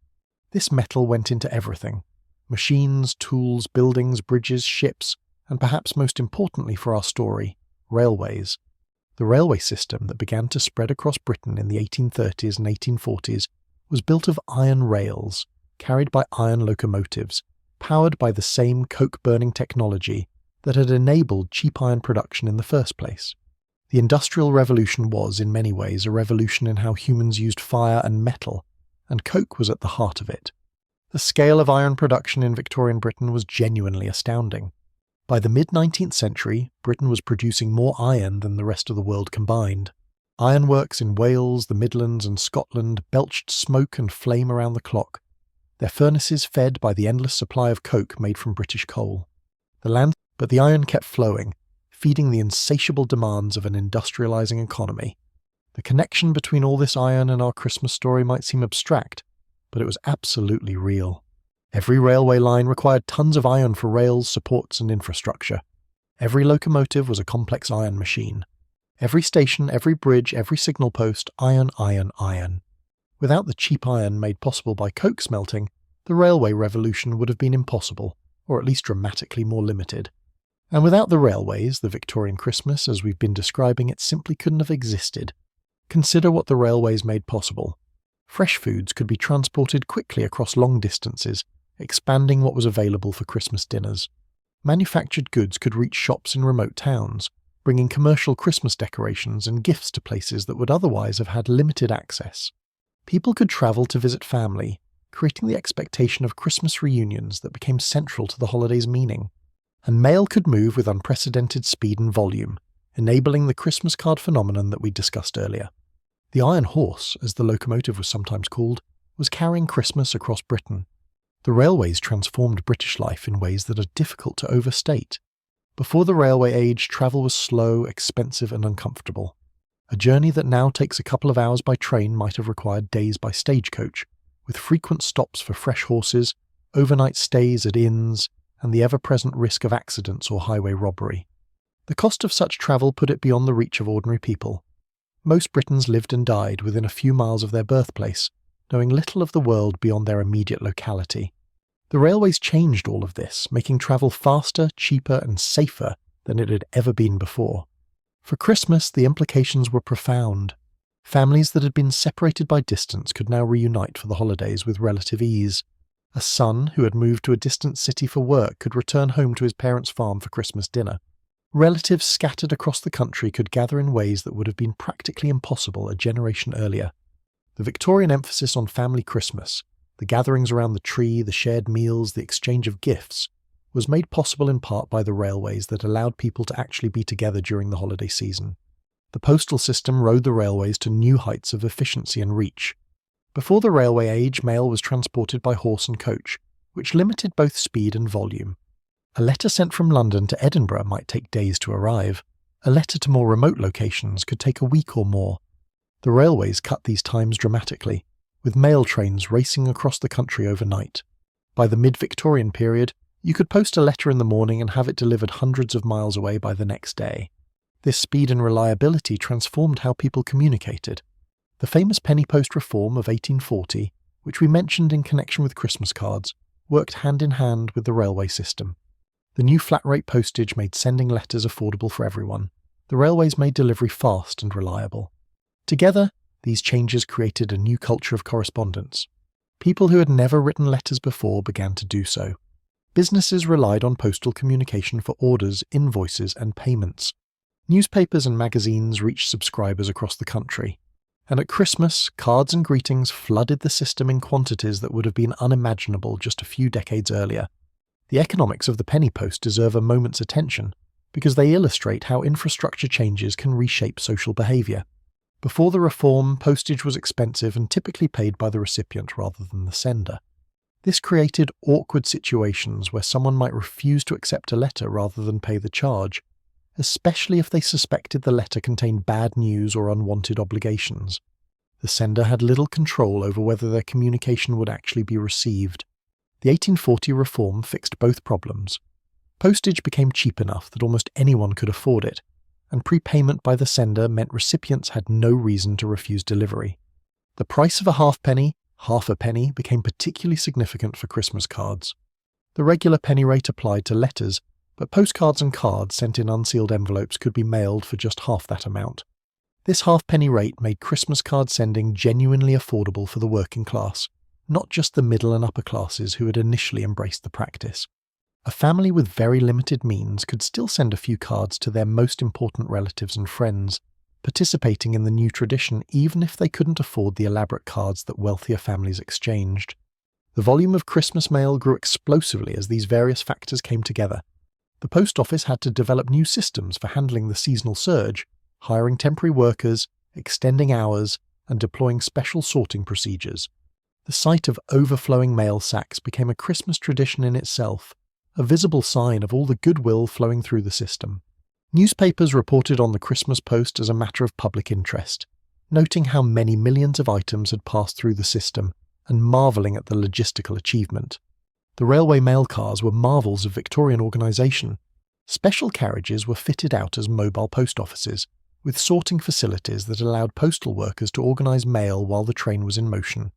This metal went into everything: machines, tools, buildings, bridges, ships, and perhaps most importantly for our story, railways. The railway system that began to spread across Britain in the 1830s and 1840s was built of iron rails, carried by iron locomotives, powered by the same coke-burning technology that had enabled cheap iron production in the first place. The Industrial Revolution was, in many ways, a revolution in how humans used fire and metal, and coke was at the heart of it. The scale of iron production in Victorian Britain was genuinely astounding. By the mid-19th century, Britain was producing more iron than the rest of the world combined. Ironworks in Wales, the Midlands, and Scotland belched smoke and flame around the clock, their furnaces fed by the endless supply of coke made from British coal. But the iron kept flowing, feeding the insatiable demands of an industrializing economy. The connection between all this iron and our Christmas story might seem abstract, but it was absolutely real. Every railway line required tons of iron for rails, supports, and infrastructure. Every locomotive was a complex iron machine. Every station, every bridge, every signal post, iron, iron, iron. Without the cheap iron made possible by coke smelting, the railway revolution would have been impossible, or at least dramatically more limited. And without the railways, the Victorian Christmas, as we've been describing it, simply couldn't have existed. Consider what the railways made possible. Fresh foods could be transported quickly across long distances, expanding what was available for Christmas dinners. Manufactured goods could reach shops in remote towns, bringing commercial Christmas decorations and gifts to places that would otherwise have had limited access. People could travel to visit family, creating the expectation of Christmas reunions that became central to the holiday's meaning. And mail could move with unprecedented speed and volume, enabling the Christmas card phenomenon that we discussed earlier. The Iron Horse, as the locomotive was sometimes called, was carrying Christmas across Britain. The railways transformed British life in ways that are difficult to overstate. Before the railway age, travel was slow, expensive, and uncomfortable. A journey that now takes a couple of hours by train might have required days by stagecoach, with frequent stops for fresh horses, overnight stays at inns, and the ever-present risk of accidents or highway robbery. The cost of such travel put it beyond the reach of ordinary people. Most Britons lived and died within a few miles of their birthplace, knowing little of the world beyond their immediate locality. The railways changed all of this, making travel faster, cheaper, and safer than it had ever been before. For Christmas, the implications were profound. Families that had been separated by distance could now reunite for the holidays with relative ease. A son who had moved to a distant city for work could return home to his parents' farm for Christmas dinner. Relatives scattered across the country could gather in ways that would have been practically impossible a generation earlier. The Victorian emphasis on family Christmas, the gatherings around the tree, the shared meals, the exchange of gifts, was made possible in part by the railways that allowed people to actually be together during the holiday season. The postal system rode the railways to new heights of efficiency and reach. Before the railway age, mail was transported by horse and coach, which limited both speed and volume. A letter sent from London to Edinburgh might take days to arrive. A letter to more remote locations could take a week or more. The railways cut these times dramatically, with mail trains racing across the country overnight. By the mid-Victorian period, you could post a letter in the morning and have it delivered hundreds of miles away by the next day. This speed and reliability transformed how people communicated. The famous penny post reform of 1840, which we mentioned in connection with Christmas cards, worked hand in hand with the railway system. The new flat-rate postage made sending letters affordable for everyone. The railways made delivery fast and reliable. Together, these changes created a new culture of correspondence. People who had never written letters before began to do so. Businesses relied on postal communication for orders, invoices, and payments. Newspapers and magazines reached subscribers across the country. And at Christmas, cards and greetings flooded the system in quantities that would have been unimaginable just a few decades earlier. The economics of the penny post deserve a moment's attention, because they illustrate how infrastructure changes can reshape social behaviour. Before the reform, postage was expensive and typically paid by the recipient rather than the sender. This created awkward situations where someone might refuse to accept a letter rather than pay the charge, especially if they suspected the letter contained bad news or unwanted obligations. The sender had little control over whether their communication would actually be received. The 1840 reform fixed both problems. Postage became cheap enough that almost anyone could afford it, and prepayment by the sender meant recipients had no reason to refuse delivery. The price of a half a penny became particularly significant for Christmas cards. The regular penny rate applied to letters, but postcards and cards sent in unsealed envelopes could be mailed for just half that amount. This half-penny rate made Christmas card sending genuinely affordable for the working class, not just the middle and upper classes who had initially embraced the practice. A family with very limited means could still send a few cards to their most important relatives and friends, participating in the new tradition even if they couldn't afford the elaborate cards that wealthier families exchanged. The volume of Christmas mail grew explosively as these various factors came together. The post office had to develop new systems for handling the seasonal surge, hiring temporary workers, extending hours, and deploying special sorting procedures. The sight of overflowing mail sacks became a Christmas tradition in itself, a visible sign of all the goodwill flowing through the system. Newspapers reported on the Christmas post as a matter of public interest, noting how many millions of items had passed through the system and marvelling at the logistical achievement. The railway mail cars were marvels of Victorian organisation. Special carriages were fitted out as mobile post offices, with sorting facilities that allowed postal workers to organise mail while the train was in motion.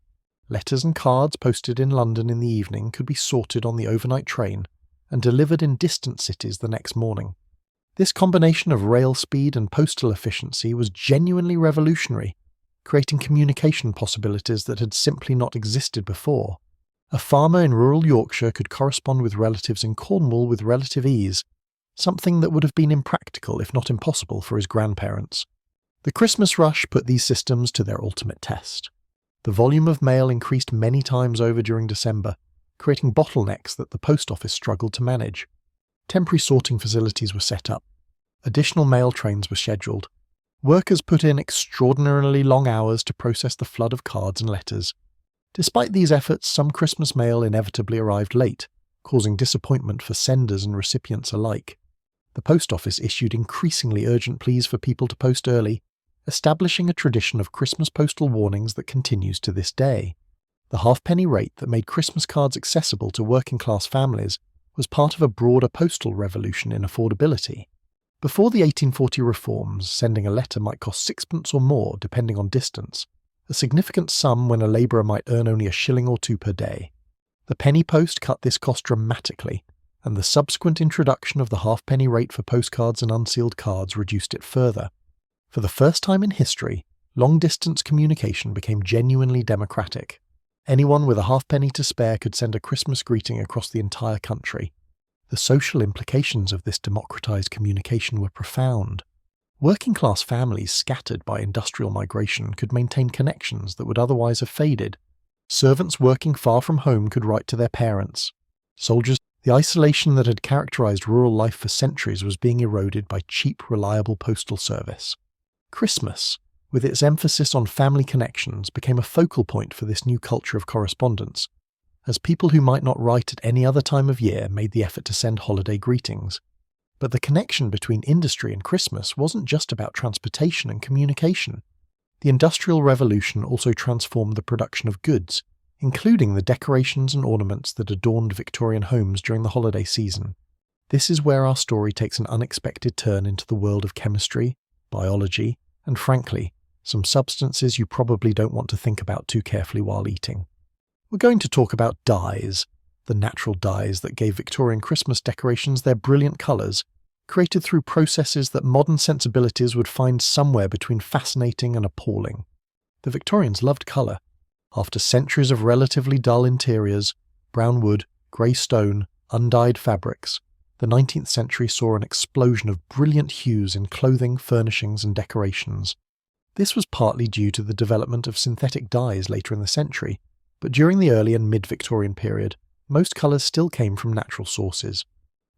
Letters and cards posted in London in the evening could be sorted on the overnight train and delivered in distant cities the next morning. This combination of rail speed and postal efficiency was genuinely revolutionary, creating communication possibilities that had simply not existed before. A farmer in rural Yorkshire could correspond with relatives in Cornwall with relative ease, something that would have been impractical if not impossible for his grandparents. The Christmas rush put these systems to their ultimate test. The volume of mail increased many times over during December, creating bottlenecks that the post office struggled to manage. Temporary sorting facilities were set up. Additional mail trains were scheduled. Workers put in extraordinarily long hours to process the flood of cards and letters. Despite these efforts, some Christmas mail inevitably arrived late, causing disappointment for senders and recipients alike. The post office issued increasingly urgent pleas for people to post early, establishing a tradition of Christmas postal warnings that continues to this day. The halfpenny rate that made Christmas cards accessible to working-class families was part of a broader postal revolution in affordability. Before the 1840 reforms, sending a letter might cost sixpence or more, depending on distance, a significant sum when a labourer might earn only a shilling or two per day. The penny post cut this cost dramatically, and the subsequent introduction of the halfpenny rate for postcards and unsealed cards reduced it further. For the first time in history, long-distance communication became genuinely democratic. Anyone with a halfpenny to spare could send a Christmas greeting across the entire country. The social implications of this democratized communication were profound. Working-class families scattered by industrial migration could maintain connections that would otherwise have faded. Servants working far from home could write to their parents. Soldiers, the isolation that had characterized rural life for centuries was being eroded by cheap, reliable postal service. Christmas, with its emphasis on family connections, became a focal point for this new culture of correspondence, as people who might not write at any other time of year made the effort to send holiday greetings. But the connection between industry and Christmas wasn't just about transportation and communication. The Industrial Revolution also transformed the production of goods, including the decorations and ornaments that adorned Victorian homes during the holiday season. This is where our story takes an unexpected turn into the world of chemistry, biology, and frankly, some substances you probably don't want to think about too carefully while eating. We're going to talk about dyes, the natural dyes that gave Victorian Christmas decorations their brilliant colours, created through processes that modern sensibilities would find somewhere between fascinating and appalling. The Victorians loved colour. After centuries of relatively dull interiors, brown wood, grey stone, undyed fabrics, the 19th century saw an explosion of brilliant hues in clothing, furnishings and decorations. This was partly due to the development of synthetic dyes later in the century, but during the early and mid-Victorian period, most colours still came from natural sources,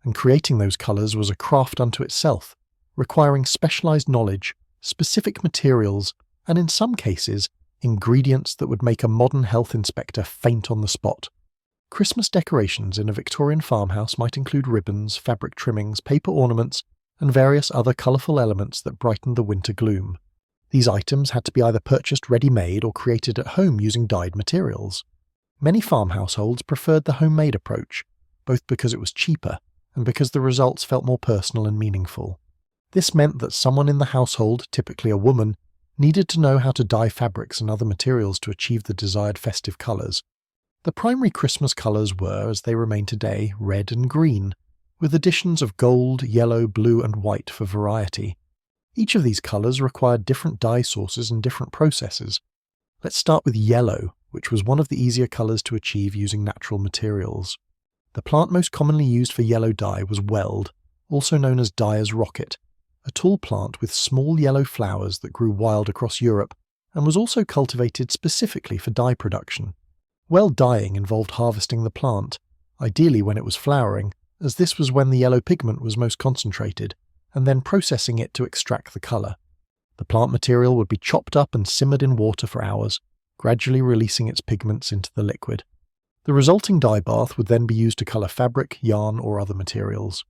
and creating those colours was a craft unto itself, requiring specialised knowledge, specific materials, and in some cases, ingredients that would make a modern health inspector faint on the spot. Christmas decorations in a Victorian farmhouse might include ribbons, fabric trimmings, paper ornaments, and various other colourful elements that brightened the winter gloom. These items had to be either purchased ready-made or created at home using dyed materials. Many farm households preferred the homemade approach, both because it was cheaper and because the results felt more personal and meaningful. This meant that someone in the household, typically a woman, needed to know how to dye fabrics and other materials to achieve the desired festive colours. The primary Christmas colours were, as they remain today, red and green, with additions of gold, yellow, blue and white for variety. Each of these colours required different dye sources and different processes. Let's start with yellow, which was one of the easier colours to achieve using natural materials. The plant most commonly used for yellow dye was weld, also known as dyer's rocket, a tall plant with small yellow flowers that grew wild across Europe and was also cultivated specifically for dye production. Weld dyeing involved harvesting the plant, ideally when it was flowering, as this was when the yellow pigment was most concentrated, and then processing it to extract the colour. The plant material would be chopped up and simmered in water for hours, gradually releasing its pigments into the liquid. The resulting dye bath would then be used to colour fabric, yarn, or other materials.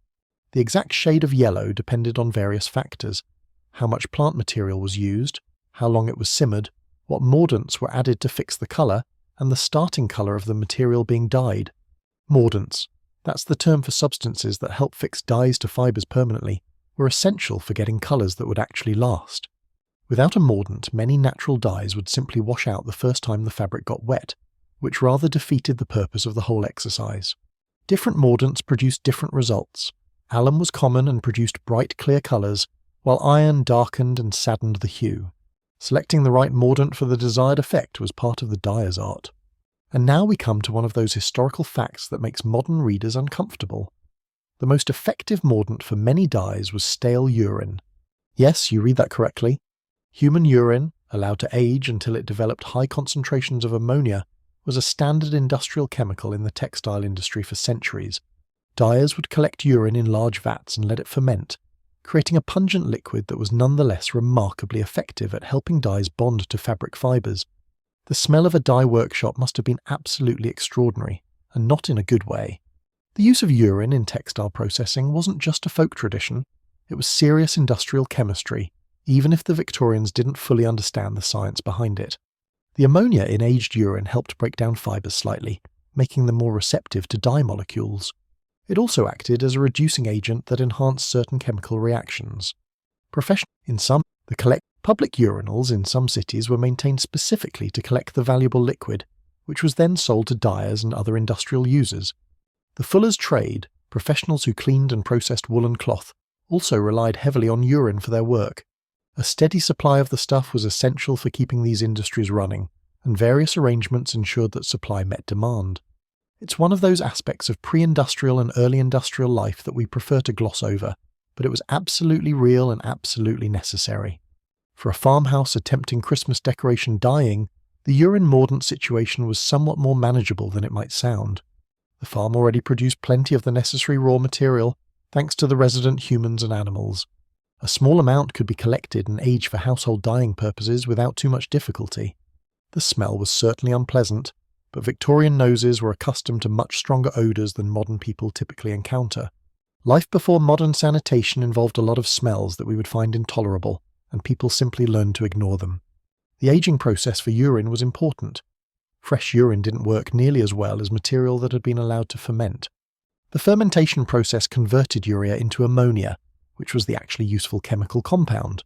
The exact shade of yellow depended on various factors: how much plant material was used, how long it was simmered, what mordants were added to fix the colour, and the starting colour of the material being dyed. Mordants, that's the term for substances that help fix dyes to fibres permanently, were essential for getting colours that would actually last. Without a mordant, many natural dyes would simply wash out the first time the fabric got wet, which rather defeated the purpose of the whole exercise. Different mordants produced different results. Alum was common and produced bright, clear colours, while iron darkened and saddened the hue. Selecting the right mordant for the desired effect was part of the dyer's art. And now we come to one of those historical facts that makes modern readers uncomfortable. The most effective mordant for many dyes was stale urine. Yes, you read that correctly. Human urine, allowed to age until it developed high concentrations of ammonia, was a standard industrial chemical in the textile industry for centuries. Dyers would collect urine in large vats and let it ferment, creating a pungent liquid that was nonetheless remarkably effective at helping dyes bond to fabric fibres. The smell of a dye workshop must have been absolutely extraordinary, and not in a good way. The use of urine in textile processing wasn't just a folk tradition, it was serious industrial chemistry, even if the Victorians didn't fully understand the science behind it. The ammonia in aged urine helped break down fibres slightly, making them more receptive to dye molecules. It also acted as a reducing agent that enhanced certain chemical reactions. Public urinals in some cities were maintained specifically to collect the valuable liquid, which was then sold to dyers and other industrial users. The fuller's trade, professionals who cleaned and processed woolen cloth, also relied heavily on urine for their work. A steady supply of the stuff was essential for keeping these industries running, and various arrangements ensured that supply met demand. It's one of those aspects of pre-industrial and early industrial life that we prefer to gloss over, but it was absolutely real and absolutely necessary. For a farmhouse attempting Christmas decoration dyeing, the urine mordant situation was somewhat more manageable than it might sound. The farm already produced plenty of the necessary raw material, thanks to the resident humans and animals. A small amount could be collected and aged for household dyeing purposes without too much difficulty. The smell was certainly unpleasant, but Victorian noses were accustomed to much stronger odours than modern people typically encounter. Life before modern sanitation involved a lot of smells that we would find intolerable, and people simply learned to ignore them. The aging process for urine was important. Fresh urine didn't work nearly as well as material that had been allowed to ferment. The fermentation process converted urea into ammonia, which was the actually useful chemical compound.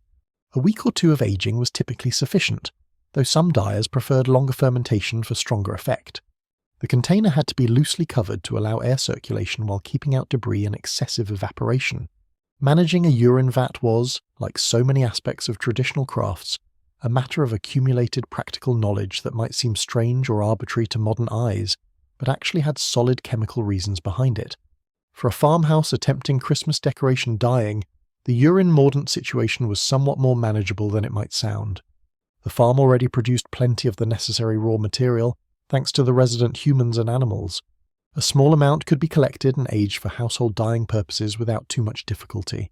A week or two of aging was typically sufficient, though some dyers preferred longer fermentation for stronger effect. The container had to be loosely covered to allow air circulation while keeping out debris and excessive evaporation. Managing a urine vat was, like so many aspects of traditional crafts, a matter of accumulated practical knowledge that might seem strange or arbitrary to modern eyes, but actually had solid chemical reasons behind it. For a farmhouse attempting Christmas decoration dyeing, the urine mordant situation was somewhat more manageable than it might sound. The farm already produced plenty of the necessary raw material, thanks to the resident humans and animals. A small amount could be collected and aged for household dyeing purposes without too much difficulty.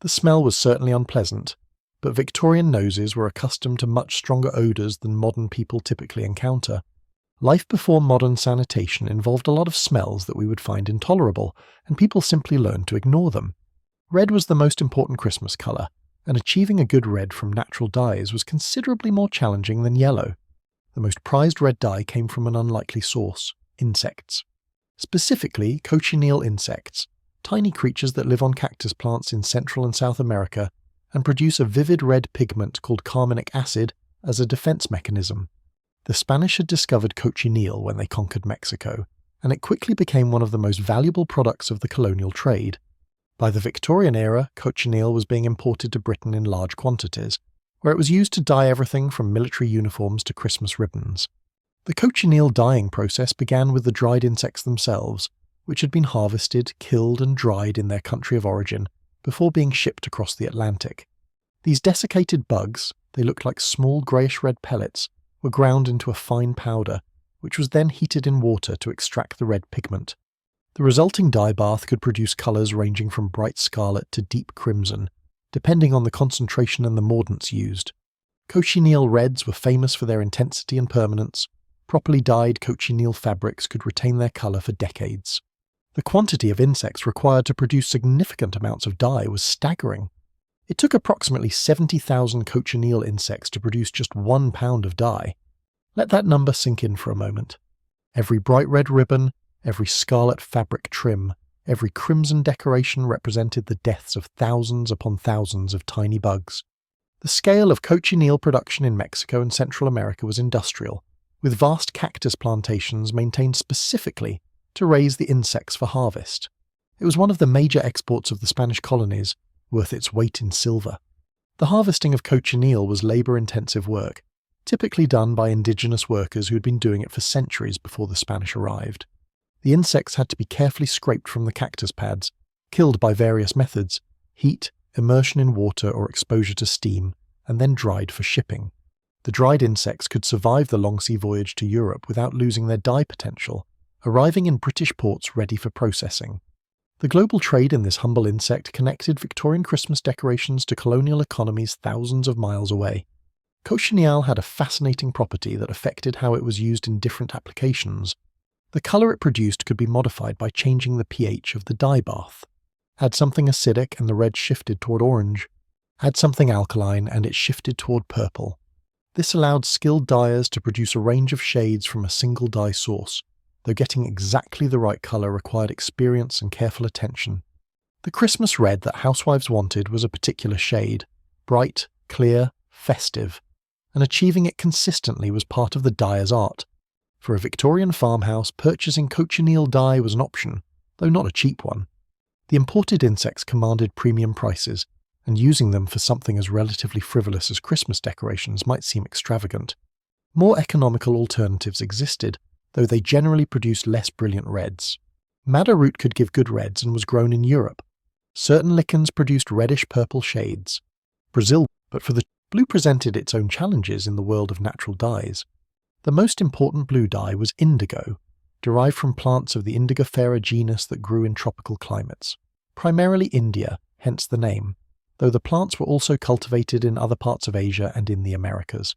The smell was certainly unpleasant, but Victorian noses were accustomed to much stronger odours than modern people typically encounter. Life before modern sanitation involved a lot of smells that we would find intolerable, and people simply learned to ignore them. Red was the most important Christmas colour, and achieving a good red from natural dyes was considerably more challenging than yellow. The most prized red dye came from an unlikely source: insects. Specifically, cochineal insects, tiny creatures that live on cactus plants in Central and South America and produce a vivid red pigment called carminic acid as a defense mechanism. The Spanish had discovered cochineal when they conquered Mexico, and it quickly became one of the most valuable products of the colonial trade. By the Victorian era, cochineal was being imported to Britain in large quantities, where it was used to dye everything from military uniforms to Christmas ribbons. The cochineal dyeing process began with the dried insects themselves, which had been harvested, killed and dried in their country of origin before being shipped across the Atlantic. These desiccated bugs, they looked like small greyish-red pellets, were ground into a fine powder, which was then heated in water to extract the red pigment. The resulting dye bath could produce colours ranging from bright scarlet to deep crimson, depending on the concentration and the mordants used. Cochineal reds were famous for their intensity and permanence. Properly dyed cochineal fabrics could retain their colour for decades. The quantity of insects required to produce significant amounts of dye was staggering. It took approximately 70,000 cochineal insects to produce just 1 pound of dye. Let that number sink in for a moment. Every bright red ribbon, every scarlet fabric trim, every crimson decoration represented the deaths of thousands upon thousands of tiny bugs. The scale of cochineal production in Mexico and Central America was industrial, with vast cactus plantations maintained specifically to raise the insects for harvest. It was one of the major exports of the Spanish colonies, worth its weight in silver. The harvesting of cochineal was labour-intensive work, typically done by indigenous workers who had been doing it for centuries before the Spanish arrived. The insects had to be carefully scraped from the cactus pads, killed by various methods: heat, immersion in water or exposure to steam, and then dried for shipping. The dried insects could survive the long sea voyage to Europe without losing their dye potential, arriving in British ports ready for processing. The global trade in this humble insect connected Victorian Christmas decorations to colonial economies thousands of miles away. Cochineal had a fascinating property that affected how it was used in different applications. The colour it produced could be modified by changing the pH of the dye bath. Add something acidic and the red shifted toward orange. Add something alkaline and it shifted toward purple. This allowed skilled dyers to produce a range of shades from a single dye source, though getting exactly the right colour required experience and careful attention. The Christmas red that housewives wanted was a particular shade: bright, clear, festive, and achieving it consistently was part of the dyer's art. For a Victorian farmhouse, purchasing cochineal dye was an option, though not a cheap one. The imported insects commanded premium prices, and using them for something as relatively frivolous as Christmas decorations might seem extravagant. More economical alternatives existed, though they generally produced less brilliant reds. Madder root could give good reds and was grown in Europe. Certain lichens produced reddish-purple shades. Brazil, but for the blue presented its own challenges in the world of natural dyes. The most important blue dye was indigo, derived from plants of the Indigofera genus that grew in tropical climates, primarily India, hence the name, though the plants were also cultivated in other parts of Asia and in the Americas.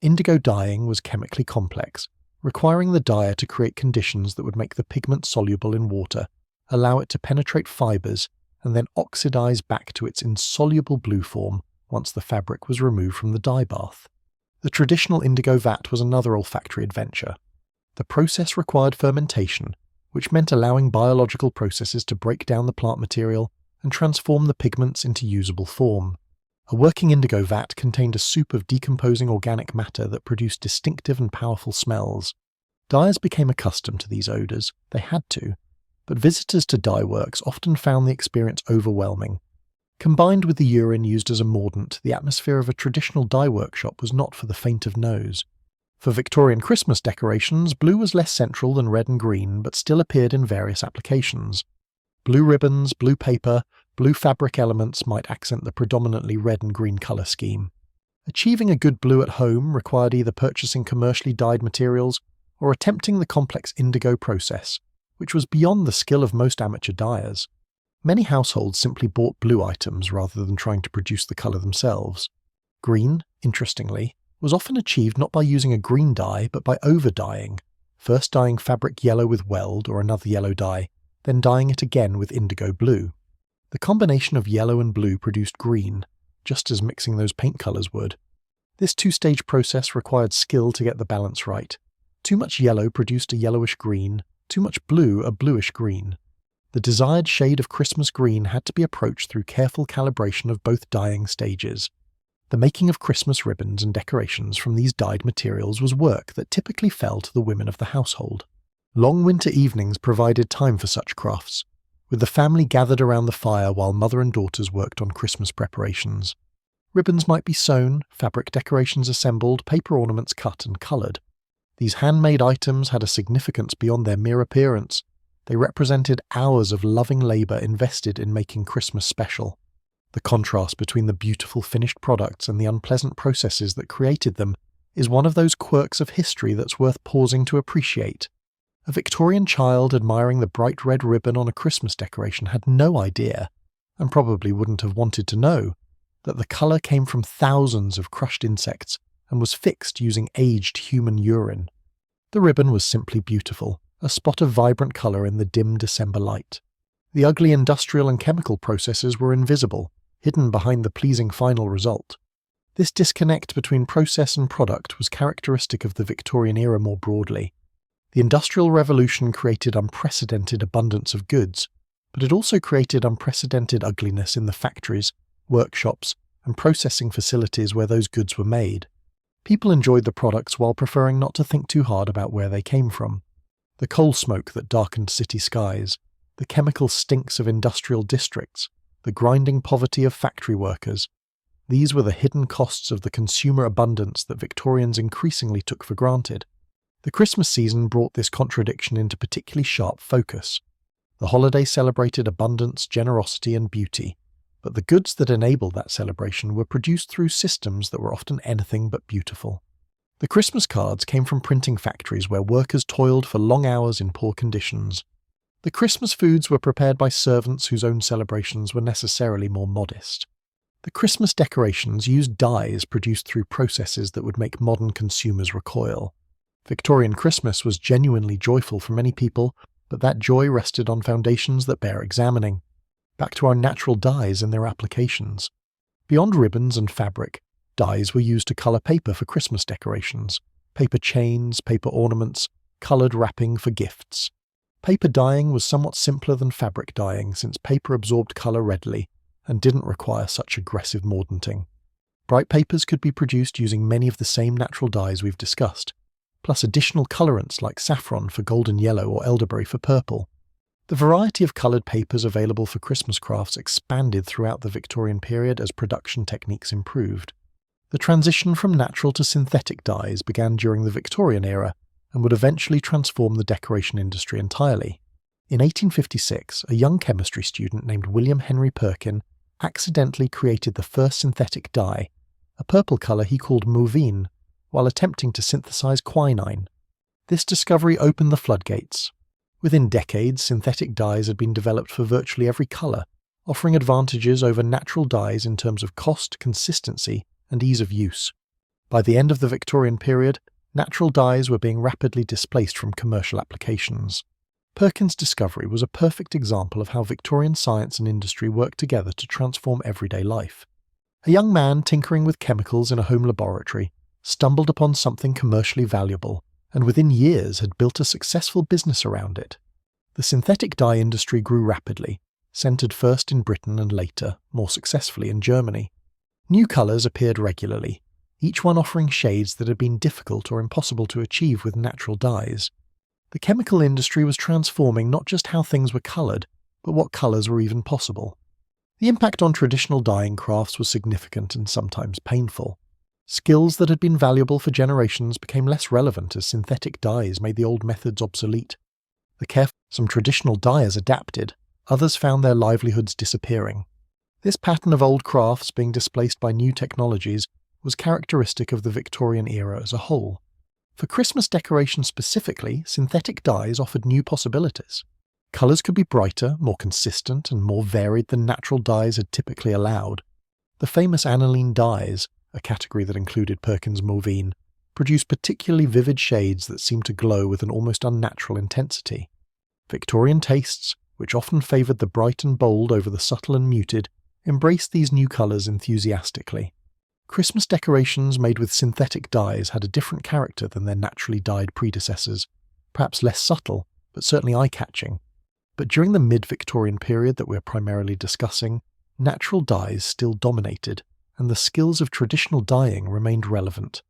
Indigo dyeing was chemically complex, requiring the dyer to create conditions that would make the pigment soluble in water, allow it to penetrate fibres, and then oxidize back to its insoluble blue form once the fabric was removed from the dye bath. The traditional indigo vat was another olfactory adventure. The process required fermentation, which meant allowing biological processes to break down the plant material and transform the pigments into usable form. A working indigo vat contained a soup of decomposing organic matter that produced distinctive and powerful smells. Dyers became accustomed to these odours, they had to, but visitors to dye works often found the experience overwhelming. Combined with the urine used as a mordant, the atmosphere of a traditional dye workshop was not for the faint of nose. For Victorian Christmas decorations, blue was less central than red and green, but still appeared in various applications. Blue ribbons, blue paper, blue fabric elements might accent the predominantly red and green colour scheme. Achieving a good blue at home required either purchasing commercially dyed materials or attempting the complex indigo process, which was beyond the skill of most amateur dyers. Many households simply bought blue items rather than trying to produce the colour themselves. Green, interestingly, was often achieved not by using a green dye but by over-dyeing, first dyeing fabric yellow with weld or another yellow dye, then dyeing it again with indigo blue. The combination of yellow and blue produced green, just as mixing those paint colours would. This two-stage process required skill to get the balance right. Too much yellow produced a yellowish green, too much blue a bluish green. The desired shade of Christmas green had to be approached through careful calibration of both dyeing stages. The making of Christmas ribbons and decorations from these dyed materials was work that typically fell to the women of the household. Long winter evenings provided time for such crafts, with the family gathered around the fire while mother and daughters worked on Christmas preparations. Ribbons might be sewn, fabric decorations assembled, paper ornaments cut and coloured. These handmade items had a significance beyond their mere appearance. They represented hours of loving labour invested in making Christmas special. The contrast between the beautiful finished products and the unpleasant processes that created them is one of those quirks of history that's worth pausing to appreciate. A Victorian child admiring the bright red ribbon on a Christmas decoration had no idea, and probably wouldn't have wanted to know, that the colour came from thousands of crushed insects and was fixed using aged human urine. The ribbon was simply beautiful, a spot of vibrant colour in the dim December light. The ugly industrial and chemical processes were invisible, hidden behind the pleasing final result. This disconnect between process and product was characteristic of the Victorian era more broadly. The Industrial Revolution created unprecedented abundance of goods, but it also created unprecedented ugliness in the factories, workshops, and processing facilities where those goods were made. People enjoyed the products while preferring not to think too hard about where they came from. The coal smoke that darkened city skies, the chemical stinks of industrial districts, the grinding poverty of factory workers. These were the hidden costs of the consumer abundance that Victorians increasingly took for granted. The Christmas season brought this contradiction into particularly sharp focus. The holiday celebrated abundance, generosity, and beauty, but the goods that enabled that celebration were produced through systems that were often anything but beautiful. The Christmas cards came from printing factories where workers toiled for long hours in poor conditions. The Christmas foods were prepared by servants whose own celebrations were necessarily more modest. The Christmas decorations used dyes produced through processes that would make modern consumers recoil. Victorian Christmas was genuinely joyful for many people, but that joy rested on foundations that bear examining. Back to our natural dyes and their applications. Beyond ribbons and fabric, dyes were used to colour paper for Christmas decorations, paper chains, paper ornaments, coloured wrapping for gifts. Paper dyeing was somewhat simpler than fabric dyeing since paper absorbed colour readily and didn't require such aggressive mordanting. Bright papers could be produced using many of the same natural dyes we've discussed, plus additional colorants like saffron for golden yellow or elderberry for purple. The variety of coloured papers available for Christmas crafts expanded throughout the Victorian period as production techniques improved. The transition from natural to synthetic dyes began during the Victorian era and would eventually transform the decoration industry entirely. In 1856, a young chemistry student named William Henry Perkin accidentally created the first synthetic dye, a purple colour he called mauvine, while attempting to synthesize quinine. This discovery opened the floodgates. Within decades, synthetic dyes had been developed for virtually every colour, offering advantages over natural dyes in terms of cost, consistency, and ease of use. By the end of the Victorian period, natural dyes were being rapidly displaced from commercial applications. Perkin's discovery was a perfect example of how Victorian science and industry worked together to transform everyday life. A young man tinkering with chemicals in a home laboratory stumbled upon something commercially valuable, and within years had built a successful business around it. The synthetic dye industry grew rapidly, centred first in Britain and later, more successfully, in Germany. New colours appeared regularly, each one offering shades that had been difficult or impossible to achieve with natural dyes. The chemical industry was transforming not just how things were coloured, but what colours were even possible. The impact on traditional dyeing crafts was significant and sometimes painful. Skills that had been valuable for generations became less relevant as synthetic dyes made the old methods obsolete. Some traditional dyers adapted, others found their livelihoods disappearing. This pattern of old crafts being displaced by new technologies was characteristic of the Victorian era as a whole. For Christmas decoration specifically, synthetic dyes offered new possibilities. Colours could be brighter, more consistent, and more varied than natural dyes had typically allowed. The famous aniline dyes, a category that included Perkin's mauvine, produced particularly vivid shades that seemed to glow with an almost unnatural intensity. Victorian tastes, which often favoured the bright and bold over the subtle and muted, embraced these new colours enthusiastically. Christmas decorations made with synthetic dyes had a different character than their naturally dyed predecessors, perhaps less subtle, but certainly eye-catching. But during the mid-Victorian period that we're primarily discussing, natural dyes still dominated, and the skills of traditional dyeing remained relevant.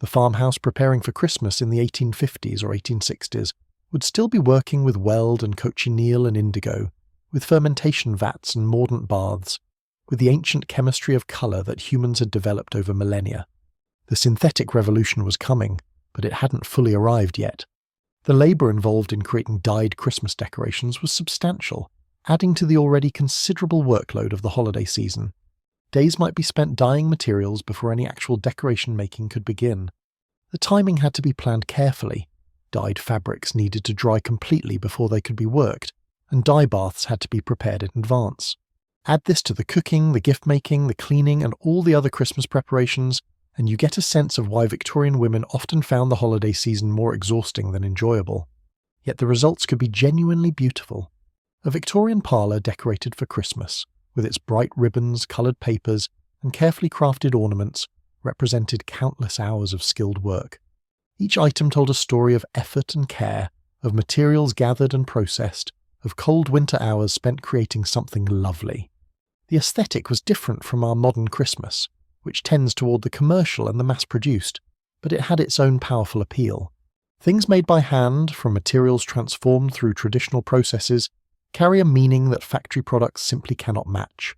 The farmhouse preparing for Christmas in the 1850s or 1860s would still be working with weld and cochineal and indigo, with fermentation vats and mordant baths, with the ancient chemistry of colour that humans had developed over millennia. The synthetic revolution was coming, but it hadn't fully arrived yet. The labour involved in creating dyed Christmas decorations was substantial, adding to the already considerable workload of the holiday season. Days might be spent dyeing materials before any actual decoration making could begin. The timing had to be planned carefully. Dyed fabrics needed to dry completely before they could be worked, and dye baths had to be prepared in advance. Add this to the cooking, the gift-making, the cleaning, and all the other Christmas preparations, and you get a sense of why Victorian women often found the holiday season more exhausting than enjoyable. Yet the results could be genuinely beautiful. A Victorian parlour decorated for Christmas, with its bright ribbons, coloured papers, and carefully crafted ornaments, represented countless hours of skilled work. Each item told a story of effort and care, of materials gathered and processed, of cold winter hours spent creating something lovely. The aesthetic was different from our modern Christmas, which tends toward the commercial and the mass-produced, but it had its own powerful appeal. Things made by hand, from materials transformed through traditional processes, carry a meaning that factory products simply cannot match.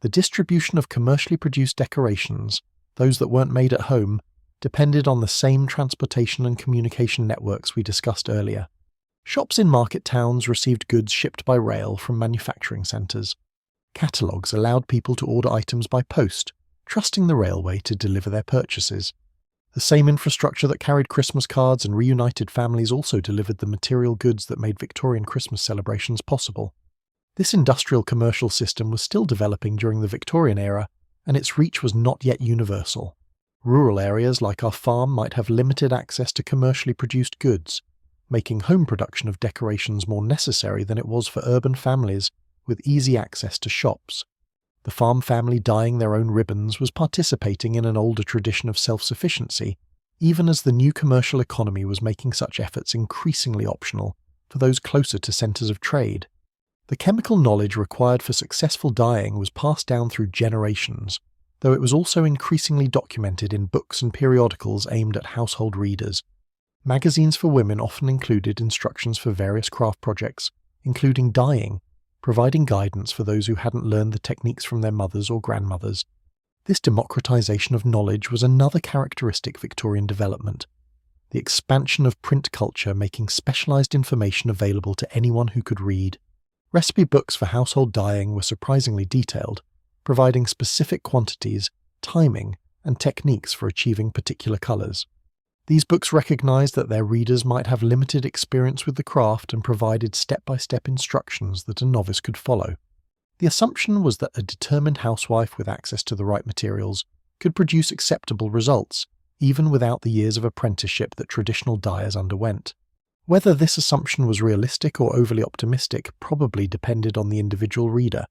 The distribution of commercially produced decorations, those that weren't made at home, depended on the same transportation and communication networks we discussed earlier. Shops in market towns received goods shipped by rail from manufacturing centres. Catalogues allowed people to order items by post, trusting the railway to deliver their purchases. The same infrastructure that carried Christmas cards and reunited families also delivered the material goods that made Victorian Christmas celebrations possible. This industrial commercial system was still developing during the Victorian era, and its reach was not yet universal. Rural areas like our farm might have limited access to commercially produced goods, making home production of decorations more necessary than it was for urban families with easy access to shops. The farm family dyeing their own ribbons was participating in an older tradition of self-sufficiency, even as the new commercial economy was making such efforts increasingly optional for those closer to centres of trade. The chemical knowledge required for successful dyeing was passed down through generations, though it was also increasingly documented in books and periodicals aimed at household readers. Magazines for women often included instructions for various craft projects, including dyeing, providing guidance for those who hadn't learned the techniques from their mothers or grandmothers. This democratization of knowledge was another characteristic Victorian development, the expansion of print culture making specialized information available to anyone who could read. Recipe books for household dyeing were surprisingly detailed, providing specific quantities, timing, and techniques for achieving particular colors. These books recognized that their readers might have limited experience with the craft and provided step-by-step instructions that a novice could follow. The assumption was that a determined housewife with access to the right materials could produce acceptable results, even without the years of apprenticeship that traditional dyers underwent. Whether this assumption was realistic or overly optimistic probably depended on the individual reader.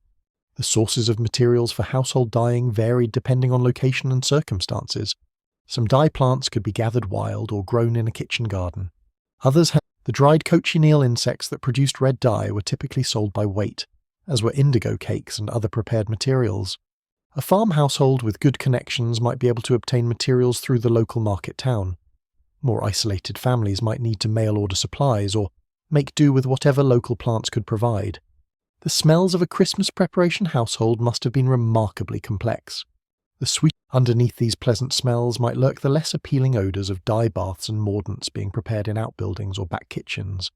The sources of materials for household dyeing varied depending on location and circumstances. Some dye plants could be gathered wild or grown in a kitchen garden. Others had the dried cochineal insects that produced red dye were typically sold by weight, as were indigo cakes and other prepared materials. A farm household with good connections might be able to obtain materials through the local market town. More isolated families might need to mail order supplies or make do with whatever local plants could provide. The smells of a Christmas preparation household must have been remarkably complex. The sweet underneath these pleasant smells might lurk the less appealing odours of dye baths and mordants being prepared in outbuildings or back kitchens.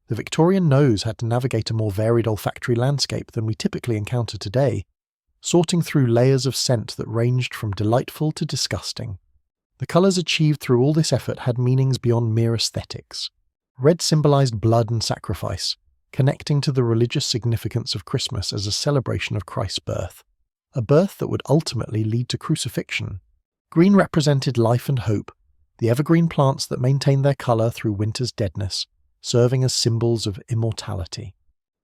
The Victorian nose had to navigate a more varied olfactory landscape than we typically encounter today, sorting through layers of scent that ranged from delightful to disgusting. The colours achieved through all this effort had meanings beyond mere aesthetics. Red symbolised blood and sacrifice, connecting to the religious significance of Christmas as a celebration of Christ's birth. A birth that would ultimately lead to crucifixion. Green represented life and hope, the evergreen plants that maintained their colour through winter's deadness, serving as symbols of immortality.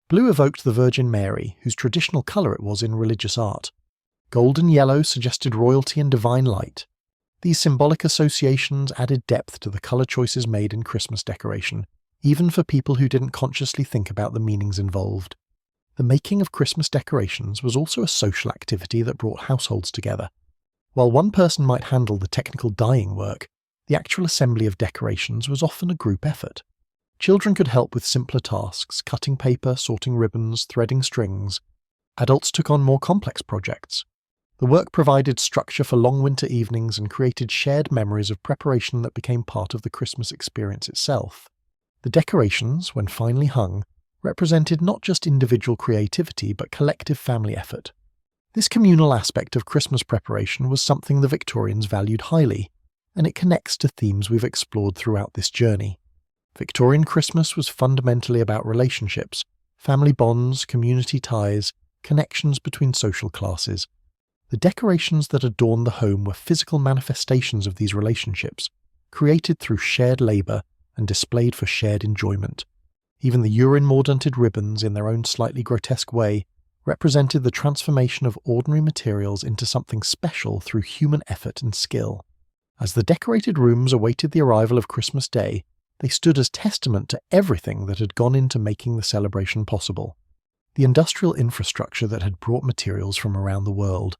Blue evoked the Virgin Mary, whose traditional colour it was in religious art. Gold and yellow suggested royalty and divine light. These symbolic associations added depth to the colour choices made in Christmas decoration, even for people who didn't consciously think about the meanings involved. The making of Christmas decorations was also a social activity that brought households together. While one person might handle the technical dyeing work, the actual assembly of decorations was often a group effort. Children could help with simpler tasks, cutting paper, sorting ribbons, threading strings. Adults took on more complex projects. The work provided structure for long winter evenings and created shared memories of preparation that became part of the Christmas experience itself. The decorations, when finally hung, represented not just individual creativity but collective family effort. This communal aspect of Christmas preparation was something the Victorians valued highly, and it connects to themes we've explored throughout this journey. Victorian Christmas was fundamentally about relationships, family bonds, community ties, connections between social classes. The decorations that adorned the home were physical manifestations of these relationships, created through shared labour and displayed for shared enjoyment. Even the urine-mordanted ribbons, in their own slightly grotesque way, represented the transformation of ordinary materials into something special through human effort and skill. As the decorated rooms awaited the arrival of Christmas Day, they stood as testament to everything that had gone into making the celebration possible. The industrial infrastructure that had brought materials from around the world,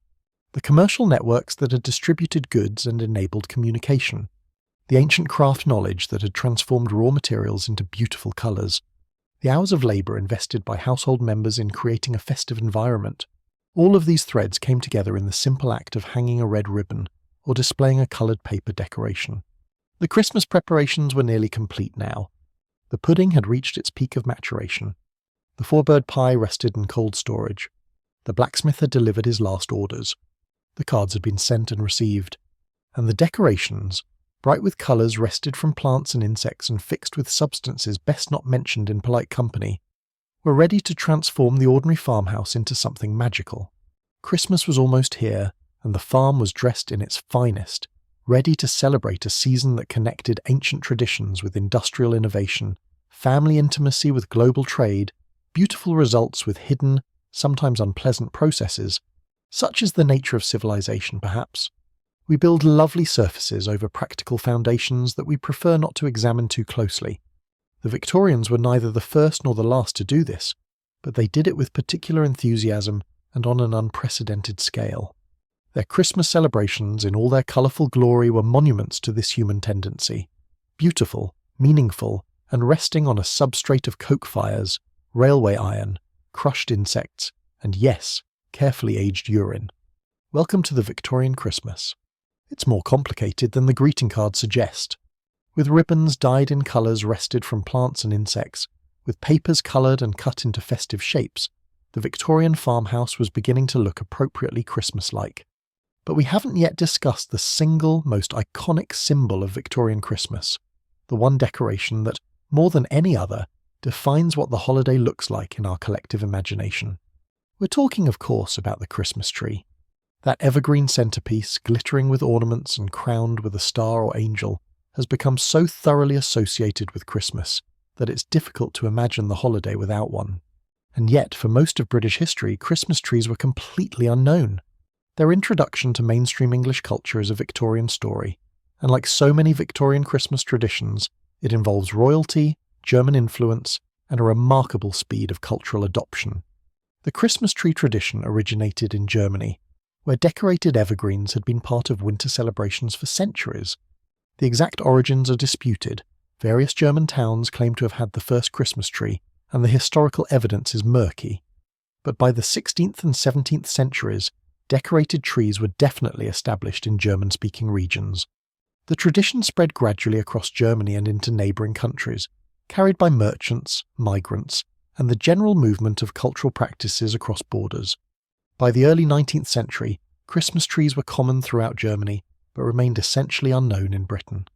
the commercial networks that had distributed goods and enabled communication, the ancient craft knowledge that had transformed raw materials into beautiful colours, the hours of labour invested by household members in creating a festive environment. All of these threads came together in the simple act of hanging a red ribbon or displaying a coloured paper decoration. The Christmas preparations were nearly complete now. The pudding had reached its peak of maturation. The four-bird pie rested in cold storage. The blacksmith had delivered his last orders. The cards had been sent and received. And the decorations, bright with colours, rested from plants and insects and fixed with substances best not mentioned in polite company, were ready to transform the ordinary farmhouse into something magical. Christmas was almost here, and the farm was dressed in its finest, ready to celebrate a season that connected ancient traditions with industrial innovation, family intimacy with global trade, beautiful results with hidden, sometimes unpleasant processes. Such is the nature of civilization, perhaps. We build lovely surfaces over practical foundations that we prefer not to examine too closely. The Victorians were neither the first nor the last to do this, but they did it with particular enthusiasm and on an unprecedented scale. Their Christmas celebrations in all their colourful glory were monuments to this human tendency, beautiful, meaningful, and resting on a substrate of coke fires, railway iron, crushed insects, and yes, carefully aged urine. Welcome to the Victorian Christmas. It's more complicated than the greeting cards suggest. With ribbons dyed in colours wrested from plants and insects, with papers coloured and cut into festive shapes, the Victorian farmhouse was beginning to look appropriately Christmas-like. But we haven't yet discussed the single, most iconic symbol of Victorian Christmas, the one decoration that, more than any other, defines what the holiday looks like in our collective imagination. We're talking, of course, about the Christmas tree. That evergreen centrepiece, glittering with ornaments and crowned with a star or angel, has become so thoroughly associated with Christmas that it's difficult to imagine the holiday without one. And yet, for most of British history, Christmas trees were completely unknown. Their introduction to mainstream English culture is a Victorian story, and like so many Victorian Christmas traditions, it involves royalty, German influence, and a remarkable speed of cultural adoption. The Christmas tree tradition originated in Germany, where decorated evergreens had been part of winter celebrations for centuries. The exact origins are disputed. Various German towns claim to have had the first Christmas tree, and the historical evidence is murky. But by the 16th and 17th centuries, decorated trees were definitely established in German-speaking regions. The tradition spread gradually across Germany and into neighbouring countries, carried by merchants, migrants, and the general movement of cultural practices across borders. By the early 19th century, Christmas trees were common throughout Germany, but remained essentially unknown in Britain.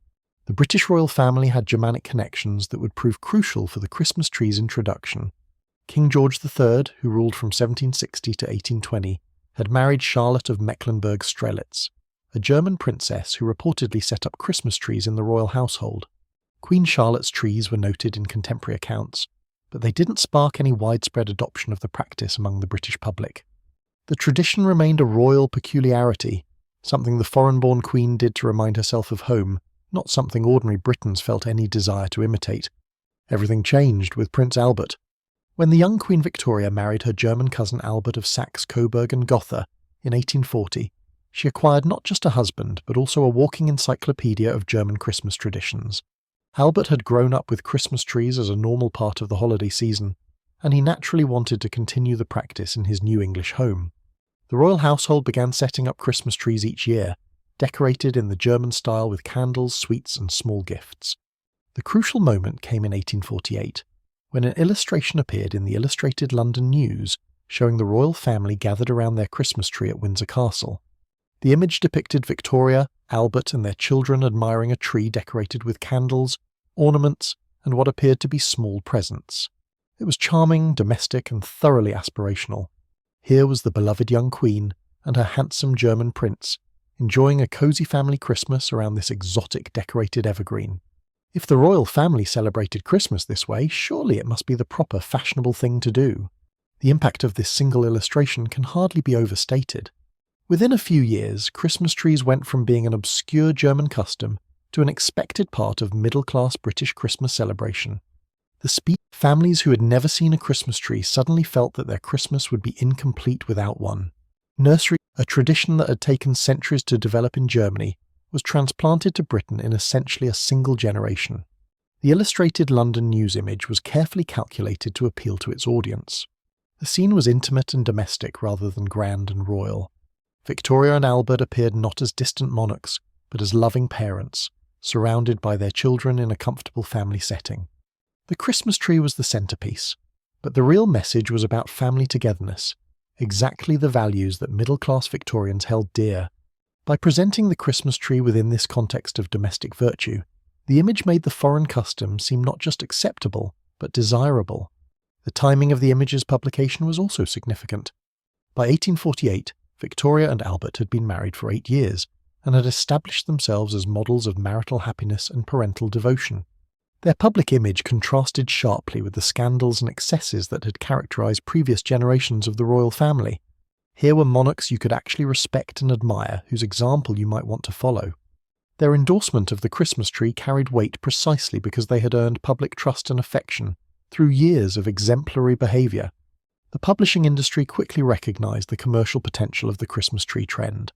The British royal family had Germanic connections that would prove crucial for the Christmas tree's introduction. King George III, who ruled from 1760 to 1820, had married Charlotte of Mecklenburg-Strelitz, a German princess who reportedly set up Christmas trees in the royal household. Queen Charlotte's trees were noted in contemporary accounts, but they didn't spark any widespread adoption of the practice among the British public. The tradition remained a royal peculiarity, something the foreign-born queen did to remind herself of home, not something ordinary Britons felt any desire to imitate. Everything changed with Prince Albert. When the young Queen Victoria married her German cousin Albert of Saxe-Coburg and Gotha in 1840, she acquired not just a husband, but also a walking encyclopedia of German Christmas traditions. Albert had grown up with Christmas trees as a normal part of the holiday season, and he naturally wanted to continue the practice in his new English home. The royal household began setting up Christmas trees each year, decorated in the German style with candles, sweets, and small gifts. The crucial moment came in 1848, when an illustration appeared in the Illustrated London News showing the royal family gathered around their Christmas tree at Windsor Castle. The image depicted Victoria, Albert, and their children admiring a tree decorated with candles, ornaments, and what appeared to be small presents. It was charming, domestic, and thoroughly aspirational. Here was the beloved young queen and her handsome German prince, enjoying a cozy family Christmas around this exotic decorated evergreen. If the royal family celebrated Christmas this way, surely it must be the proper fashionable thing to do. The impact of this single illustration can hardly be overstated. Within a few years, Christmas trees went from being an obscure German custom to an expected part of middle-class British Christmas celebration. Families who had never seen a Christmas tree suddenly felt that their Christmas would be incomplete without one. Nursery, a tradition that had taken centuries to develop in Germany, was transplanted to Britain in essentially a single generation. The illustrated London news image was carefully calculated to appeal to its audience. The scene was intimate and domestic rather than grand and royal. Victoria and Albert appeared not as distant monarchs, but as loving parents, surrounded by their children in a comfortable family setting. The Christmas tree was the centerpiece, but the real message was about family togetherness, exactly the values that middle-class Victorians held dear. By presenting the Christmas tree within this context of domestic virtue, the image made the foreign custom seem not just acceptable, but desirable. The timing of the image's publication was also significant. By 1848, Victoria and Albert had been married for 8 years and had established themselves as models of marital happiness and parental devotion. Their public image contrasted sharply with the scandals and excesses that had characterized previous generations of the royal family. Here were monarchs you could actually respect and admire, whose example you might want to follow. Their endorsement of the Christmas tree carried weight precisely because they had earned public trust and affection through years of exemplary behavior. The publishing industry quickly recognized the commercial potential of the Christmas tree trend.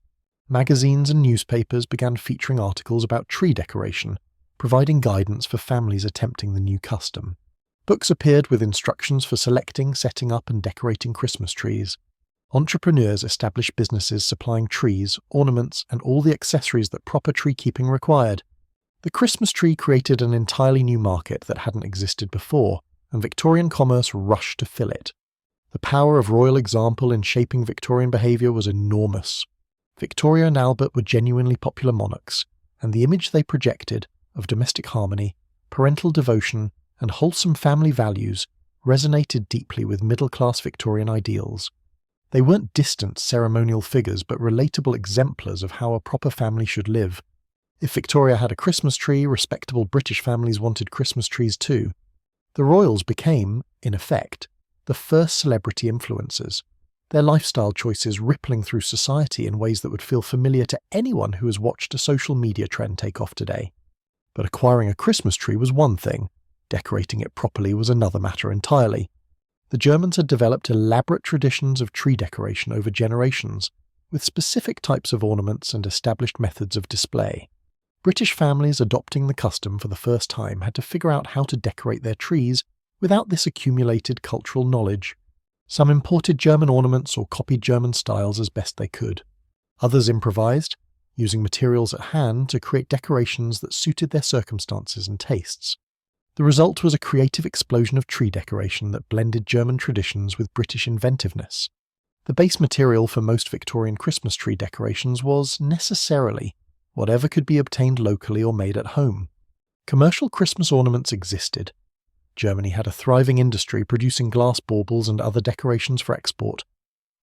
Magazines and newspapers began featuring articles about tree decoration, providing guidance for families attempting the new custom. Books appeared with instructions for selecting, setting up, and decorating Christmas trees. Entrepreneurs established businesses supplying trees, ornaments, and all the accessories that proper tree keeping required. The Christmas tree created an entirely new market that hadn't existed before, and Victorian commerce rushed to fill it. The power of royal example in shaping Victorian behaviour was enormous. Victoria and Albert were genuinely popular monarchs, and the image they projected of domestic harmony, parental devotion, and wholesome family values resonated deeply with middle-class Victorian ideals. They weren't distant ceremonial figures, but relatable exemplars of how a proper family should live. If Victoria had a Christmas tree, respectable British families wanted Christmas trees too. The royals became, in effect, the first celebrity influencers, their lifestyle choices rippling through society in ways that would feel familiar to anyone who has watched a social media trend take off today. But acquiring a Christmas tree was one thing, decorating it properly was another matter entirely. The Germans had developed elaborate traditions of tree decoration over generations, with specific types of ornaments and established methods of display. British families adopting the custom for the first time had to figure out how to decorate their trees without this accumulated cultural knowledge. Some imported German ornaments or copied German styles as best they could. Others improvised, using materials at hand to create decorations that suited their circumstances and tastes. The result was a creative explosion of tree decoration that blended German traditions with British inventiveness. The base material for most Victorian Christmas tree decorations was, necessarily, whatever could be obtained locally or made at home. Commercial Christmas ornaments existed. Germany had a thriving industry producing glass baubles and other decorations for export,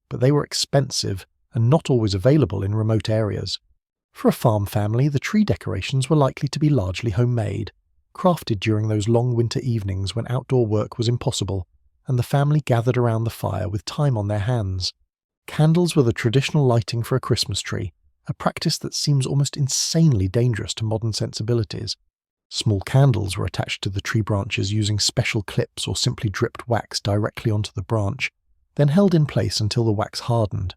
but they were expensive and not always available in remote areas. For a farm family, the tree decorations were likely to be largely homemade, crafted during those long winter evenings when outdoor work was impossible, and the family gathered around the fire with time on their hands. Candles were the traditional lighting for a Christmas tree, a practice that seems almost insanely dangerous to modern sensibilities. Small candles were attached to the tree branches using special clips or simply dripped wax directly onto the branch, then held in place until the wax hardened.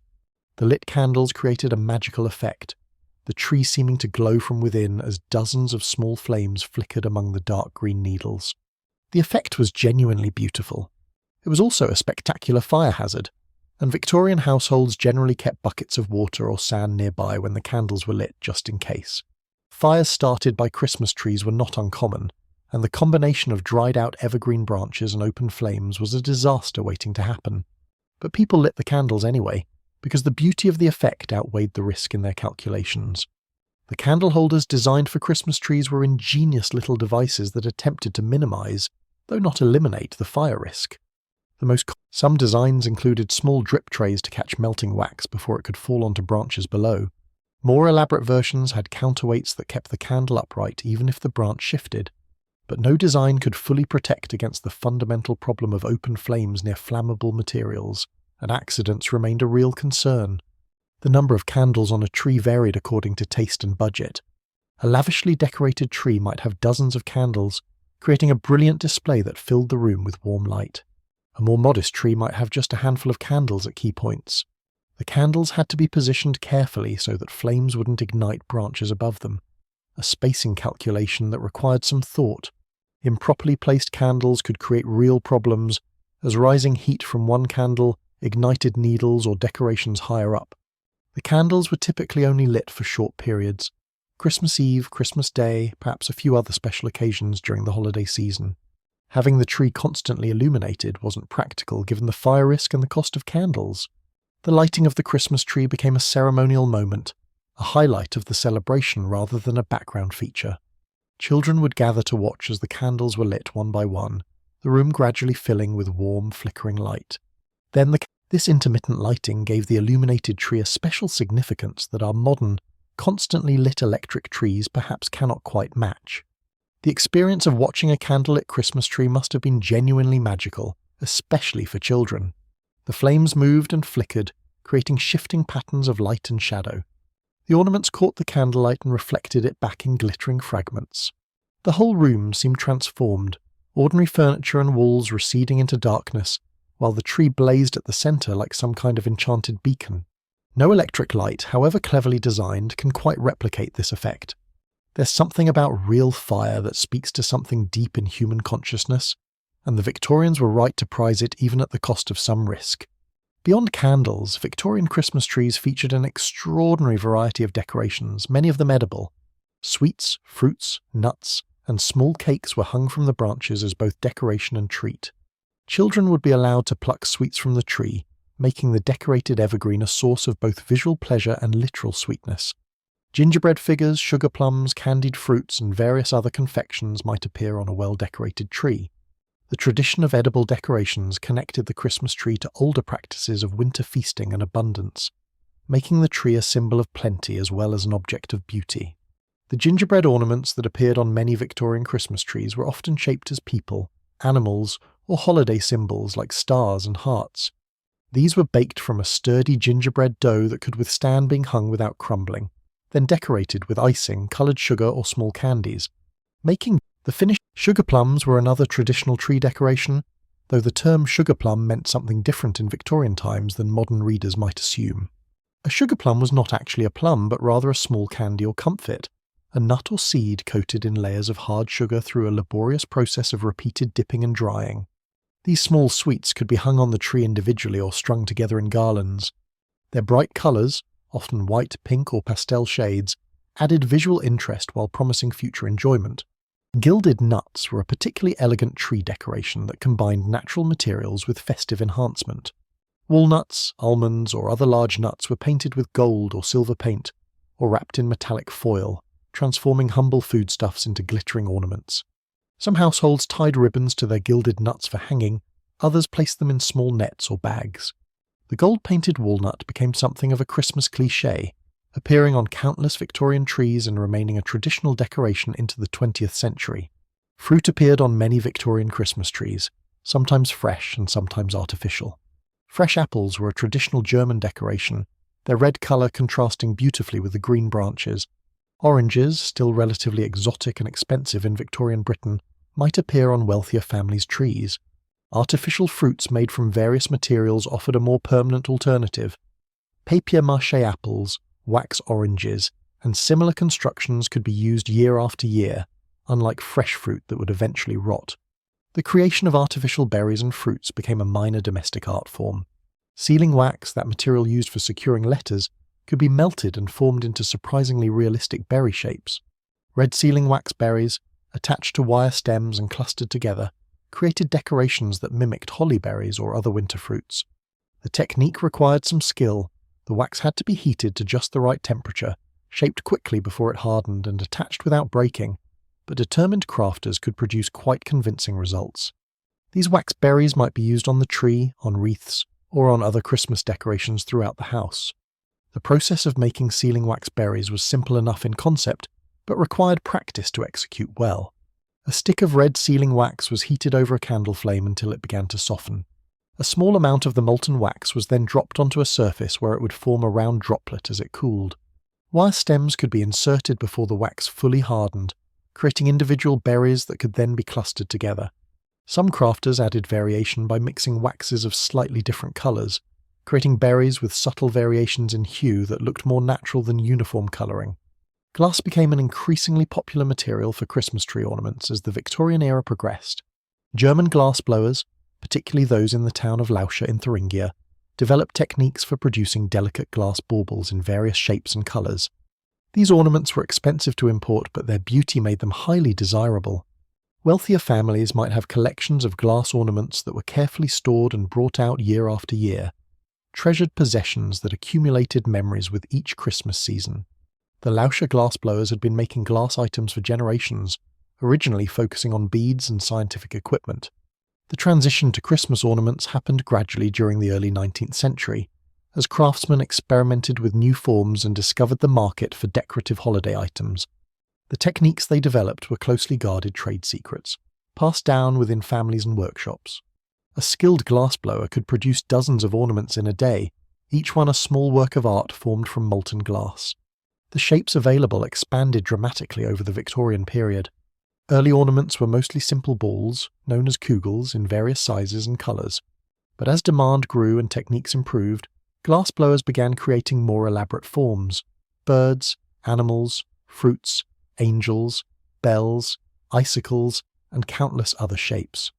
The lit candles created a magical effect, the tree seeming to glow from within as dozens of small flames flickered among the dark green needles. The effect was genuinely beautiful. It was also a spectacular fire hazard, and Victorian households generally kept buckets of water or sand nearby when the candles were lit just in case. Fires started by Christmas trees were not uncommon, and the combination of dried-out evergreen branches and open flames was a disaster waiting to happen. But people lit the candles anyway, because the beauty of the effect outweighed the risk in their calculations. The candle holders designed for Christmas trees were ingenious little devices that attempted to minimize, though not eliminate, the fire risk. Some designs included small drip trays to catch melting wax before it could fall onto branches below. More elaborate versions had counterweights that kept the candle upright even if the branch shifted. But no design could fully protect against the fundamental problem of open flames near flammable materials, and accidents remained a real concern. The number of candles on a tree varied according to taste and budget. A lavishly decorated tree might have dozens of candles, creating a brilliant display that filled the room with warm light. A more modest tree might have just a handful of candles at key points. The candles had to be positioned carefully so that flames wouldn't ignite branches above them, a spacing calculation that required some thought. Improperly placed candles could create real problems, as rising heat from one candle ignited needles or decorations higher up. The candles were typically only lit for short periods: Christmas Eve, Christmas Day, perhaps a few other special occasions during the holiday season. Having the tree constantly illuminated wasn't practical given the fire risk and the cost of candles. The lighting of the Christmas tree became a ceremonial moment, a highlight of the celebration rather than a background feature. Children would gather to watch as the candles were lit one by one, the room gradually filling with warm, flickering light. Then this intermittent lighting gave the illuminated tree a special significance that our modern, constantly lit electric trees perhaps cannot quite match. The experience of watching a candlelit Christmas tree must have been genuinely magical, especially for children. The flames moved and flickered, creating shifting patterns of light and shadow. The ornaments caught the candlelight and reflected it back in glittering fragments. The whole room seemed transformed, ordinary furniture and walls receding into darkness, while the tree blazed at the centre like some kind of enchanted beacon. No electric light, however cleverly designed, can quite replicate this effect. There's something about real fire that speaks to something deep in human consciousness, and the Victorians were right to prize it even at the cost of some risk. Beyond candles, Victorian Christmas trees featured an extraordinary variety of decorations, many of them edible. Sweets, fruits, nuts, and small cakes were hung from the branches as both decoration and treat. Children would be allowed to pluck sweets from the tree, making the decorated evergreen a source of both visual pleasure and literal sweetness. Gingerbread figures, sugar plums, candied fruits, and various other confections might appear on a well-decorated tree. The tradition of edible decorations connected the Christmas tree to older practices of winter feasting and abundance, making the tree a symbol of plenty as well as an object of beauty. The gingerbread ornaments that appeared on many Victorian Christmas trees were often shaped as people, animals, or holiday symbols like stars and hearts. These were baked from a sturdy gingerbread dough that could withstand being hung without crumbling, then decorated with icing, coloured sugar, or small candies. Making the finished sugar plums were another traditional tree decoration, though the term sugar plum meant something different in Victorian times than modern readers might assume. A sugar plum was not actually a plum, but rather a small candy or comfit, a nut or seed coated in layers of hard sugar through a laborious process of repeated dipping and drying. These small sweets could be hung on the tree individually or strung together in garlands. Their bright colours, often white, pink, or pastel shades, added visual interest while promising future enjoyment. Gilded nuts were a particularly elegant tree decoration that combined natural materials with festive enhancement. Walnuts, almonds, or other large nuts were painted with gold or silver paint, or wrapped in metallic foil, transforming humble foodstuffs into glittering ornaments. Some households tied ribbons to their gilded nuts for hanging, others placed them in small nets or bags. The gold-painted walnut became something of a Christmas cliché, appearing on countless Victorian trees and remaining a traditional decoration into the 20th century. Fruit appeared on many Victorian Christmas trees, sometimes fresh and sometimes artificial. Fresh apples were a traditional German decoration, their red colour contrasting beautifully with the green branches. Oranges, still relatively exotic and expensive in Victorian Britain, might appear on wealthier families' trees. Artificial fruits made from various materials offered a more permanent alternative. Papier-mâché apples, wax oranges, and similar constructions could be used year after year, unlike fresh fruit that would eventually rot. The creation of artificial berries and fruits became a minor domestic art form. Sealing wax, that material used for securing letters, could be melted and formed into surprisingly realistic berry shapes. Red sealing wax berries, attached to wire stems and clustered together, created decorations that mimicked holly berries or other winter fruits. The technique required some skill. The wax had to be heated to just the right temperature, shaped quickly before it hardened and attached without breaking, but determined crafters could produce quite convincing results. These wax berries might be used on the tree, on wreaths, or on other Christmas decorations throughout the house. The process of making sealing wax berries was simple enough in concept, but required practice to execute well. A stick of red sealing wax was heated over a candle flame until it began to soften. A small amount of the molten wax was then dropped onto a surface where it would form a round droplet as it cooled. Wire stems could be inserted before the wax fully hardened, creating individual berries that could then be clustered together. Some crafters added variation by mixing waxes of slightly different colours, creating berries with subtle variations in hue that looked more natural than uniform colouring. Glass became an increasingly popular material for Christmas tree ornaments as the Victorian era progressed. German glass blowers, particularly those in the town of Lauscher in Thuringia, developed techniques for producing delicate glass baubles in various shapes and colours. These ornaments were expensive to import, but their beauty made them highly desirable. Wealthier families might have collections of glass ornaments that were carefully stored and brought out year after year, treasured possessions that accumulated memories with each Christmas season. The Lauscher glass blowers had been making glass items for generations, originally focusing on beads and scientific equipment. The transition to Christmas ornaments happened gradually during the early 19th century, as craftsmen experimented with new forms and discovered the market for decorative holiday items. The techniques they developed were closely guarded trade secrets, passed down within families and workshops. A skilled glassblower could produce dozens of ornaments in a day, each one a small work of art formed from molten glass. The shapes available expanded dramatically over the Victorian period. Early ornaments were mostly simple balls, known as kugels, in various sizes and colours. But as demand grew and techniques improved, glassblowers began creating more elaborate forms: birds, animals, fruits, angels, bells, icicles, and countless other shapes.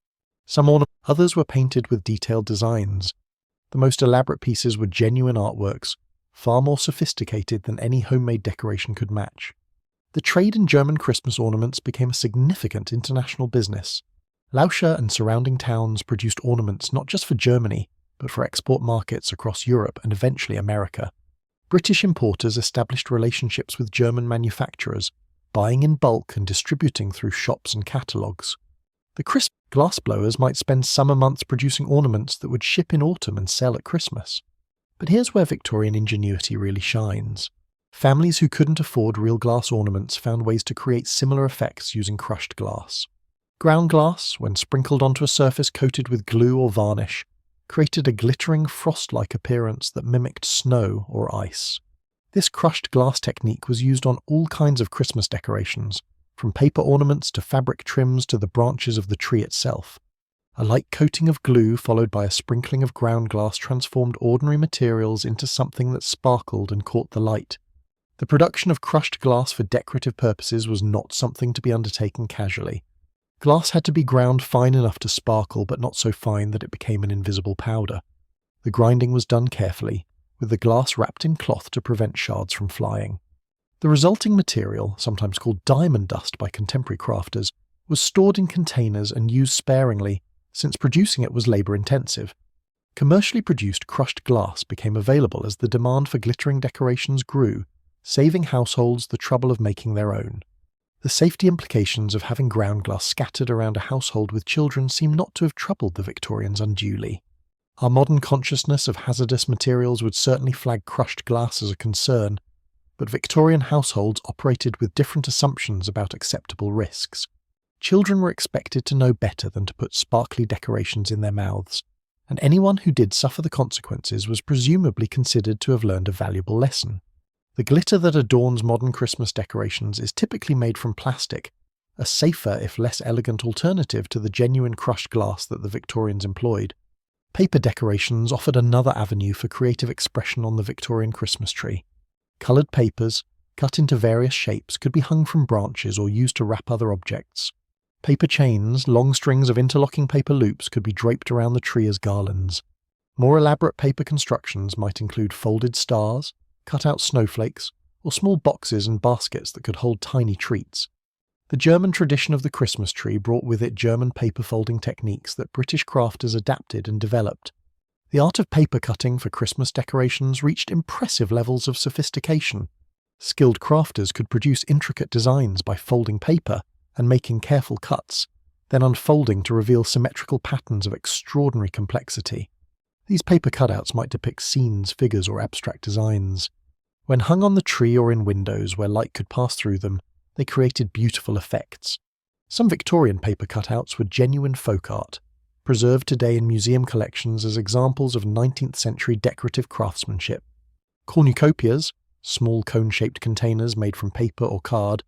Others were painted with detailed designs. The most elaborate pieces were genuine artworks, far more sophisticated than any homemade decoration could match. The trade in German Christmas ornaments became a significant international business. Lauscher and surrounding towns produced ornaments not just for Germany, but for export markets across Europe and eventually America. British importers established relationships with German manufacturers, buying in bulk and distributing through shops and catalogues. The crisp glassblowers might spend summer months producing ornaments that would ship in autumn and sell at Christmas. But here's where Victorian ingenuity really shines. Families who couldn't afford real glass ornaments found ways to create similar effects using crushed glass. Ground glass, when sprinkled onto a surface coated with glue or varnish, created a glittering frost-like appearance that mimicked snow or ice. This crushed glass technique was used on all kinds of Christmas decorations, from paper ornaments to fabric trims to the branches of the tree itself. A light coating of glue followed by a sprinkling of ground glass transformed ordinary materials into something that sparkled and caught the light. The production of crushed glass for decorative purposes was not something to be undertaken casually. Glass had to be ground fine enough to sparkle, but not so fine that it became an invisible powder. The grinding was done carefully, with the glass wrapped in cloth to prevent shards from flying. The resulting material, sometimes called diamond dust by contemporary crafters, was stored in containers and used sparingly, since producing it was labour-intensive. Commercially produced crushed glass became available as the demand for glittering decorations grew, saving households the trouble of making their own. The safety implications of having ground glass scattered around a household with children seem not to have troubled the Victorians unduly. Our modern consciousness of hazardous materials would certainly flag crushed glass as a concern, but Victorian households operated with different assumptions about acceptable risks. Children were expected to know better than to put sparkly decorations in their mouths, and anyone who did suffer the consequences was presumably considered to have learned a valuable lesson. The glitter that adorns modern Christmas decorations is typically made from plastic, a safer if less elegant alternative to the genuine crushed glass that the Victorians employed. Paper decorations offered another avenue for creative expression on the Victorian Christmas tree. Coloured papers, cut into various shapes, could be hung from branches or used to wrap other objects. Paper chains, long strings of interlocking paper loops, could be draped around the tree as garlands. More elaborate paper constructions might include folded stars, cut-out snowflakes, or small boxes and baskets that could hold tiny treats. The German tradition of the Christmas tree brought with it German paper folding techniques that British crafters adapted and developed. The art of paper cutting for Christmas decorations reached impressive levels of sophistication. Skilled crafters could produce intricate designs by folding paper and making careful cuts, then unfolding to reveal symmetrical patterns of extraordinary complexity. These paper cutouts might depict scenes, figures, or abstract designs. When hung on the tree or in windows where light could pass through them, they created beautiful effects. Some Victorian paper cutouts were genuine folk art, preserved today in museum collections as examples of 19th century decorative craftsmanship. Cornucopias, small cone-shaped containers made from paper or card,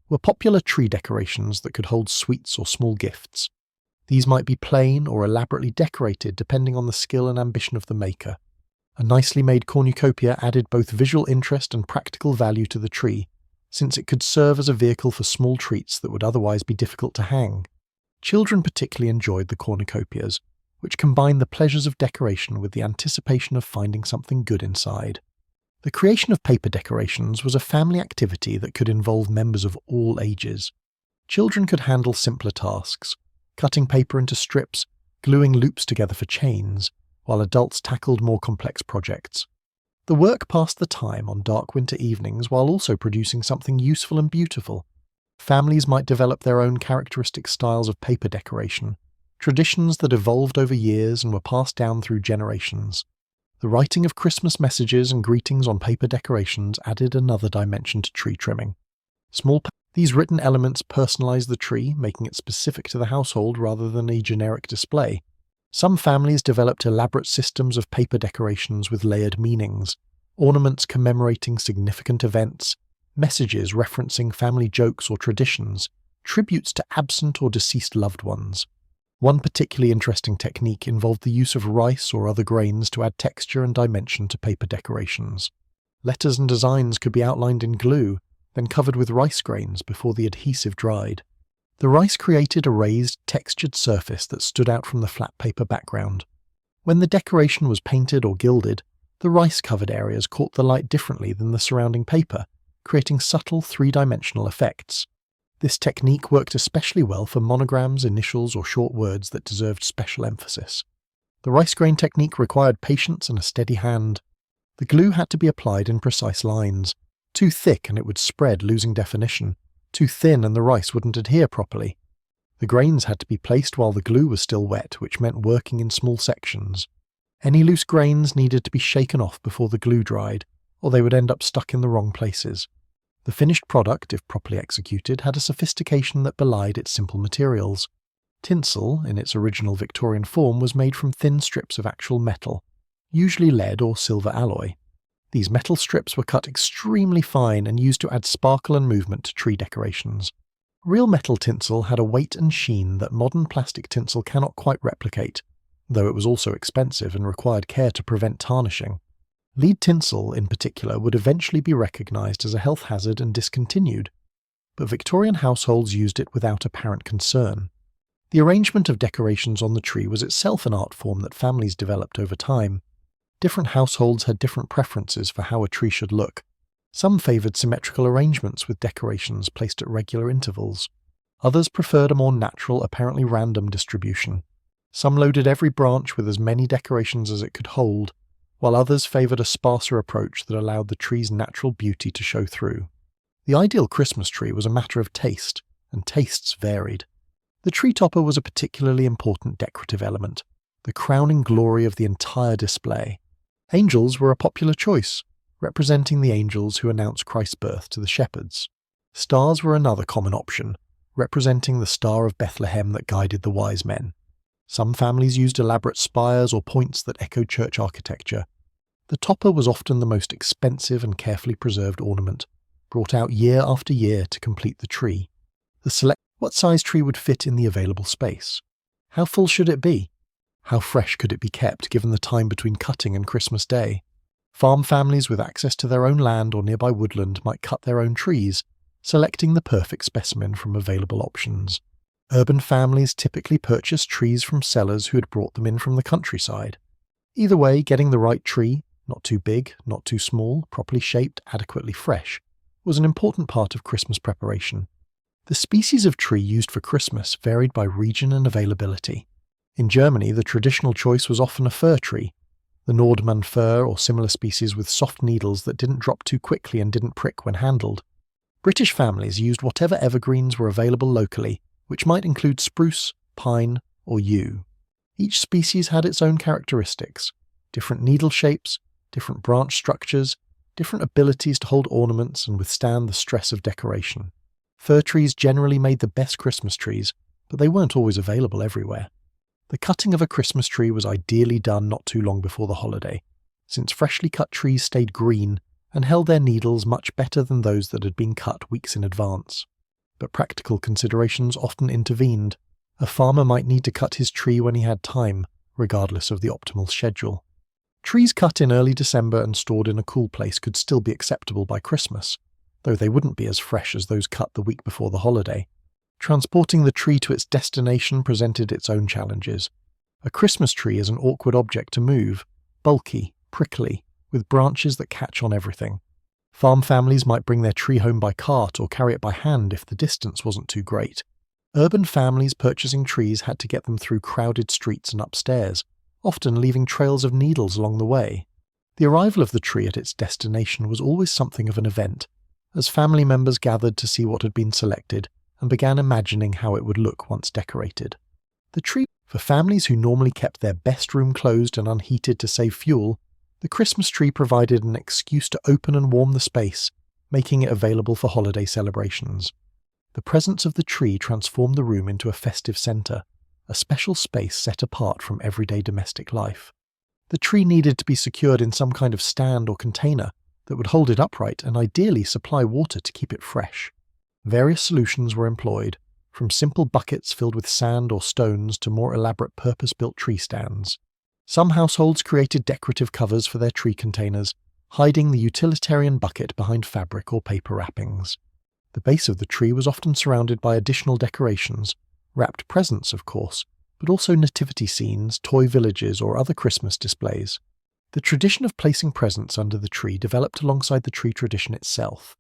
were popular tree decorations that could hold sweets or small gifts. These might be plain or elaborately decorated depending on the skill and ambition of the maker. A nicely made cornucopia added both visual interest and practical value to the tree, since it could serve as a vehicle for small treats that would otherwise be difficult to hang. Children particularly enjoyed the cornucopias, which combined the pleasures of decoration with the anticipation of finding something good inside. The creation of paper decorations was a family activity that could involve members of all ages. Children could handle simpler tasks, cutting paper into strips, gluing loops together for chains, while adults tackled more complex projects. The work passed the time on dark winter evenings while also producing something useful and beautiful. Families might develop their own characteristic styles of paper decoration, traditions that evolved over years and were passed down through generations. The writing of Christmas messages and greetings on paper decorations added another dimension to tree trimming. These written elements personalized the tree, making it specific to the household rather than a generic display. Some families developed elaborate systems of paper decorations with layered meanings, ornaments commemorating significant events, messages referencing family jokes or traditions, tributes to absent or deceased loved ones. One particularly interesting technique involved the use of rice or other grains to add texture and dimension to paper decorations. Letters and designs could be outlined in glue, then covered with rice grains before the adhesive dried. The rice created a raised, textured surface that stood out from the flat paper background. When the decoration was painted or gilded, the rice-covered areas caught the light differently than the surrounding paper, creating subtle three-dimensional effects. This technique worked especially well for monograms, initials, or short words that deserved special emphasis. The rice grain technique required patience and a steady hand. The glue had to be applied in precise lines. Too thick and it would spread, losing definition. Too thin and the rice wouldn't adhere properly. The grains had to be placed while the glue was still wet, which meant working in small sections. Any loose grains needed to be shaken off before the glue dried, or they would end up stuck in the wrong places. The finished product, if properly executed, had a sophistication that belied its simple materials. Tinsel, in its original Victorian form, was made from thin strips of actual metal, usually lead or silver alloy. These metal strips were cut extremely fine and used to add sparkle and movement to tree decorations. Real metal tinsel had a weight and sheen that modern plastic tinsel cannot quite replicate, though it was also expensive and required care to prevent tarnishing. Lead tinsel, in particular, would eventually be recognised as a health hazard and discontinued, but Victorian households used it without apparent concern. The arrangement of decorations on the tree was itself an art form that families developed over time. Different households had different preferences for how a tree should look. Some favoured symmetrical arrangements with decorations placed at regular intervals. Others preferred a more natural, apparently random distribution. Some loaded every branch with as many decorations as it could hold, while others favoured a sparser approach that allowed the tree's natural beauty to show through. The ideal Christmas tree was a matter of taste, and tastes varied. The tree topper was a particularly important decorative element, the crowning glory of the entire display. Angels were a popular choice, representing the angels who announced Christ's birth to the shepherds. Stars were another common option, representing the Star of Bethlehem that guided the wise men. Some families used elaborate spires or points that echoed church architecture. The topper was often the most expensive and carefully preserved ornament, brought out year after year to complete the tree. What size tree would fit in the available space? How full should it be? How fresh could it be kept given the time between cutting and Christmas Day? Farm families with access to their own land or nearby woodland might cut their own trees, selecting the perfect specimen from available options. Urban families typically purchased trees from sellers who had brought them in from the countryside. Either way, getting the right tree, not too big, not too small, properly shaped, adequately fresh, was an important part of Christmas preparation. The species of tree used for Christmas varied by region and availability. In Germany, the traditional choice was often a fir tree, the Nordmann fir or similar species with soft needles that didn't drop too quickly and didn't prick when handled. British families used whatever evergreens were available locally, which might include spruce, pine, or yew. Each species had its own characteristics: different needle shapes, different branch structures, different abilities to hold ornaments and withstand the stress of decoration. Fir trees generally made the best Christmas trees, but they weren't always available everywhere. The cutting of a Christmas tree was ideally done not too long before the holiday, since freshly cut trees stayed green and held their needles much better than those that had been cut weeks in advance. But practical considerations often intervened. A farmer might need to cut his tree when he had time, regardless of the optimal schedule. Trees cut in early December and stored in a cool place could still be acceptable by Christmas, though they wouldn't be as fresh as those cut the week before the holiday. Transporting the tree to its destination presented its own challenges. A Christmas tree is an awkward object to move, bulky, prickly, with branches that catch on everything. Farm families might bring their tree home by cart or carry it by hand if the distance wasn't too great. Urban families purchasing trees had to get them through crowded streets and upstairs, often leaving trails of needles along the way. The arrival of the tree at its destination was always something of an event, as family members gathered to see what had been selected and began imagining how it would look once decorated. The tree, for families who normally kept their best room closed and unheated to save fuel, the Christmas tree provided an excuse to open and warm the space, making it available for holiday celebrations. The presence of the tree transformed the room into a festive centre, a special space set apart from everyday domestic life. The tree needed to be secured in some kind of stand or container that would hold it upright and ideally supply water to keep it fresh. Various solutions were employed, from simple buckets filled with sand or stones to more elaborate purpose-built tree stands. Some households created decorative covers for their tree containers, hiding the utilitarian bucket behind fabric or paper wrappings. The base of the tree was often surrounded by additional decorations, wrapped presents of course, but also nativity scenes, toy villages, or other Christmas displays. The tradition of placing presents under the tree developed alongside the tree tradition itself.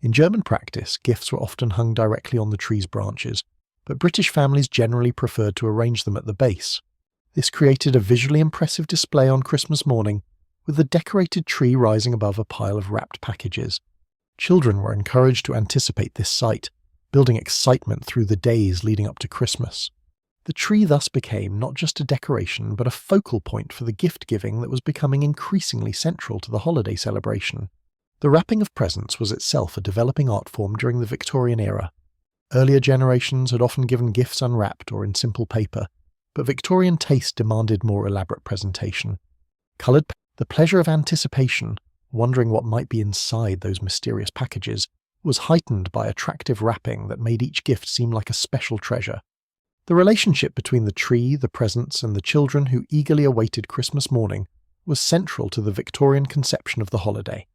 In German practice, gifts were often hung directly on the tree's branches, but British families generally preferred to arrange them at the base. This created a visually impressive display on Christmas morning, with the decorated tree rising above a pile of wrapped packages. Children were encouraged to anticipate this sight, building excitement through the days leading up to Christmas. The tree thus became not just a decoration but a focal point for the gift-giving that was becoming increasingly central to the holiday celebration. The wrapping of presents was itself a developing art form during the Victorian era. Earlier generations had often given gifts unwrapped or in simple paper, but Victorian taste demanded more elaborate presentation. The pleasure of anticipation, wondering what might be inside those mysterious packages, was heightened by attractive wrapping that made each gift seem like a special treasure. The relationship between the tree, the presents, and the children who eagerly awaited Christmas morning was central to the Victorian conception of the holiday.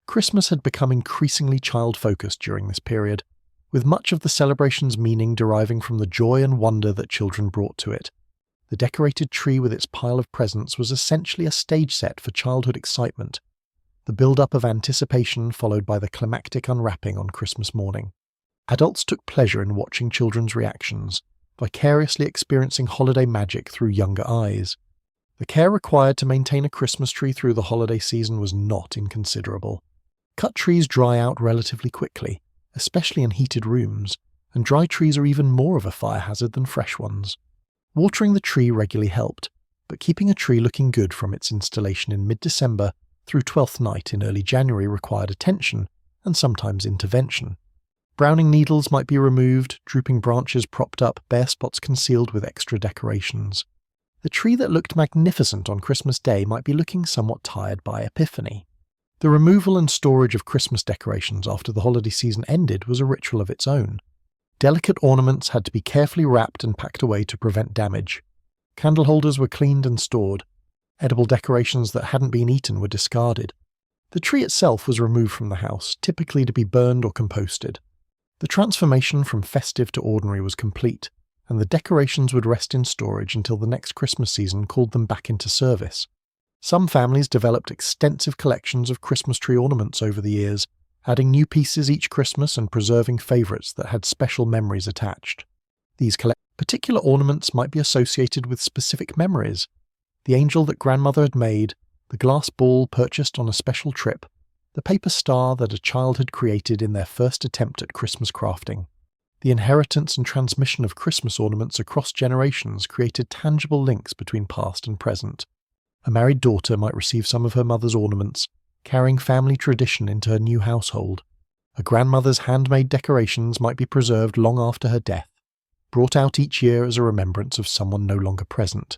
Christmas had become increasingly child-focused during this period, with much of the celebration's meaning deriving from the joy and wonder that children brought to it. The decorated tree with its pile of presents was essentially a stage set for childhood excitement, the build-up of anticipation followed by the climactic unwrapping on Christmas morning. Adults took pleasure in watching children's reactions, vicariously experiencing holiday magic through younger eyes. The care required to maintain a Christmas tree through the holiday season was not inconsiderable. Cut trees dry out relatively quickly, especially in heated rooms, and dry trees are even more of a fire hazard than fresh ones. Watering the tree regularly helped, but keeping a tree looking good from its installation in mid-December through Twelfth Night in early January required attention and sometimes intervention. Browning needles might be removed, drooping branches propped up, bare spots concealed with extra decorations. The tree that looked magnificent on Christmas Day might be looking somewhat tired by Epiphany. The removal and storage of Christmas decorations after the holiday season ended was a ritual of its own. Delicate ornaments had to be carefully wrapped and packed away to prevent damage. Candle holders were cleaned and stored. Edible decorations that hadn't been eaten were discarded. The tree itself was removed from the house, typically to be burned or composted. The transformation from festive to ordinary was complete, and the decorations would rest in storage until the next Christmas season called them back into service. Some families developed extensive collections of Christmas tree ornaments over the years, adding new pieces each Christmas and preserving favourites that had special memories attached. These particular ornaments might be associated with specific memories: the angel that grandmother had made, the glass ball purchased on a special trip, the paper star that a child had created in their first attempt at Christmas crafting. The inheritance and transmission of Christmas ornaments across generations created tangible links between past and present. A married daughter might receive some of her mother's ornaments, carrying family tradition into her new household. A grandmother's handmade decorations might be preserved long after her death, brought out each year as a remembrance of someone no longer present.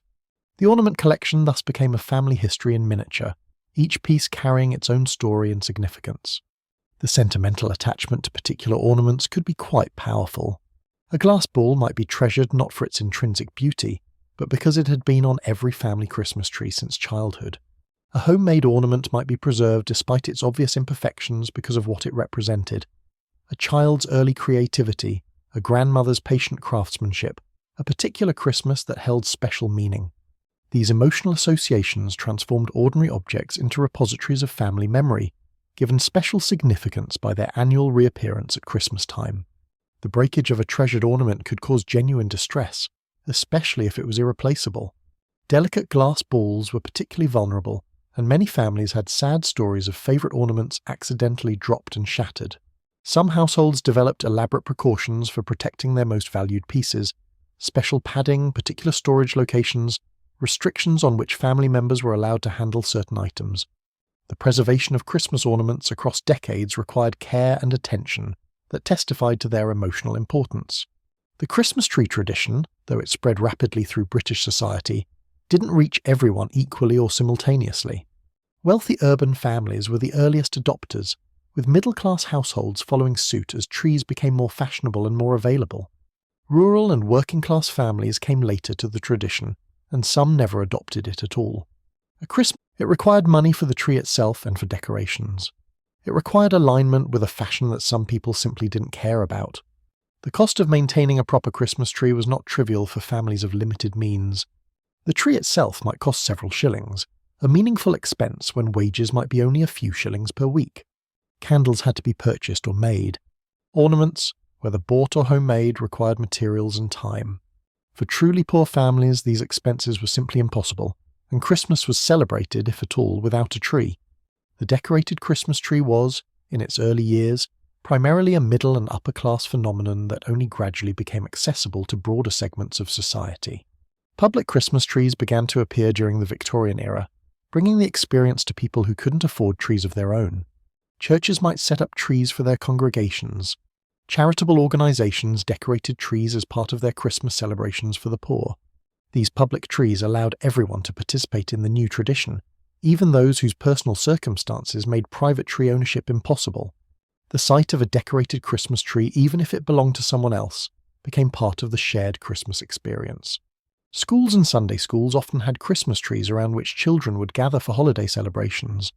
The ornament collection thus became a family history in miniature, each piece carrying its own story and significance. The sentimental attachment to particular ornaments could be quite powerful. A glass ball might be treasured not for its intrinsic beauty, but because it had been on every family Christmas tree since childhood. A homemade ornament might be preserved despite its obvious imperfections because of what it represented. A child's early creativity, a grandmother's patient craftsmanship, a particular Christmas that held special meaning. These emotional associations transformed ordinary objects into repositories of family memory, given special significance by their annual reappearance at Christmas time. The breakage of a treasured ornament could cause genuine distress, especially if it was irreplaceable. Delicate glass balls were particularly vulnerable, and many families had sad stories of favourite ornaments accidentally dropped and shattered. Some households developed elaborate precautions for protecting their most valued pieces: special padding, particular storage locations, restrictions on which family members were allowed to handle certain items. The preservation of Christmas ornaments across decades required care and attention that testified to their emotional importance. The Christmas tree tradition, though it spread rapidly through British society, didn't reach everyone equally or simultaneously. Wealthy urban families were the earliest adopters, with middle-class households following suit as trees became more fashionable and more available. Rural and working-class families came later to the tradition, and some never adopted it at all. It required money for the tree itself and for decorations. It required alignment with a fashion that some people simply didn't care about. The cost of maintaining a proper Christmas tree was not trivial for families of limited means. The tree itself might cost several shillings, a meaningful expense when wages might be only a few shillings per week. Candles had to be purchased or made. Ornaments, whether bought or homemade, required materials and time. For truly poor families, these expenses were simply impossible, and Christmas was celebrated, if at all, without a tree. The decorated Christmas tree was, in its early years, primarily a middle and upper-class phenomenon that only gradually became accessible to broader segments of society. Public Christmas trees began to appear during the Victorian era, bringing the experience to people who couldn't afford trees of their own. Churches might set up trees for their congregations. Charitable organizations decorated trees as part of their Christmas celebrations for the poor. These public trees allowed everyone to participate in the new tradition, even those whose personal circumstances made private tree ownership impossible. The sight of a decorated Christmas tree, even if it belonged to someone else, became part of the shared Christmas experience. Schools and Sunday schools often had Christmas trees around which children would gather for holiday celebrations.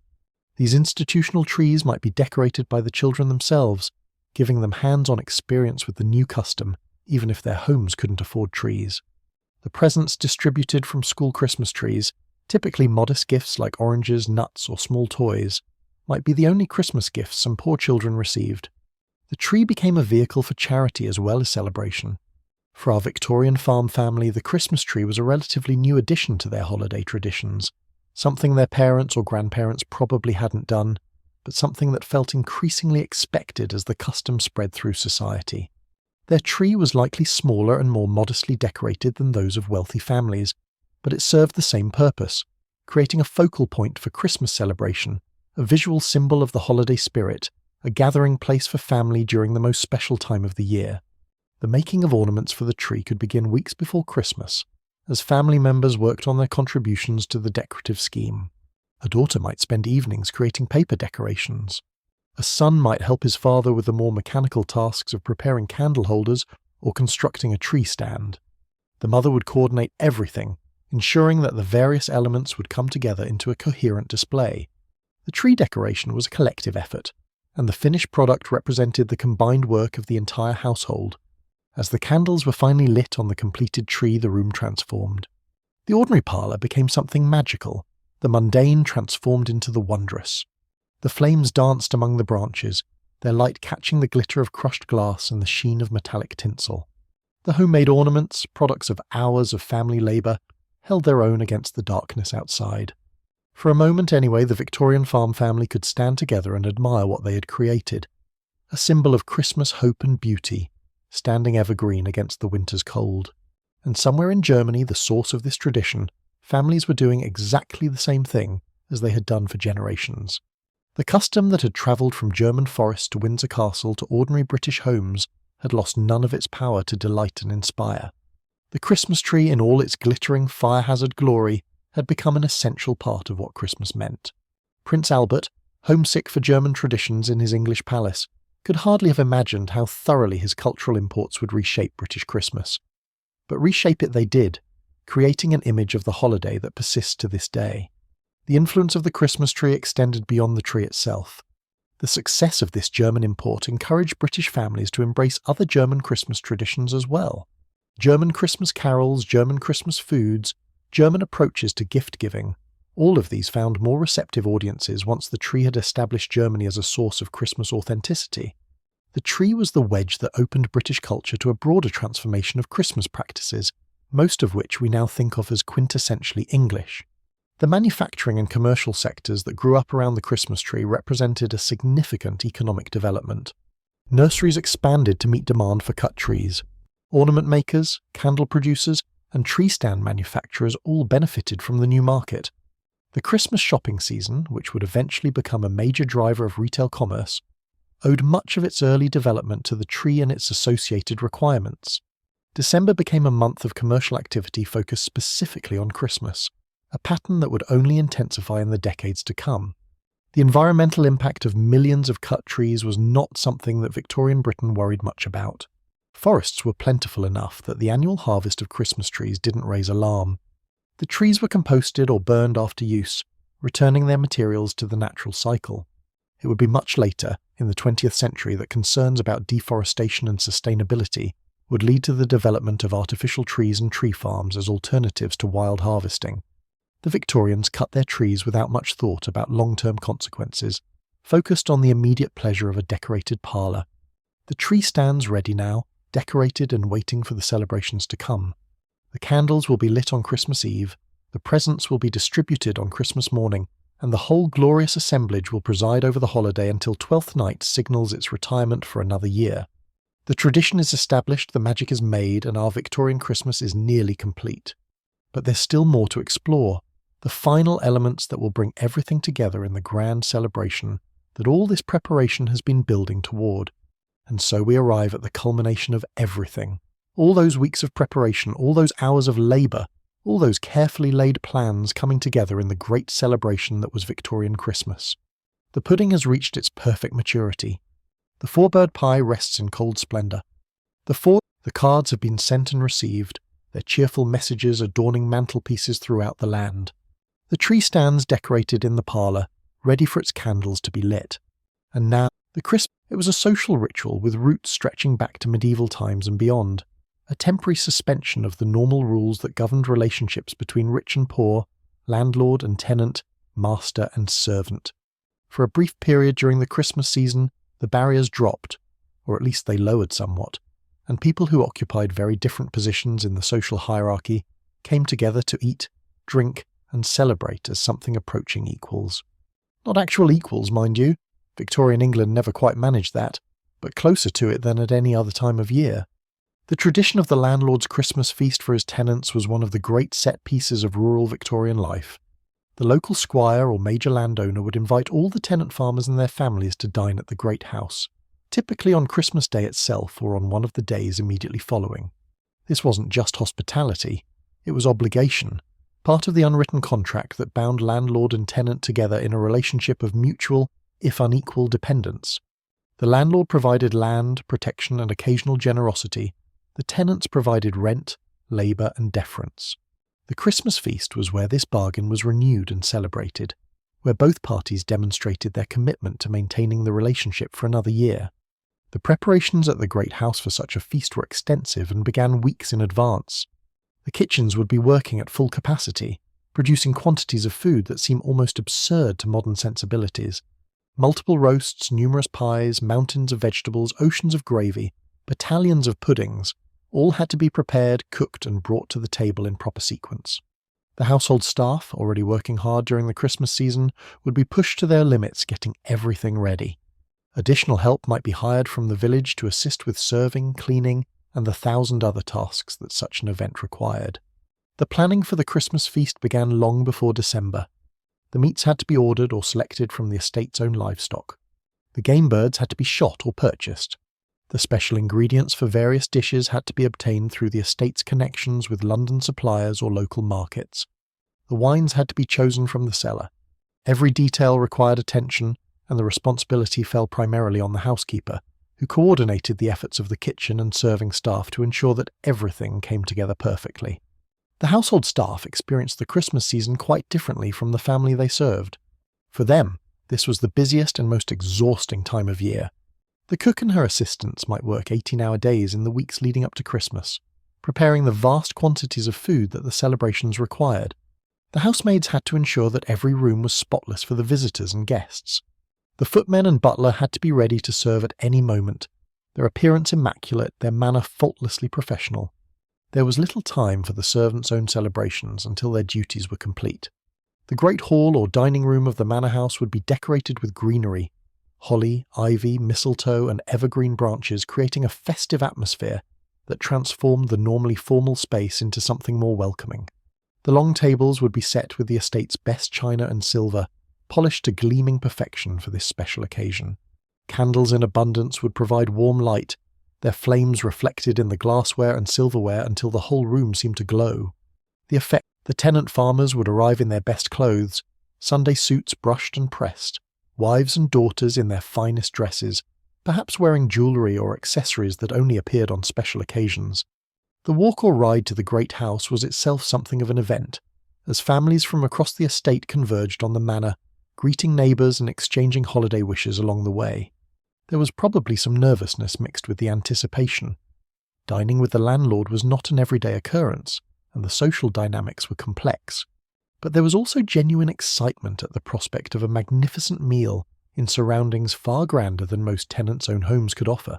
These institutional trees might be decorated by the children themselves, giving them hands-on experience with the new custom, even if their homes couldn't afford trees. The presents distributed from school Christmas trees, typically modest gifts like oranges, nuts, or small toys, might be the only Christmas gifts some poor children received. The tree became a vehicle for charity as well as celebration. For our Victorian farm family, the Christmas tree was a relatively new addition to their holiday traditions, something their parents or grandparents probably hadn't done, but something that felt increasingly expected as the custom spread through society. Their tree was likely smaller and more modestly decorated than those of wealthy families, but it served the same purpose, creating a focal point for Christmas celebration, a visual symbol of the holiday spirit, a gathering place for family during the most special time of the year. The making of ornaments for the tree could begin weeks before Christmas, as family members worked on their contributions to the decorative scheme. A daughter might spend evenings creating paper decorations. A son might help his father with the more mechanical tasks of preparing candle holders or constructing a tree stand. The mother would coordinate everything, ensuring that the various elements would come together into a coherent display. The tree decoration was a collective effort, and the finished product represented the combined work of the entire household. As the candles were finally lit on the completed tree, the room transformed. The ordinary parlour became something magical, the mundane transformed into the wondrous. The flames danced among the branches, their light catching the glitter of crushed glass and the sheen of metallic tinsel. The homemade ornaments, products of hours of family labour, held their own against the darkness outside. For a moment anyway, the Victorian farm family could stand together and admire what they had created. A symbol of Christmas hope and beauty, standing evergreen against the winter's cold. And somewhere in Germany, the source of this tradition, families were doing exactly the same thing as they had done for generations. The custom that had travelled from German forests to Windsor Castle to ordinary British homes had lost none of its power to delight and inspire. The Christmas tree in all its glittering fire hazard glory had become an essential part of what Christmas meant. Prince Albert, homesick for German traditions in his English palace, could hardly have imagined how thoroughly his cultural imports would reshape British Christmas. But reshape it they did, creating an image of the holiday that persists to this day. The influence of the Christmas tree extended beyond the tree itself. The success of this German import encouraged British families to embrace other German Christmas traditions as well. German Christmas carols, German Christmas foods, German approaches to gift-giving, all of these found more receptive audiences once the tree had established Germany as a source of Christmas authenticity. The tree was the wedge that opened British culture to a broader transformation of Christmas practices, most of which we now think of as quintessentially English. The manufacturing and commercial sectors that grew up around the Christmas tree represented a significant economic development. Nurseries expanded to meet demand for cut trees. Ornament makers, candle producers, and tree stand manufacturers all benefited from the new market. The Christmas shopping season, which would eventually become a major driver of retail commerce, owed much of its early development to the tree and its associated requirements. December became a month of commercial activity focused specifically on Christmas, a pattern that would only intensify in the decades to come. The environmental impact of millions of cut trees was not something that Victorian Britain worried much about. Forests were plentiful enough that the annual harvest of Christmas trees didn't raise alarm. The trees were composted or burned after use, returning their materials to the natural cycle. It would be much later, in the 20th century, that concerns about deforestation and sustainability would lead to the development of artificial trees and tree farms as alternatives to wild harvesting. The Victorians cut their trees without much thought about long-term consequences, focused on the immediate pleasure of a decorated parlour. The tree stands ready now, decorated and waiting for the celebrations to come. The candles will be lit on Christmas Eve, the presents will be distributed on Christmas morning, and the whole glorious assemblage will preside over the holiday until Twelfth Night signals its retirement for another year. The tradition is established, the magic is made, and our Victorian Christmas is nearly complete. But there's still more to explore, the final elements that will bring everything together in the grand celebration that all this preparation has been building toward. And so we arrive at the culmination of everything. All those weeks of preparation, all those hours of labour, all those carefully laid plans coming together in the great celebration that was Victorian Christmas. The pudding has reached its perfect maturity. The four-bird pie rests in cold splendour. The cards have been sent and received, their cheerful messages adorning mantelpieces throughout the land. The tree stands decorated in the parlour, ready for its candles to be lit. And now, it was a social ritual with roots stretching back to medieval times and beyond. A temporary suspension of the normal rules that governed relationships between rich and poor, landlord and tenant, master and servant. For a brief period during the Christmas season, the barriers dropped, or at least they lowered somewhat, and people who occupied very different positions in the social hierarchy came together to eat, drink, and celebrate as something approaching equals. Not actual equals, mind you. Victorian England never quite managed that, but closer to it than at any other time of year. The tradition of the landlord's Christmas feast for his tenants was one of the great set pieces of rural Victorian life. The local squire or major landowner would invite all the tenant farmers and their families to dine at the great house, typically on Christmas Day itself or on one of the days immediately following. This wasn't just hospitality, it was obligation, part of the unwritten contract that bound landlord and tenant together in a relationship of mutual, if unequal, dependence. The landlord provided land, protection, and occasional generosity. The tenants provided rent, labour, and deference. The Christmas feast was where this bargain was renewed and celebrated, where both parties demonstrated their commitment to maintaining the relationship for another year. The preparations at the great house for such a feast were extensive and began weeks in advance. The kitchens would be working at full capacity, producing quantities of food that seem almost absurd to modern sensibilities. Multiple roasts, numerous pies, mountains of vegetables, oceans of gravy, battalions of puddings, all had to be prepared, cooked, and brought to the table in proper sequence. The household staff, already working hard during the Christmas season, would be pushed to their limits getting everything ready. Additional help might be hired from the village to assist with serving, cleaning, and the 1,000 other tasks that such an event required. The planning for the Christmas feast began long before December. The meats had to be ordered or selected from the estate's own livestock. The game birds had to be shot or purchased. The special ingredients for various dishes had to be obtained through the estate's connections with London suppliers or local markets. The wines had to be chosen from the cellar. Every detail required attention, and the responsibility fell primarily on the housekeeper, who coordinated the efforts of the kitchen and serving staff to ensure that everything came together perfectly. The household staff experienced the Christmas season quite differently from the family they served. For them, this was the busiest and most exhausting time of year. The cook and her assistants might work 18-hour days in the weeks leading up to Christmas, preparing the vast quantities of food that the celebrations required. The housemaids had to ensure that every room was spotless for the visitors and guests. The footmen and butler had to be ready to serve at any moment, their appearance immaculate, their manner faultlessly professional. There was little time for the servants' own celebrations until their duties were complete. The great hall or dining room of the manor house would be decorated with greenery, holly, ivy, mistletoe, and evergreen branches, creating a festive atmosphere that transformed the normally formal space into something more welcoming. The long tables would be set with the estate's best china and silver, polished to gleaming perfection for this special occasion. Candles in abundance would provide warm light, their flames reflected in the glassware and silverware until the whole room seemed to glow. The tenant farmers would arrive in their best clothes, Sunday suits brushed and pressed, wives and daughters in their finest dresses, perhaps wearing jewellery or accessories that only appeared on special occasions. The walk or ride to the great house was itself something of an event, as families from across the estate converged on the manor, greeting neighbours and exchanging holiday wishes along the way. There was probably some nervousness mixed with the anticipation. Dining with the landlord was not an everyday occurrence, and the social dynamics were complex. But there was also genuine excitement at the prospect of a magnificent meal in surroundings far grander than most tenants' own homes could offer.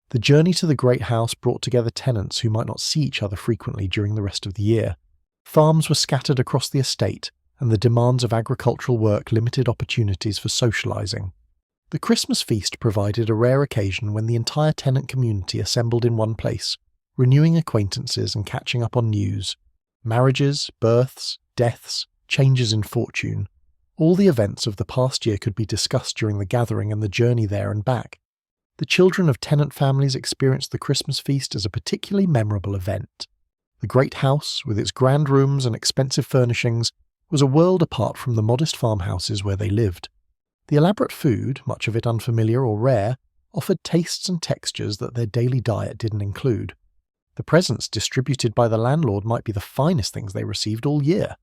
The journey to the great house brought together tenants who might not see each other frequently during the rest of the year. Farms were scattered across the estate, and the demands of agricultural work limited opportunities for socialising. The Christmas feast provided a rare occasion when the entire tenant community assembled in one place, renewing acquaintances and catching up on news. Marriages, births, deaths, changes in fortune. All the events of the past year could be discussed during the gathering and the journey there and back. The children of tenant families experienced the Christmas feast as a particularly memorable event. The great house, with its grand rooms and expensive furnishings, was a world apart from the modest farmhouses where they lived. The elaborate food, much of it unfamiliar or rare, offered tastes and textures that their daily diet didn't include. The presents distributed by the landlord might be the finest things they received all year.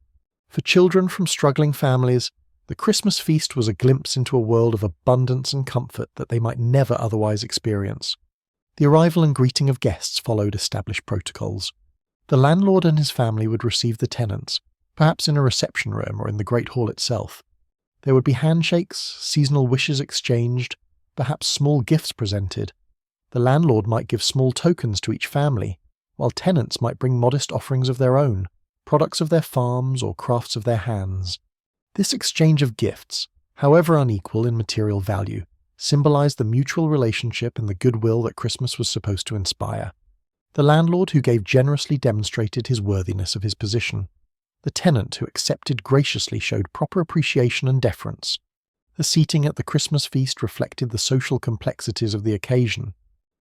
For children from struggling families, the Christmas feast was a glimpse into a world of abundance and comfort that they might never otherwise experience. The arrival and greeting of guests followed established protocols. The landlord and his family would receive the tenants, perhaps in a reception room or in the great hall itself. There would be handshakes, seasonal wishes exchanged, perhaps small gifts presented. The landlord might give small tokens to each family, while tenants might bring modest offerings of their own, products of their farms or crafts of their hands. This exchange of gifts, however unequal in material value, symbolized the mutual relationship and the goodwill that Christmas was supposed to inspire. The landlord who gave generously demonstrated his worthiness of his position. The tenant who accepted graciously showed proper appreciation and deference. The seating at the Christmas feast reflected the social complexities of the occasion.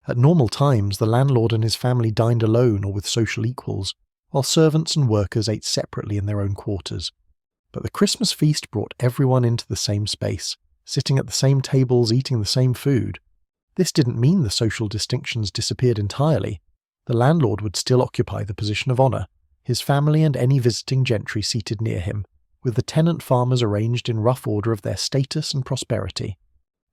At normal times, the landlord and his family dined alone or with social equals, while servants and workers ate separately in their own quarters. But the Christmas feast brought everyone into the same space, sitting at the same tables, eating the same food. This didn't mean the social distinctions disappeared entirely. The landlord would still occupy the position of honour, his family and any visiting gentry seated near him, with the tenant farmers arranged in rough order of their status and prosperity.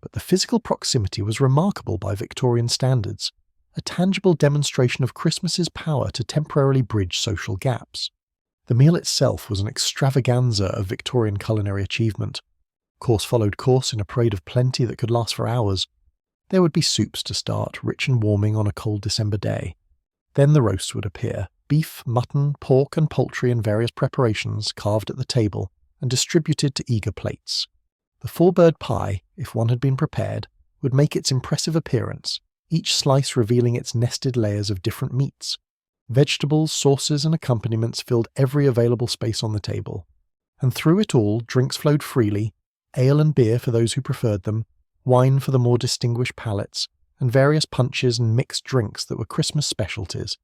But the physical proximity was remarkable by Victorian standards, a tangible demonstration of Christmas's power to temporarily bridge social gaps. The meal itself was an extravaganza of Victorian culinary achievement. Course followed course in a parade of plenty that could last for hours. There would be soups to start, rich and warming on a cold December day. Then the roasts would appear, beef, mutton, pork and poultry in various preparations carved at the table and distributed to eager plates. The 4-bird pie, if one had been prepared, would make its impressive appearance, each slice revealing its nested layers of different meats. Vegetables, sauces, and accompaniments filled every available space on the table. And through it all, drinks flowed freely, ale and beer for those who preferred them, wine for the more distinguished palates, and various punches and mixed drinks that were Christmas specialties.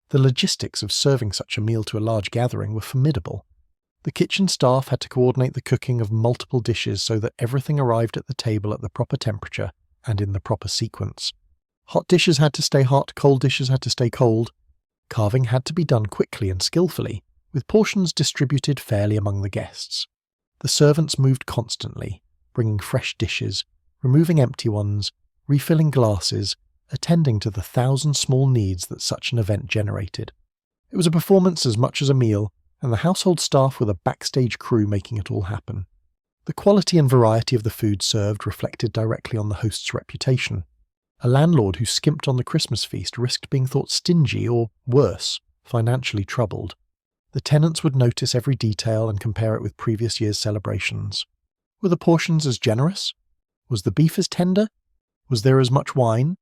The logistics of serving such a meal to a large gathering were formidable. The kitchen staff had to coordinate the cooking of multiple dishes so that everything arrived at the table at the proper temperature and in the proper sequence. Hot dishes had to stay hot, cold dishes had to stay cold. Carving had to be done quickly and skillfully, with portions distributed fairly among the guests. The servants moved constantly, bringing fresh dishes, removing empty ones, refilling glasses, attending to the 1,000 small needs that such an event generated. It was a performance as much as a meal, and the household staff were the backstage crew making it all happen. The quality and variety of the food served reflected directly on the host's reputation. A landlord who skimped on the Christmas feast risked being thought stingy or, worse, financially troubled. The tenants would notice every detail and compare it with previous year's celebrations. Were the portions as generous? Was the beef as tender? Was there as much wine?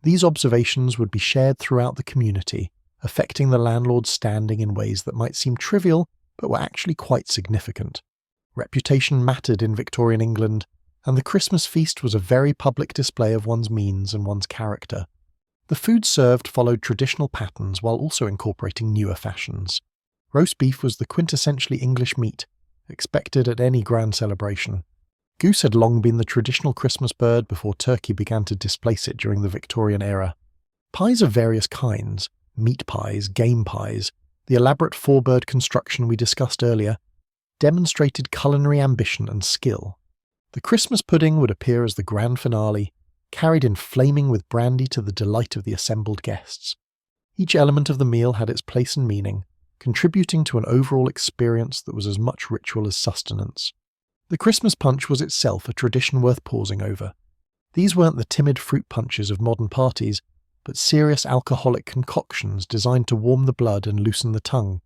These observations would be shared throughout the community, affecting the landlord's standing in ways that might seem trivial but were actually quite significant. Reputation mattered in Victorian England, and the Christmas feast was a very public display of one's means and one's character. The food served followed traditional patterns while also incorporating newer fashions. Roast beef was the quintessentially English meat, expected at any grand celebration. Goose had long been the traditional Christmas bird before turkey began to displace it during the Victorian era. Pies of various kinds, meat pies, game pies, the elaborate four-bird construction we discussed earlier, demonstrated culinary ambition and skill. The Christmas pudding would appear as the grand finale, carried in flaming with brandy to the delight of the assembled guests. Each element of the meal had its place and meaning, contributing to an overall experience that was as much ritual as sustenance. The Christmas punch was itself a tradition worth pausing over. These weren't the timid fruit punches of modern parties, but serious alcoholic concoctions designed to warm the blood and loosen the tongue.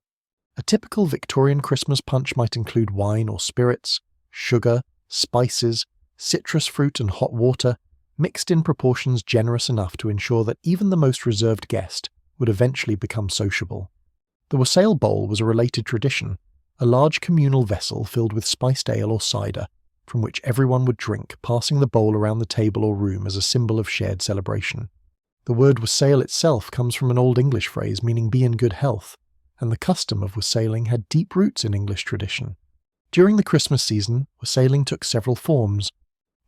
A typical Victorian Christmas punch might include wine or spirits, sugar, spices, citrus fruit and hot water, mixed in proportions generous enough to ensure that even the most reserved guest would eventually become sociable. The wassail bowl was a related tradition, a large communal vessel filled with spiced ale or cider, from which everyone would drink, passing the bowl around the table or room as a symbol of shared celebration. The word wassail itself comes from an Old English phrase meaning be in good health, and the custom of wassailing had deep roots in English tradition. During the Christmas season, wassailing took several forms.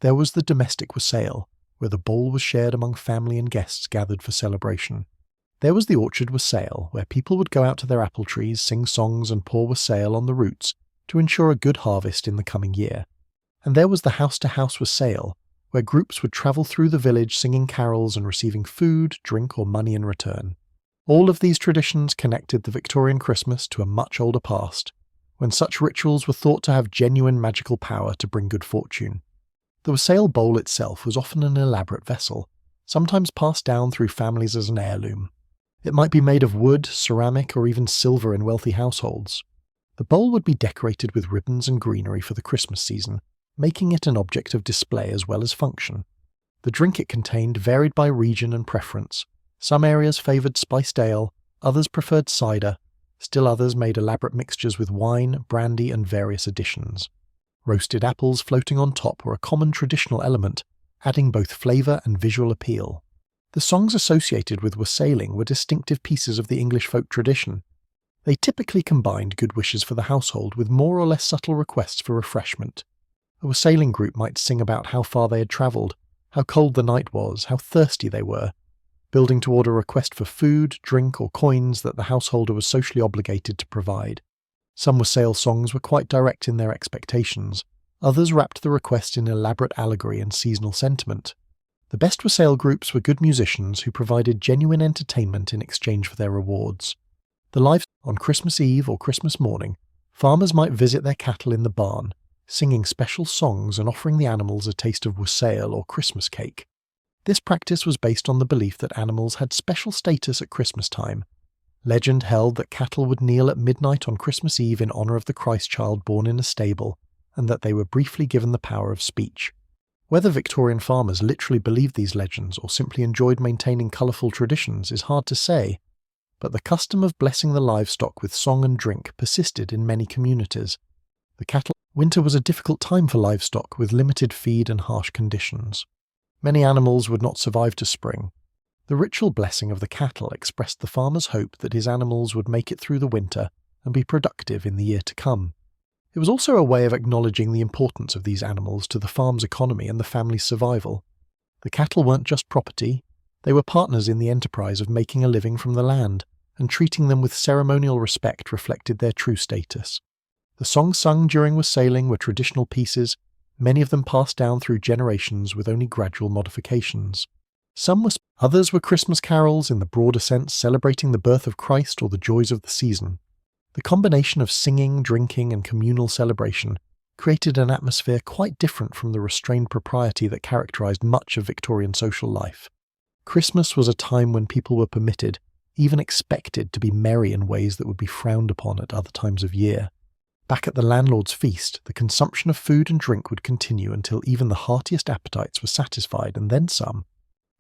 There was the domestic wassail, where the bowl was shared among family and guests gathered for celebration. There was the orchard wassail, where people would go out to their apple trees, sing songs and pour wassail on the roots to ensure a good harvest in the coming year. And there was the house-to-house wassail, where groups would travel through the village singing carols and receiving food, drink or money in return. All of these traditions connected the Victorian Christmas to a much older past, when such rituals were thought to have genuine magical power to bring good fortune. The wassail bowl itself was often an elaborate vessel, sometimes passed down through families as an heirloom. It might be made of wood, ceramic, or even silver in wealthy households. The bowl would be decorated with ribbons and greenery for the Christmas season, making it an object of display as well as function. The drink it contained varied by region and preference. Some areas favoured spiced ale, others preferred cider, still others made elaborate mixtures with wine, brandy, and various additions. Roasted apples floating on top were a common traditional element, adding both flavour and visual appeal. The songs associated with wassailing were distinctive pieces of the English folk tradition. They typically combined good wishes for the household with more or less subtle requests for refreshment. A wassailing group might sing about how far they had travelled, how cold the night was, how thirsty they were, building toward a request for food, drink, or coins that the householder was socially obligated to provide. Some wassail songs were quite direct in their expectations, others wrapped the request in elaborate allegory and seasonal sentiment. The best wassail groups were good musicians who provided genuine entertainment in exchange for their rewards. The live on Christmas Eve or Christmas morning, farmers might visit their cattle in the barn, singing special songs and offering the animals a taste of wassail or Christmas cake. This practice was based on the belief that animals had special status at Christmas time. Legend held that cattle would kneel at midnight on Christmas Eve in honour of the Christ child born in a stable, and that they were briefly given the power of speech. Whether Victorian farmers literally believed these legends or simply enjoyed maintaining colourful traditions is hard to say, but the custom of blessing the livestock with song and drink persisted in many communities. Winter was a difficult time for livestock with limited feed and harsh conditions. Many animals would not survive to spring. The ritual blessing of the cattle expressed the farmer's hope that his animals would make it through the winter and be productive in the year to come. It was also a way of acknowledging the importance of these animals to the farm's economy and the family's survival. The cattle weren't just property, they were partners in the enterprise of making a living from the land, and treating them with ceremonial respect reflected their true status. The songs sung during wassailing were traditional pieces, many of them passed down through generations with only gradual modifications. Others were Christmas carols in the broader sense, celebrating the birth of Christ or the joys of the season. The combination of singing, drinking, and communal celebration created an atmosphere quite different from the restrained propriety that characterized much of Victorian social life. Christmas was a time when people were permitted, even expected, to be merry in ways that would be frowned upon at other times of year. Back at the landlord's feast, the consumption of food and drink would continue until even the heartiest appetites were satisfied, and then some.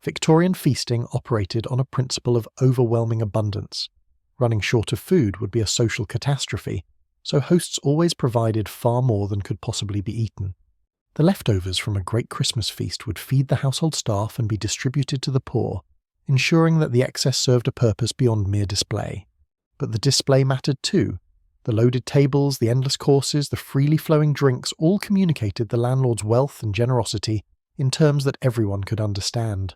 Victorian feasting operated on a principle of overwhelming abundance. Running short of food would be a social catastrophe, so hosts always provided far more than could possibly be eaten. The leftovers from a great Christmas feast would feed the household staff and be distributed to the poor, ensuring that the excess served a purpose beyond mere display. But the display mattered too. The loaded tables, the endless courses, the freely flowing drinks all communicated the landlord's wealth and generosity in terms that everyone could understand.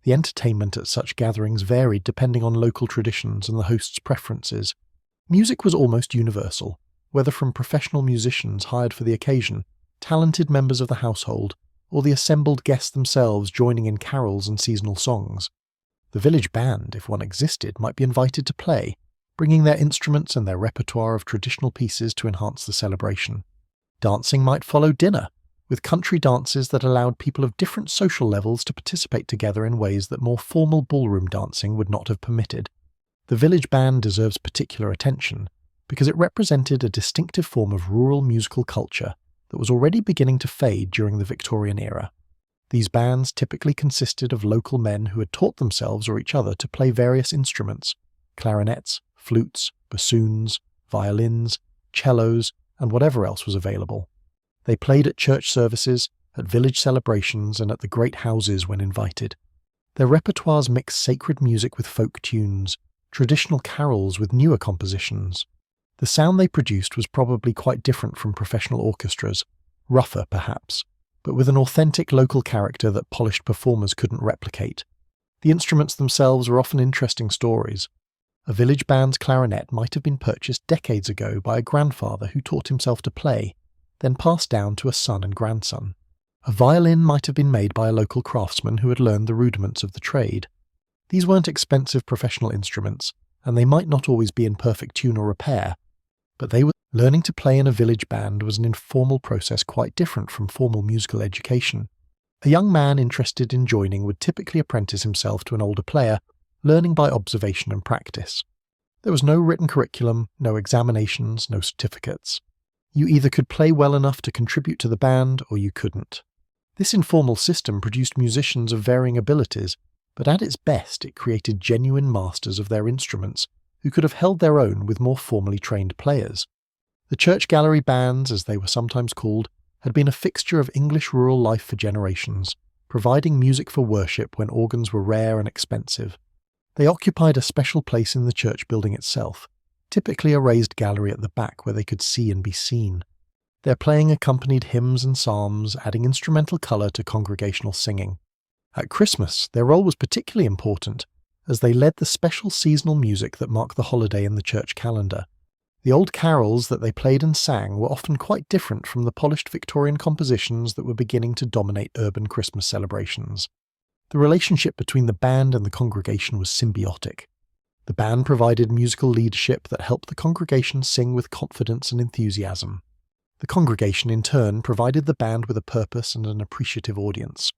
The entertainment at such gatherings varied depending on local traditions and the host's preferences. Music was almost universal, whether from professional musicians hired for the occasion, talented members of the household, or the assembled guests themselves joining in carols and seasonal songs. The village band, if one existed, might be invited to play, bringing their instruments and their repertoire of traditional pieces to enhance the celebration. Dancing might follow dinner, with country dances that allowed people of different social levels to participate together in ways that more formal ballroom dancing would not have permitted. The village band deserves particular attention because it represented a distinctive form of rural musical culture that was already beginning to fade during the Victorian era. These bands typically consisted of local men who had taught themselves or each other to play various instruments: clarinets, flutes, bassoons, violins, cellos, and whatever else was available. They played at church services, at village celebrations, and at the great houses when invited. Their repertoires mixed sacred music with folk tunes, traditional carols with newer compositions. The sound they produced was probably quite different from professional orchestras, rougher perhaps, but with an authentic local character that polished performers couldn't replicate. The instruments themselves were often interesting stories. A village band's clarinet might have been purchased decades ago by a grandfather who taught himself to play, then passed down to a son and grandson. A violin might have been made by a local craftsman who had learned the rudiments of the trade. These weren't expensive professional instruments, and they might not always be in perfect tune or repair, but learning to play in a village band was an informal process quite different from formal musical education. A young man interested in joining would typically apprentice himself to an older player, learning by observation and practice. There was no written curriculum, no examinations, no certificates. You either could play well enough to contribute to the band, or you couldn't. This informal system produced musicians of varying abilities, but at its best it created genuine masters of their instruments who could have held their own with more formally trained players. The church gallery bands, as they were sometimes called, had been a fixture of English rural life for generations, providing music for worship when organs were rare and expensive. They occupied a special place in the church building itself, typically a raised gallery at the back where they could see and be seen. Their playing accompanied hymns and psalms, adding instrumental colour to congregational singing. At Christmas, their role was particularly important, as they led the special seasonal music that marked the holiday in the church calendar. The old carols that they played and sang were often quite different from the polished Victorian compositions that were beginning to dominate urban Christmas celebrations. The relationship between the band and the congregation was symbiotic. The band provided musical leadership that helped the congregation sing with confidence and enthusiasm. The congregation, in turn, provided the band with a purpose and an appreciative audience.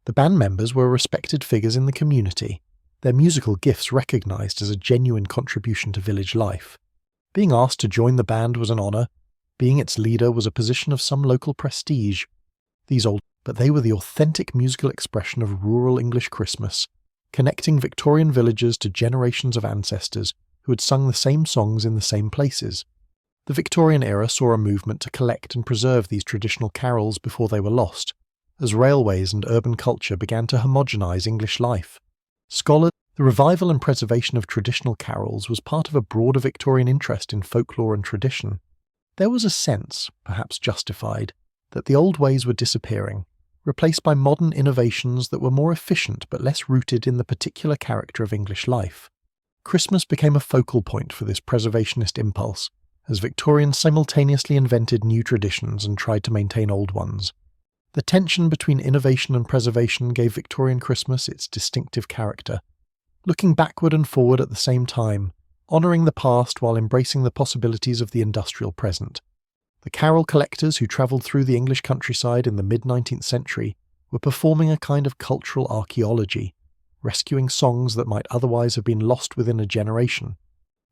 The band members were respected figures in the community, their musical gifts recognized as a genuine contribution to village life. Being asked to join the band was an honor. Being its leader was a position of some local prestige. These old but they were the authentic musical expression of rural English Christmas, connecting Victorian villagers to generations of ancestors who had sung the same songs in the same places. The Victorian era saw a movement to collect and preserve these traditional carols before they were lost, as railways and urban culture began to homogenise English life. Scholars, the revival and preservation of traditional carols was part of a broader Victorian interest in folklore and tradition. There was a sense, perhaps justified, that the old ways were disappearing, replaced by modern innovations that were more efficient but less rooted in the particular character of English life. Christmas became a focal point for this preservationist impulse, as Victorians simultaneously invented new traditions and tried to maintain old ones. The tension between innovation and preservation gave Victorian Christmas its distinctive character, looking backward and forward at the same time, honouring the past while embracing the possibilities of the industrial present. The carol collectors who travelled through the English countryside in the mid-19th century were performing a kind of cultural archaeology, rescuing songs that might otherwise have been lost within a generation.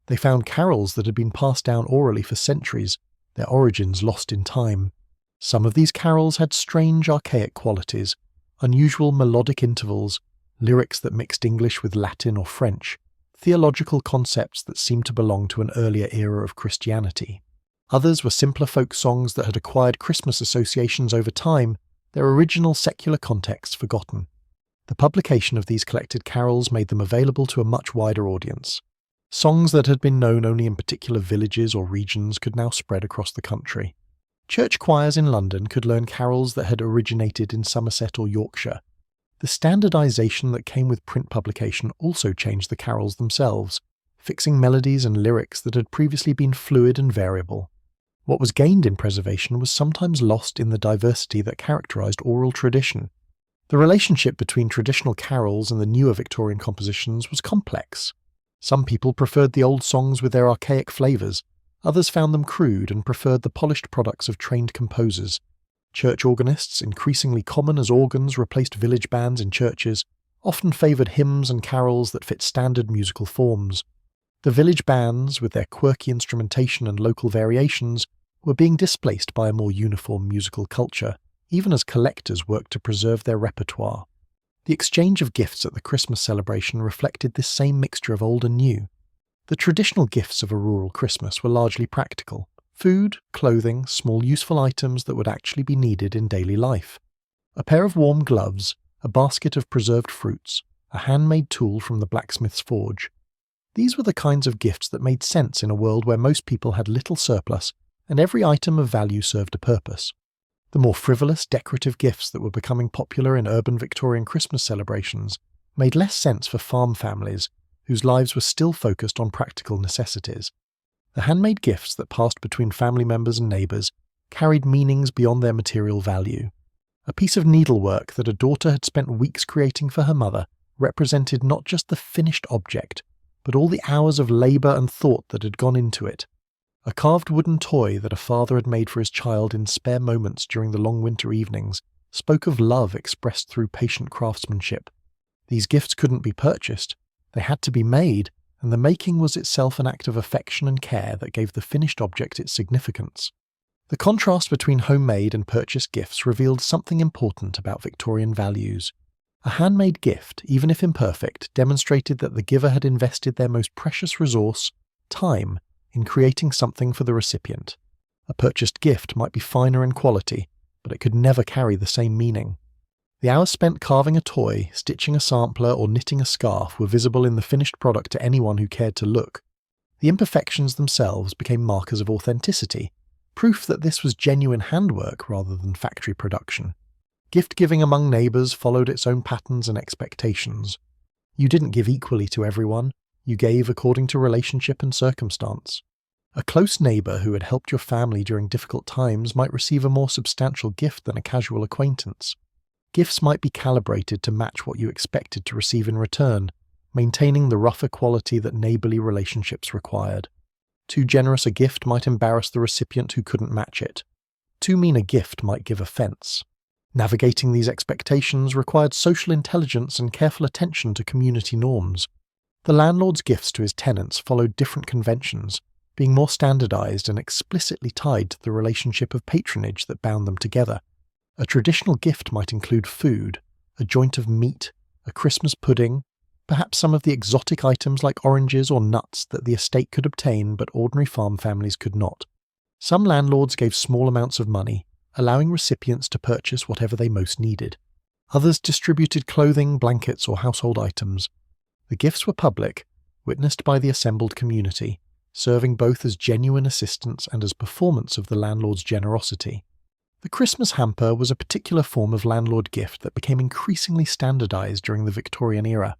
They found carols that had been passed down orally for centuries, their origins lost in time. Some of these carols had strange archaic qualities, unusual melodic intervals, lyrics that mixed English with Latin or French, theological concepts that seemed to belong to an earlier era of Christianity. Others were simpler folk songs that had acquired Christmas associations over time, their original secular contexts forgotten. The publication of these collected carols made them available to a much wider audience. Songs that had been known only in particular villages or regions could now spread across the country. Church choirs in London could learn carols that had originated in Somerset or Yorkshire. The standardisation that came with print publication also changed the carols themselves, fixing melodies and lyrics that had previously been fluid and variable. What was gained in preservation was sometimes lost in the diversity that characterised oral tradition. The relationship between traditional carols and the newer Victorian compositions was complex. Some people preferred the old songs with their archaic flavours, others found them crude and preferred the polished products of trained composers. Church organists, increasingly common as organs replaced village bands in churches, often favoured hymns and carols that fit standard musical forms. The village bands, with their quirky instrumentation and local variations, were being displaced by a more uniform musical culture, even as collectors worked to preserve their repertoire. The exchange of gifts at the Christmas celebration reflected this same mixture of old and new. The traditional gifts of a rural Christmas were largely practical: food, clothing, small useful items that would actually be needed in daily life. A pair of warm gloves, a basket of preserved fruits, a handmade tool from the blacksmith's forge. These were the kinds of gifts that made sense in a world where most people had little surplus and every item of value served a purpose. The more frivolous, decorative gifts that were becoming popular in urban Victorian Christmas celebrations made less sense for farm families whose lives were still focused on practical necessities. The handmade gifts that passed between family members and neighbours carried meanings beyond their material value. A piece of needlework that a daughter had spent weeks creating for her mother represented not just the finished object, but all the hours of labour and thought that had gone into it. A carved wooden toy that a father had made for his child in spare moments during the long winter evenings spoke of love expressed through patient craftsmanship. These gifts couldn't be purchased. They had to be made, and the making was itself an act of affection and care that gave the finished object its significance. The contrast between homemade and purchased gifts revealed something important about Victorian values. A handmade gift, even if imperfect, demonstrated that the giver had invested their most precious resource, time, in creating something for the recipient. A purchased gift might be finer in quality, but it could never carry the same meaning. The hours spent carving a toy, stitching a sampler, or knitting a scarf were visible in the finished product to anyone who cared to look. The imperfections themselves became markers of authenticity, proof that this was genuine handwork rather than factory production. Gift-giving among neighbours followed its own patterns and expectations. You didn't give equally to everyone, you gave according to relationship and circumstance. A close neighbour who had helped your family during difficult times might receive a more substantial gift than a casual acquaintance. Gifts might be calibrated to match what you expected to receive in return, maintaining the rougher quality that neighbourly relationships required. Too generous a gift might embarrass the recipient who couldn't match it. Too mean a gift might give offence. Navigating these expectations required social intelligence and careful attention to community norms. The landlord's gifts to his tenants followed different conventions, being more standardised and explicitly tied to the relationship of patronage that bound them together. A traditional gift might include food, a joint of meat, a Christmas pudding, perhaps some of the exotic items like oranges or nuts that the estate could obtain but ordinary farm families could not. Some landlords gave small amounts of money, allowing recipients to purchase whatever they most needed. Others distributed clothing, blankets, or household items. The gifts were public, witnessed by the assembled community, serving both as genuine assistance and as performance of the landlord's generosity. The Christmas hamper was a particular form of landlord gift that became increasingly standardized during the Victorian era.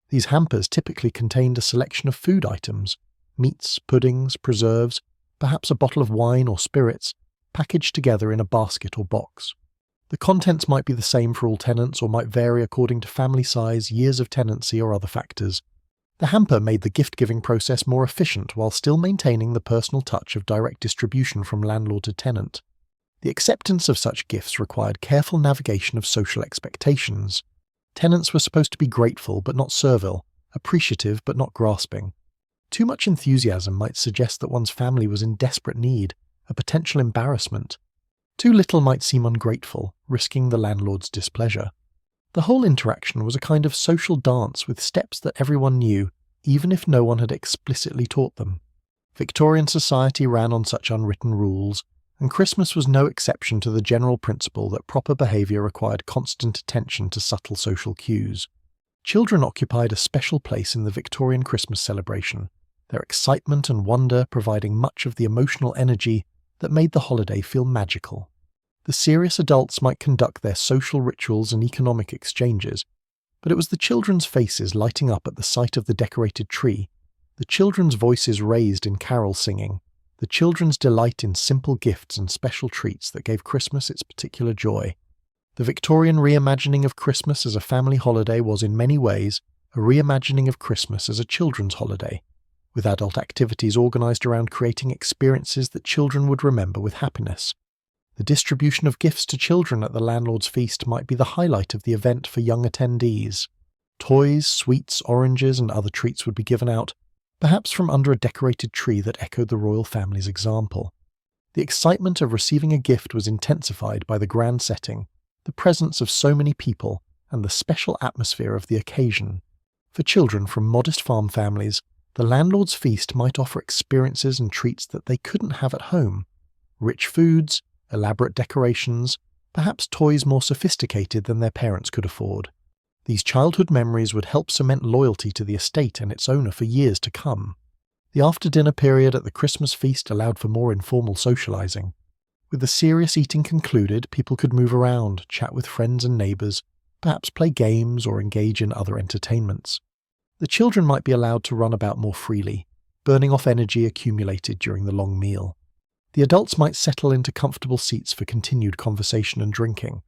These hampers typically contained a selection of food items, meats, puddings, preserves, perhaps a bottle of wine or spirits, packaged together in a basket or box. The contents might be the same for all tenants or might vary according to family size, years of tenancy, or other factors. The hamper made the gift-giving process more efficient while still maintaining the personal touch of direct distribution from landlord to tenant. The acceptance of such gifts required careful navigation of social expectations. Tenants were supposed to be grateful but not servile, appreciative but not grasping. Too much enthusiasm might suggest that one's family was in desperate need, a potential embarrassment. Too little might seem ungrateful, risking the landlord's displeasure. The whole interaction was a kind of social dance with steps that everyone knew, even if no one had explicitly taught them. Victorian society ran on such unwritten rules, and Christmas was no exception to the general principle that proper behaviour required constant attention to subtle social cues. Children occupied a special place in the Victorian Christmas celebration, their excitement and wonder providing much of the emotional energy that made the holiday feel magical. The serious adults might conduct their social rituals and economic exchanges, but it was the children's faces lighting up at the sight of the decorated tree, the children's voices raised in carol singing, the children's delight in simple gifts and special treats that gave Christmas its particular joy. The Victorian reimagining of Christmas as a family holiday was in many ways a reimagining of Christmas as a children's holiday, with adult activities organised around creating experiences that children would remember with happiness. The distribution of gifts to children at the landlord's feast might be the highlight of the event for young attendees. Toys, sweets, oranges, and other treats would be given out, perhaps from under a decorated tree that echoed the royal family's example. The excitement of receiving a gift was intensified by the grand setting, the presence of so many people, and the special atmosphere of the occasion. For children from modest farm families, the landlord's feast might offer experiences and treats that they couldn't have at home. Rich foods, elaborate decorations, perhaps toys more sophisticated than their parents could afford. These childhood memories would help cement loyalty to the estate and its owner for years to come. The after-dinner period at the Christmas feast allowed for more informal socializing. With the serious eating concluded, people could move around, chat with friends and neighbors, perhaps play games or engage in other entertainments. The children might be allowed to run about more freely, burning off energy accumulated during the long meal. The adults might settle into comfortable seats for continued conversation and drinking.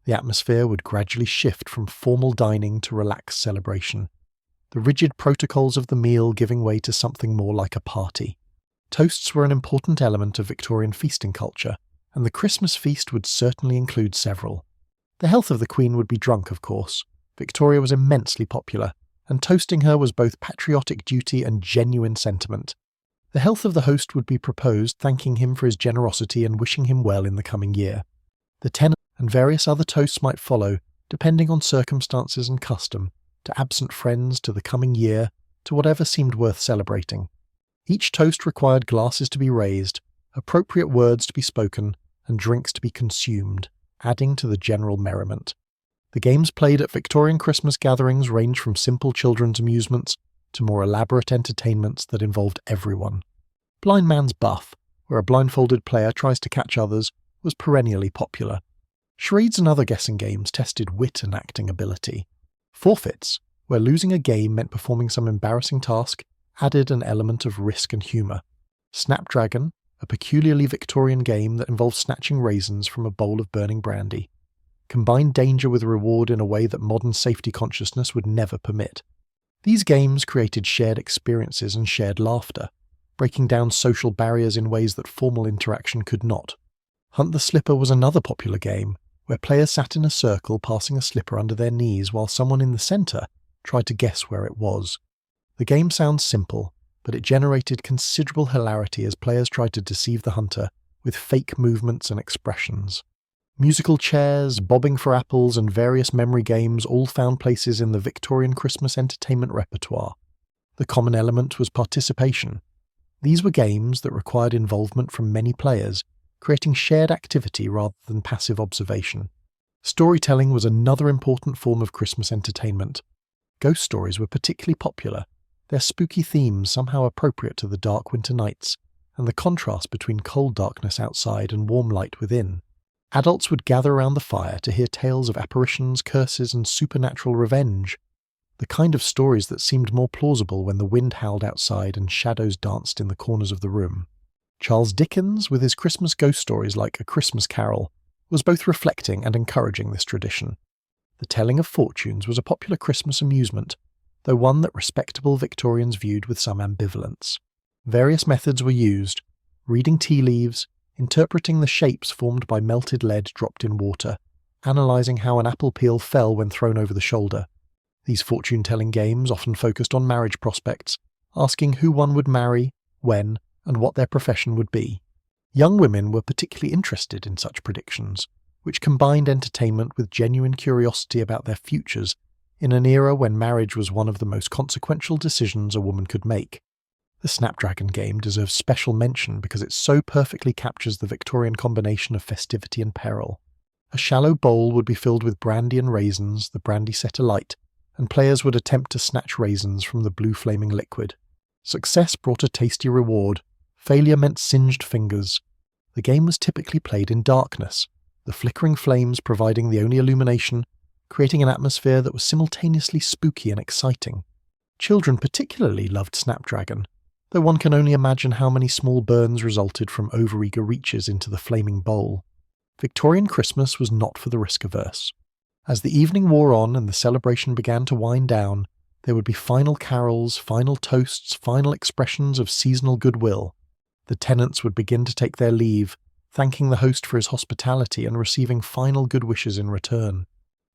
The atmosphere would gradually shift from formal dining to relaxed celebration, the rigid protocols of the meal giving way to something more like a party. Toasts were an important element of Victorian feasting culture, and the Christmas feast would certainly include several. The health of the Queen would be drunk, of course. Victoria was immensely popular, and toasting her was both patriotic duty and genuine sentiment. The health of the host would be proposed, thanking him for his generosity and wishing him well in the coming year. The tenant and various other toasts might follow, depending on circumstances and custom, to absent friends, to the coming year, to whatever seemed worth celebrating. Each toast required glasses to be raised, appropriate words to be spoken, and drinks to be consumed, adding to the general merriment. The games played at Victorian Christmas gatherings ranged from simple children's amusements to more elaborate entertainments that involved everyone. Blind Man's Buff, where a blindfolded player tries to catch others, was perennially popular. Charades and other guessing games tested wit and acting ability. Forfeits, where losing a game meant performing some embarrassing task, added an element of risk and humour. Snapdragon, a peculiarly Victorian game that involved snatching raisins from a bowl of burning brandy, combined danger with reward in a way that modern safety consciousness would never permit. These games created shared experiences and shared laughter, breaking down social barriers in ways that formal interaction could not. Hunt the Slipper was another popular game, where players sat in a circle passing a slipper under their knees while someone in the centre tried to guess where it was. The game sounds simple, but it generated considerable hilarity as players tried to deceive the hunter with fake movements and expressions. Musical chairs, bobbing for apples, and various memory games all found places in the Victorian Christmas entertainment repertoire. The common element was participation. These were games that required involvement from many players, creating shared activity rather than passive observation. Storytelling was another important form of Christmas entertainment. Ghost stories were particularly popular, their spooky themes somehow appropriate to the dark winter nights, and the contrast between cold darkness outside and warm light within. Adults would gather around the fire to hear tales of apparitions, curses, and supernatural revenge, the kind of stories that seemed more plausible when the wind howled outside and shadows danced in the corners of the room. Charles Dickens, with his Christmas ghost stories like A Christmas Carol, was both reflecting and encouraging this tradition. The telling of fortunes was a popular Christmas amusement, though one that respectable Victorians viewed with some ambivalence. Various methods were used: reading tea leaves, interpreting the shapes formed by melted lead dropped in water, analysing how an apple peel fell when thrown over the shoulder. These fortune-telling games often focused on marriage prospects, asking who one would marry, when, and what their profession would be. Young women were particularly interested in such predictions, which combined entertainment with genuine curiosity about their futures in an era when marriage was one of the most consequential decisions a woman could make. The Snapdragon game deserves special mention because it so perfectly captures the Victorian combination of festivity and peril. A shallow bowl would be filled with brandy and raisins, the brandy set alight, and players would attempt to snatch raisins from the blue flaming liquid. Success brought a tasty reward. Failure meant singed fingers. The game was typically played in darkness, the flickering flames providing the only illumination, creating an atmosphere that was simultaneously spooky and exciting. Children particularly loved Snapdragon, though one can only imagine how many small burns resulted from overeager reaches into the flaming bowl. Victorian Christmas was not for the risk-averse. As the evening wore on and the celebration began to wind down, there would be final carols, final toasts, final expressions of seasonal goodwill. The tenants would begin to take their leave, thanking the host for his hospitality and receiving final good wishes in return.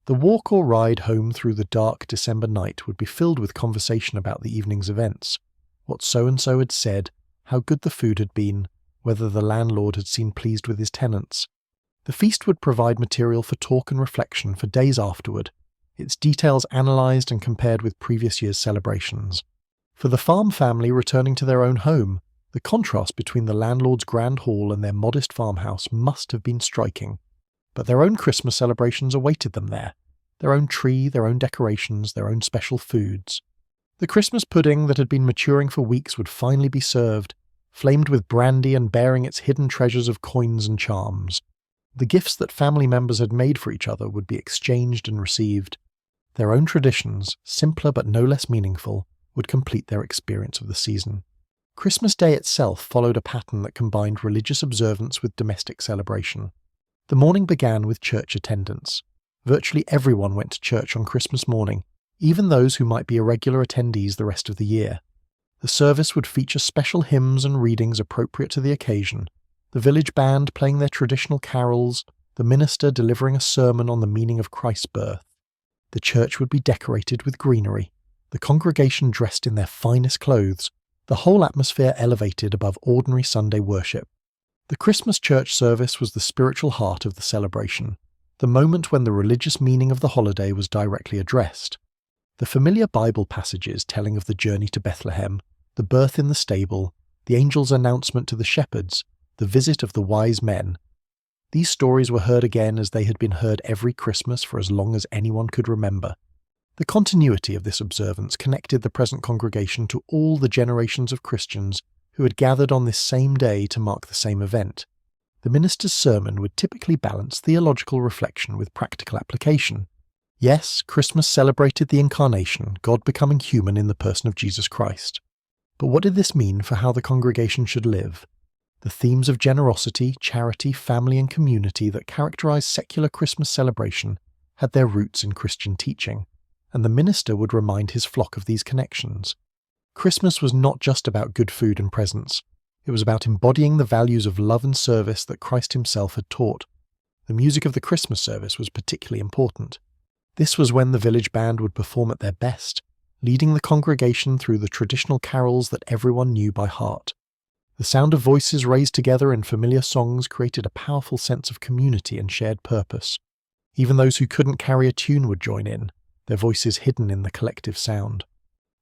The walk or ride home through the dark December night would be filled with conversation about the evening's events, what so-and-so had said, how good the food had been, whether the landlord had seemed pleased with his tenants. The feast would provide material for talk and reflection for days afterward, its details analysed and compared with previous year's celebrations. For the farm family returning to their own home, the contrast between the landlord's grand hall and their modest farmhouse must have been striking. But their own Christmas celebrations awaited them there, their own tree, their own decorations, their own special foods. The Christmas pudding that had been maturing for weeks would finally be served, flamed with brandy and bearing its hidden treasures of coins and charms. The gifts that family members had made for each other would be exchanged and received. Their own traditions, simpler but no less meaningful, would complete their experience of the season. Christmas Day itself followed a pattern that combined religious observance with domestic celebration. The morning began with church attendance. Virtually everyone went to church on Christmas morning, even those who might be irregular attendees the rest of the year. The service would feature special hymns and readings appropriate to the occasion, the village band playing their traditional carols, the minister delivering a sermon on the meaning of Christ's birth. The church would be decorated with greenery, the congregation dressed in their finest clothes, the whole atmosphere elevated above ordinary Sunday worship. The Christmas church service was the spiritual heart of the celebration, the moment when the religious meaning of the holiday was directly addressed. The familiar Bible passages telling of the journey to Bethlehem, the birth in the stable, the angel's announcement to the shepherds, the visit of the wise men. These stories were heard again as they had been heard every Christmas for as long as anyone could remember. The continuity of this observance connected the present congregation to all the generations of Christians who had gathered on this same day to mark the same event. The minister's sermon would typically balance theological reflection with practical application. Yes, Christmas celebrated the Incarnation, God becoming human in the person of Jesus Christ. But what did this mean for how the congregation should live? The themes of generosity, charity, family and community that characterized secular Christmas celebration had their roots in Christian teaching, and the minister would remind his flock of these connections. Christmas was not just about good food and presents. It was about embodying the values of love and service that Christ himself had taught. The music of the Christmas service was particularly important. This was when the village band would perform at their best, leading the congregation through the traditional carols that everyone knew by heart. The sound of voices raised together in familiar songs created a powerful sense of community and shared purpose. Even those who couldn't carry a tune would join in, their voices hidden in the collective sound.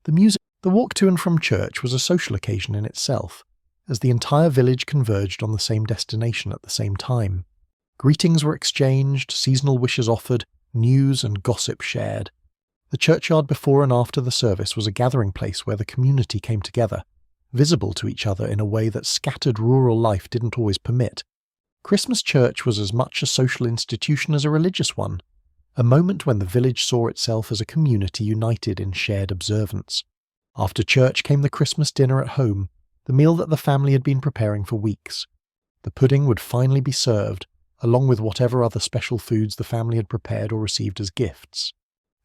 The walk to and from church was a social occasion in itself, as the entire village converged on the same destination at the same time. Greetings were exchanged, seasonal wishes offered, news and gossip shared. The churchyard before and after the service was a gathering place where the community came together, visible to each other in a way that scattered rural life didn't always permit. Christmas church was as much a social institution as a religious one, a moment when the village saw itself as a community united in shared observance. After church came the Christmas dinner at home, the meal that the family had been preparing for weeks. The pudding would finally be served, along with whatever other special foods the family had prepared or received as gifts.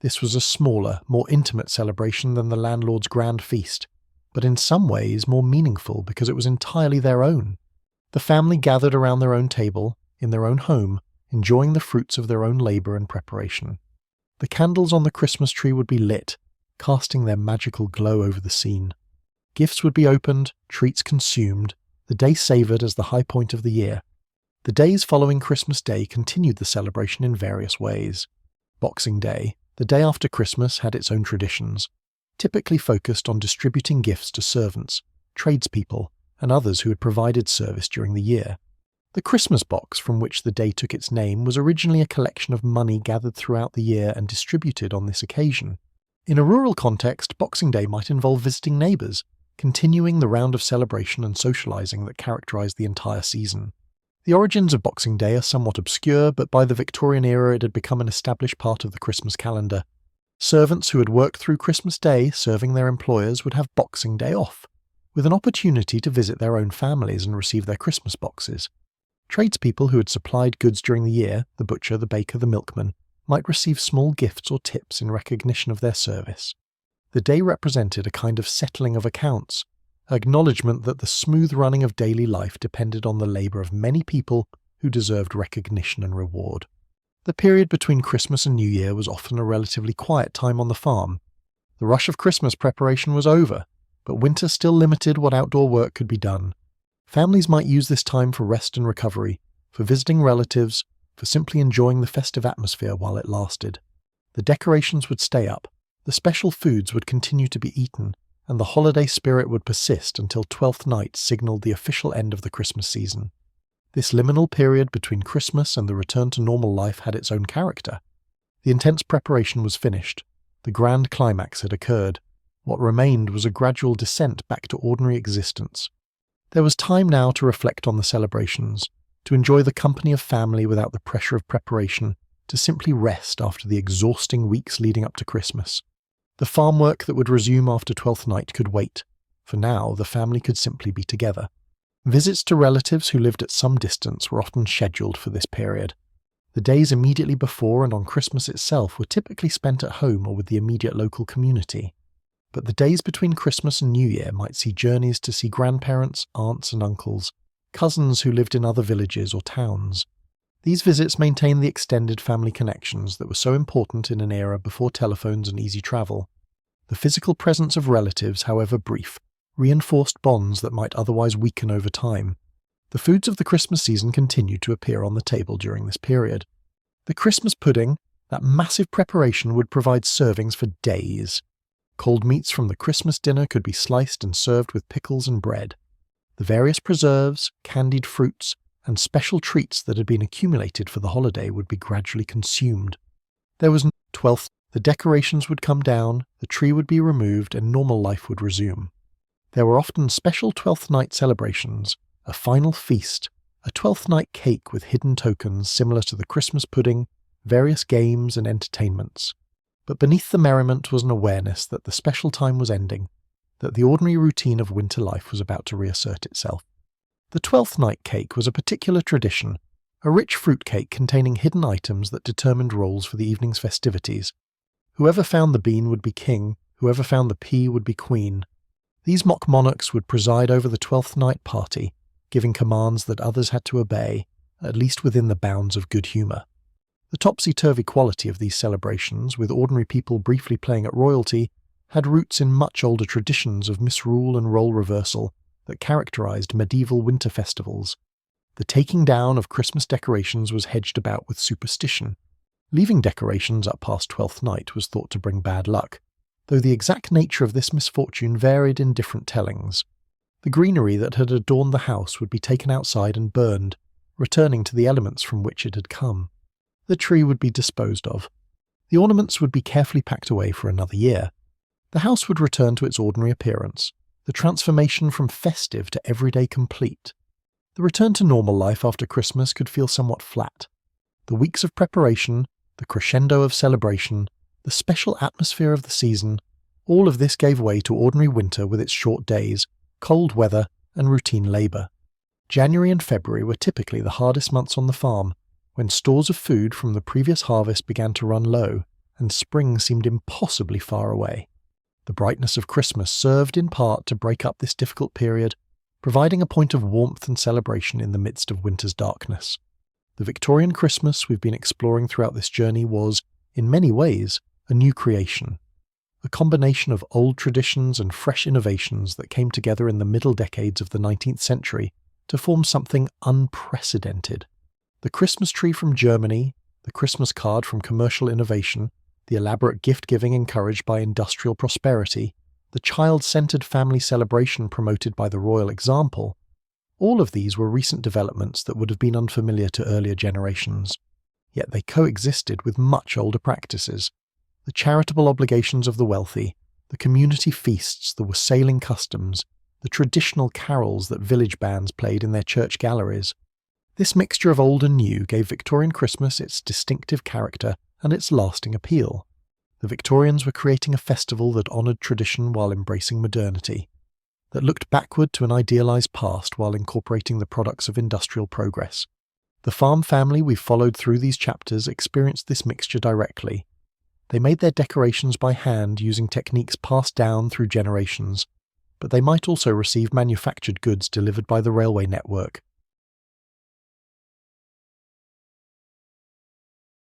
This was a smaller, more intimate celebration than the landlord's grand feast, but in some ways more meaningful because it was entirely their own. The family gathered around their own table, in their own home, enjoying the fruits of their own labour and preparation. The candles on the Christmas tree would be lit, casting their magical glow over the scene. Gifts would be opened, treats consumed, the day savoured as the high point of the year. The days following Christmas Day continued the celebration in various ways. Boxing Day, the day after Christmas, had its own traditions, typically focused on distributing gifts to servants, tradespeople, and others who had provided service during the year. The Christmas box, from which the day took its name, was originally a collection of money gathered throughout the year and distributed on this occasion. In a rural context, Boxing Day might involve visiting neighbours, continuing the round of celebration and socialising that characterised the entire season. The origins of Boxing Day are somewhat obscure, but by the Victorian era it had become an established part of the Christmas calendar. Servants who had worked through Christmas Day serving their employers would have Boxing Day off, with an opportunity to visit their own families and receive their Christmas boxes. Tradespeople who had supplied goods during the year, the butcher, the baker, the milkman, might receive small gifts or tips in recognition of their service. The day represented a kind of settling of accounts, acknowledgement that the smooth running of daily life depended on the labour of many people who deserved recognition and reward. The period between Christmas and New Year was often a relatively quiet time on the farm. The rush of Christmas preparation was over, but winter still limited what outdoor work could be done. Families might use this time for rest and recovery, for visiting relatives, for simply enjoying the festive atmosphere while it lasted. The decorations would stay up, the special foods would continue to be eaten, and the holiday spirit would persist until Twelfth Night signalled the official end of the Christmas season. This liminal period between Christmas and the return to normal life had its own character. The intense preparation was finished. The grand climax had occurred. What remained was a gradual descent back to ordinary existence. There was time now to reflect on the celebrations, to enjoy the company of family without the pressure of preparation, to simply rest after the exhausting weeks leading up to Christmas. The farm work that would resume after Twelfth Night could wait. For now, the family could simply be together. Visits to relatives who lived at some distance were often scheduled for this period. The days immediately before and on Christmas itself were typically spent at home or with the immediate local community. But the days between Christmas and New Year might see journeys to see grandparents, aunts and uncles, cousins who lived in other villages or towns. These visits maintained the extended family connections that were so important in an era before telephones and easy travel. The physical presence of relatives, however brief, reinforced bonds that might otherwise weaken over time. The foods of the Christmas season continued to appear on the table during this period. The Christmas pudding, that massive preparation, would provide servings for days. Cold meats from the Christmas dinner could be sliced and served with pickles and bread. The various preserves, candied fruits, and special treats that had been accumulated for the holiday would be gradually consumed. There was no 12th. The decorations would come down, the tree would be removed, and normal life would resume. There were often special Twelfth Night celebrations, a final feast, a Twelfth Night cake with hidden tokens similar to the Christmas pudding, various games and entertainments. But beneath the merriment was an awareness that the special time was ending, that the ordinary routine of winter life was about to reassert itself. The Twelfth Night cake was a particular tradition, a rich fruit cake containing hidden items that determined roles for the evening's festivities. Whoever found the bean would be king, whoever found the pea would be queen. These mock monarchs would preside over the Twelfth Night party, giving commands that others had to obey, at least within the bounds of good humour. The topsy-turvy quality of these celebrations, with ordinary people briefly playing at royalty, had roots in much older traditions of misrule and role reversal that characterized medieval winter festivals. The taking down of Christmas decorations was hedged about with superstition. Leaving decorations up past Twelfth Night was thought to bring bad luck, though the exact nature of this misfortune varied in different tellings. The greenery that had adorned the house would be taken outside and burned, returning to the elements from which it had come. The tree would be disposed of. The ornaments would be carefully packed away for another year. The house would return to its ordinary appearance, the transformation from festive to everyday complete. The return to normal life after Christmas could feel somewhat flat. The weeks of preparation, the crescendo of celebration, the special atmosphere of the season, all of this gave way to ordinary winter with its short days, cold weather, and routine labour. January and February were typically the hardest months on the farm, when stores of food from the previous harvest began to run low, and spring seemed impossibly far away. The brightness of Christmas served in part to break up this difficult period, providing a point of warmth and celebration in the midst of winter's darkness. The Victorian Christmas we've been exploring throughout this journey was, in many ways, a new creation. A combination of old traditions and fresh innovations that came together in the middle decades of the 19th century to form something unprecedented. The Christmas tree from Germany, the Christmas card from commercial innovation, the elaborate gift-giving encouraged by industrial prosperity, the child-centered family celebration promoted by the royal example, all of these were recent developments that would have been unfamiliar to earlier generations. Yet they coexisted with much older practices. The charitable obligations of the wealthy, the community feasts, the wassailing customs, the traditional carols that village bands played in their church galleries. This mixture of old and new gave Victorian Christmas its distinctive character and its lasting appeal. The Victorians were creating a festival that honoured tradition while embracing modernity, that looked backward to an idealised past while incorporating the products of industrial progress. The farm family we've followed through these chapters experienced this mixture directly. They made their decorations by hand using techniques passed down through generations, but they might also receive manufactured goods delivered by the railway network,